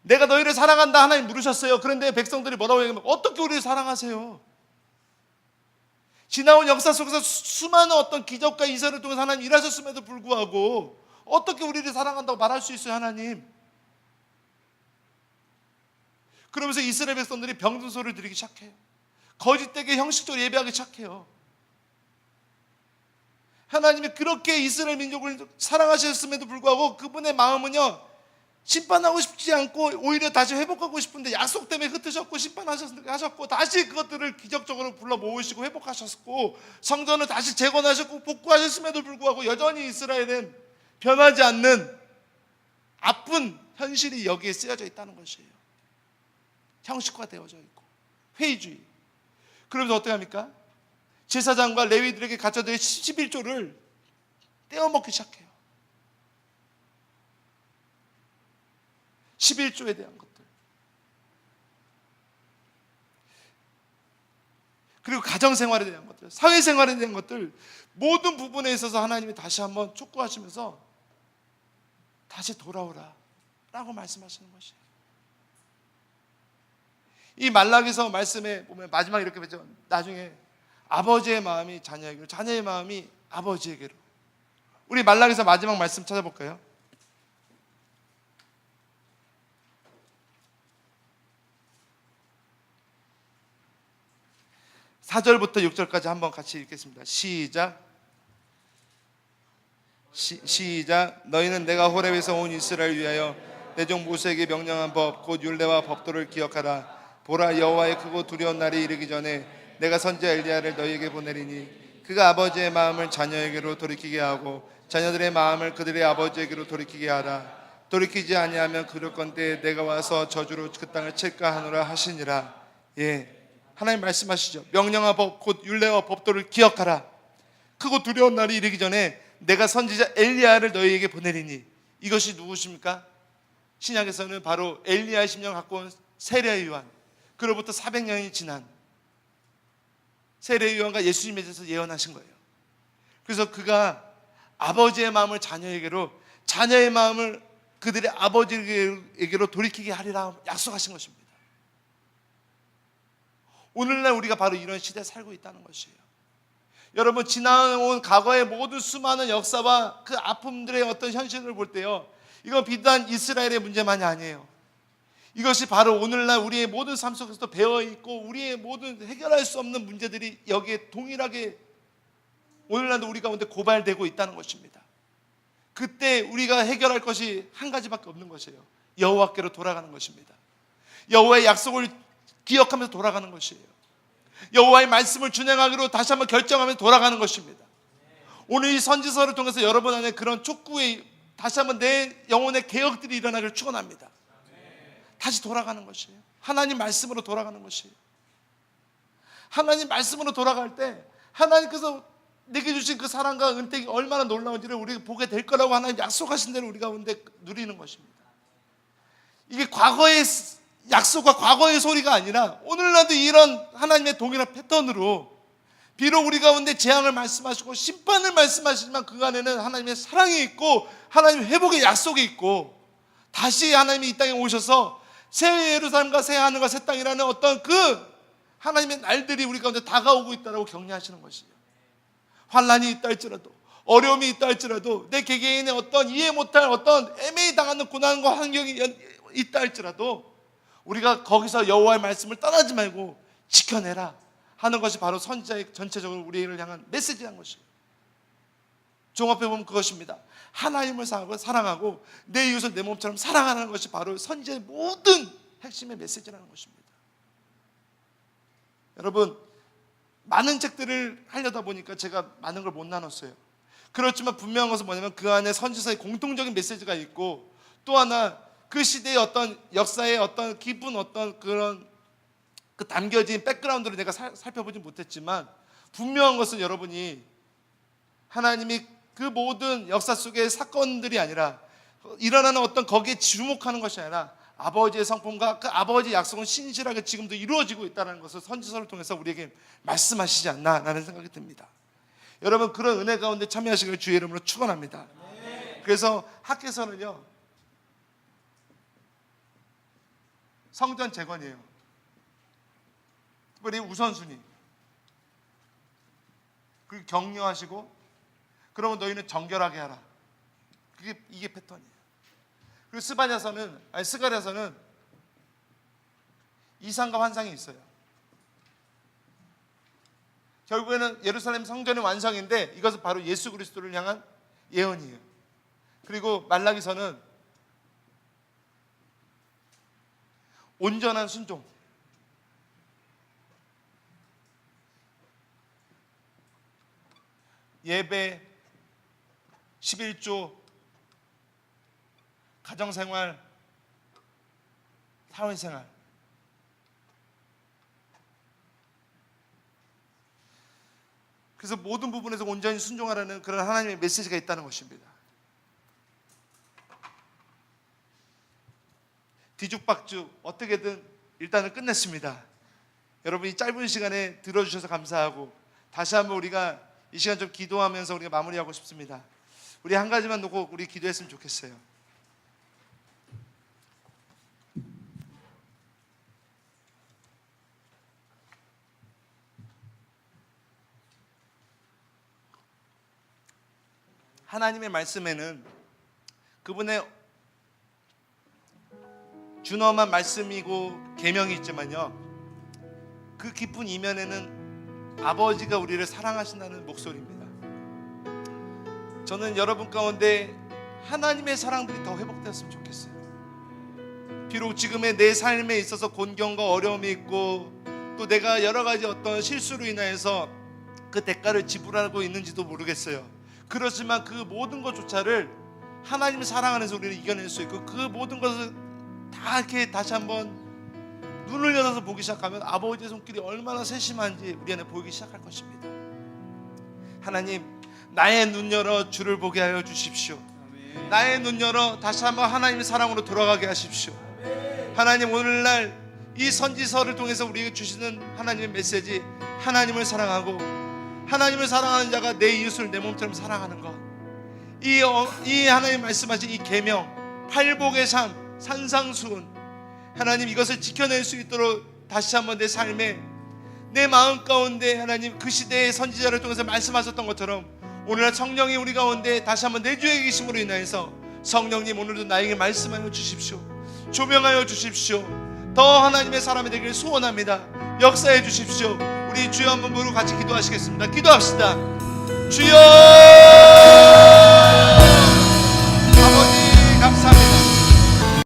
내가 너희를 사랑한다 하나님 물으셨어요. 그런데 백성들이 뭐라고 얘기하면, 어떻게 우리를 사랑하세요? 지나온 역사 속에서 수많은 어떤 기적과 이사를 통해서 하나님 일하셨음에도 불구하고 어떻게 우리를 사랑한다고 말할 수 있어요, 하나님? 그러면서 이스라엘 백성들이 병든 소리를 들리기 시작해요. 거짓되게 형식적으로 예배하기 시작해요. 하나님이 그렇게 이스라엘 민족을 사랑하셨음에도 불구하고 그분의 마음은요, 심판하고 싶지 않고 오히려 다시 회복하고 싶은데 약속 때문에 흩으셨고 심판하셨고 다시 그것들을 기적적으로 불러 모으시고 회복하셨고 성전을 다시 재건하셨고 복구하셨음에도 불구하고 여전히 이스라엘은 변하지 않는 아픈 현실이 여기에 쓰여져 있다는 것이에요. 형식화되어져 있고 회의주의. 그러면서 어떻게 합니까? 제사장과 레위들에게 갖춰진 11조를 떼어먹기 시작해요. 11조에 대한 것들, 그리고 가정생활에 대한 것들, 사회생활에 대한 것들, 모든 부분에 있어서 하나님이 다시 한번 촉구하시면서 다시 돌아오라 라고 말씀하시는 것이에요. 이 말라기서 말씀에 보면 마지막에 이렇게 맺죠. 나중에 아버지의 마음이 자녀에게로, 자녀의 마음이 아버지에게로. 우리 말라기서 마지막 말씀 찾아볼까요? 4절부터 6절까지 한번 같이 읽겠습니다. 시작. 너희는 내가 호렙에서 온 이스라엘 위하여 내 종 모세에게 명령한 법 곧 율례와 법도를 기억하라. 보라, 여호와의 크고 두려운 날이 이르기 전에 내가 선지자 엘리야를 너희에게 보내리니 그가 아버지의 마음을 자녀에게로 돌이키게 하고 자녀들의 마음을 그들의 아버지에게로 돌이키게 하라. 돌이키지 아니하면 그럴건대 내가 와서 저주로 그 땅을 칠까 하노라 하시니라. 예, 하나님 말씀하시죠. 명령과 법 곧 율례와 법도를 기억하라. 크고 두려운 날이 이르기 전에 내가 선지자 엘리야를 너희에게 보내리니. 이것이 누구십니까? 신약에서는 바로 엘리야의 심령을 갖고 온 세례 요한, 그로부터 400년이 지난 세례 요한과 예수님에 대해서 예언하신 거예요. 그래서 그가 아버지의 마음을 자녀에게로, 자녀의 마음을 그들의 아버지에게로 돌이키게 하리라 약속하신 것입니다. 오늘날 우리가 바로 이런 시대에 살고 있다는 것이에요. 여러분, 지나온 과거의 모든 수많은 역사와 그 아픔들의 어떤 현실을 볼 때요, 이건 비단 이스라엘의 문제만이 아니에요. 이것이 바로 오늘날 우리의 모든 삶 속에서도 배어있고 우리의 모든 해결할 수 없는 문제들이 여기에 동일하게 오늘날도 우리 가운데 고발되고 있다는 것입니다. 그때 우리가 해결할 것이 한 가지밖에 없는 것이에요. 여호와께로 돌아가는 것입니다. 여호와의 약속을 기억하면서 돌아가는 것이에요. 여호와의 말씀을 준행하기로 다시 한번 결정하면서 돌아가는 것입니다. 오늘 이 선지서를 통해서 여러분 안에 그런 촉구의 다시 한번 내 영혼의 개혁들이 일어나기를 축원합니다. 다시 돌아가는 것이에요. 하나님 말씀으로 돌아가는 것이에요. 하나님 말씀으로 돌아갈 때 하나님께서 내게 주신 그 사랑과 은택이 얼마나 놀라운지를 우리가 보게 될 거라고 하나님 약속하신 대로 우리 가운데 누리는 것입니다. 이게 과거의 약속과 과거의 소리가 아니라 오늘날도 이런 하나님의 동일한 패턴으로 비록 우리 가운데 재앙을 말씀하시고 심판을 말씀하시지만 그 안에는 하나님의 사랑이 있고 하나님의 회복의 약속이 있고 다시 하나님이 이 땅에 오셔서 새 예루살렘과 새 하늘과 새 땅이라는 어떤 그 하나님의 날들이 우리 가운데 다가오고 있다고 격려하시는 것이에요. 환난이 있다 할지라도, 어려움이 있다 할지라도, 내 개개인의 어떤 이해 못할 어떤 애매히 당하는 고난과 환경이 있다 할지라도 우리가 거기서 여호와의 말씀을 떠나지 말고 지켜내라 하는 것이 바로 선지자의 전체적으로 우리를 향한 메시지라는 것이에요. 종합해 보면 그것입니다. 하나님을 사랑하고 내 이웃을 내 몸처럼 사랑하는 것이 바로 선지자의 모든 핵심의 메시지라는 것입니다. 여러분, 많은 책들을 하려다 보니까 제가 많은 걸 못 나눴어요. 그렇지만 분명한 것은 뭐냐면 그 안에 선지서의 공통적인 메시지가 있고 또 하나 그 시대의 어떤 역사의 어떤 깊은 어떤 그런 그 담겨진 백그라운드를 내가 살펴보지 못했지만 분명한 것은 여러분이 하나님이 그 모든 역사 속의 사건들이 아니라 일어나는 어떤 거기에 주목하는 것이 아니라 아버지의 성품과 그 아버지의 약속은 신실하게 지금도 이루어지고 있다는 것을 선지서를 통해서 우리에게 말씀하시지 않나라는 생각이 듭니다. 여러분, 그런 은혜 가운데 참여하시길 주의 이름으로 축원합니다. 그래서 학개서는요 성전 재건이에요. 특별히 우선순위. 그리고 격려하시고 그러면 너희는 정결하게 하라. 이게 패턴이에요. 그리고 스가랴서는 이상과 환상이 있어요. 결국에는 예루살렘 성전의 완성인데 이것은 바로 예수 그리스도를 향한 예언이에요. 그리고 말라기서는 온전한 순종, 예배, 11조, 가정생활, 사회생활, 그래서 모든 부분에서 온전히 순종하라는 그런 하나님의 메시지가 있다는 것입니다. 뒤죽박죽 어떻게든 일단은 끝냈습니다. 여러분 이 짧은 시간에 들어주셔서 감사하고 다시 한번 우리가 이 시간 좀 기도하면서 우리가 마무리하고 싶습니다. 우리 한 가지만 놓고 우리 기도했으면 좋겠어요. 하나님의 말씀에는 그분의 준엄한 말씀이고 계명이 있지만요, 그 깊은 이면에는 아버지가 우리를 사랑하신다는 목소리입니다. 저는 여러분 가운데 하나님의 사랑들이 더 회복되었으면 좋겠어요. 비록 지금의 내 삶에 있어서 곤경과 어려움이 있고 또 내가 여러 가지 어떤 실수로 인하여서 그 대가를 지불하고 있는지도 모르겠어요. 그렇지만 그 모든 것조차를 하나님의 사랑 안에서 우리는 이겨낼 수 있고, 그 모든 것을 다 이렇게 다시 한번 눈을 열어서 보기 시작하면 아버지의 손길이 얼마나 세심한지 우리 안에 보이기 시작할 것입니다. 하나님, 나의 눈 열어 주를 보게 하여 주십시오. 아멘. 나의 눈 열어 다시 한번 하나님의 사랑으로 돌아가게 하십시오. 아멘. 하나님, 오늘날 이 선지서를 통해서 우리에게 주시는 하나님의 메시지, 하나님을 사랑하고 하나님을 사랑하는 자가 내 이웃을 내 몸처럼 사랑하는 것, 이 하나님 말씀하신 이 계명, 팔복의 삶, 산상수훈, 하나님 이것을 지켜낼 수 있도록 다시 한번 내 삶에, 내 마음 가운데 하나님 그 시대의 선지자를 통해서 말씀하셨던 것처럼 오늘날 성령이 우리 가운데 다시 한번 내주에 계심으로 인하여서 성령님 오늘도 나에게 말씀하여 주십시오. 조명하여 주십시오. 더 하나님의 사람이 되기를 소원합니다. 역사해 주십시오. 우리 주여 한번 부르고 같이 기도하시겠습니다. 기도합시다. 주여!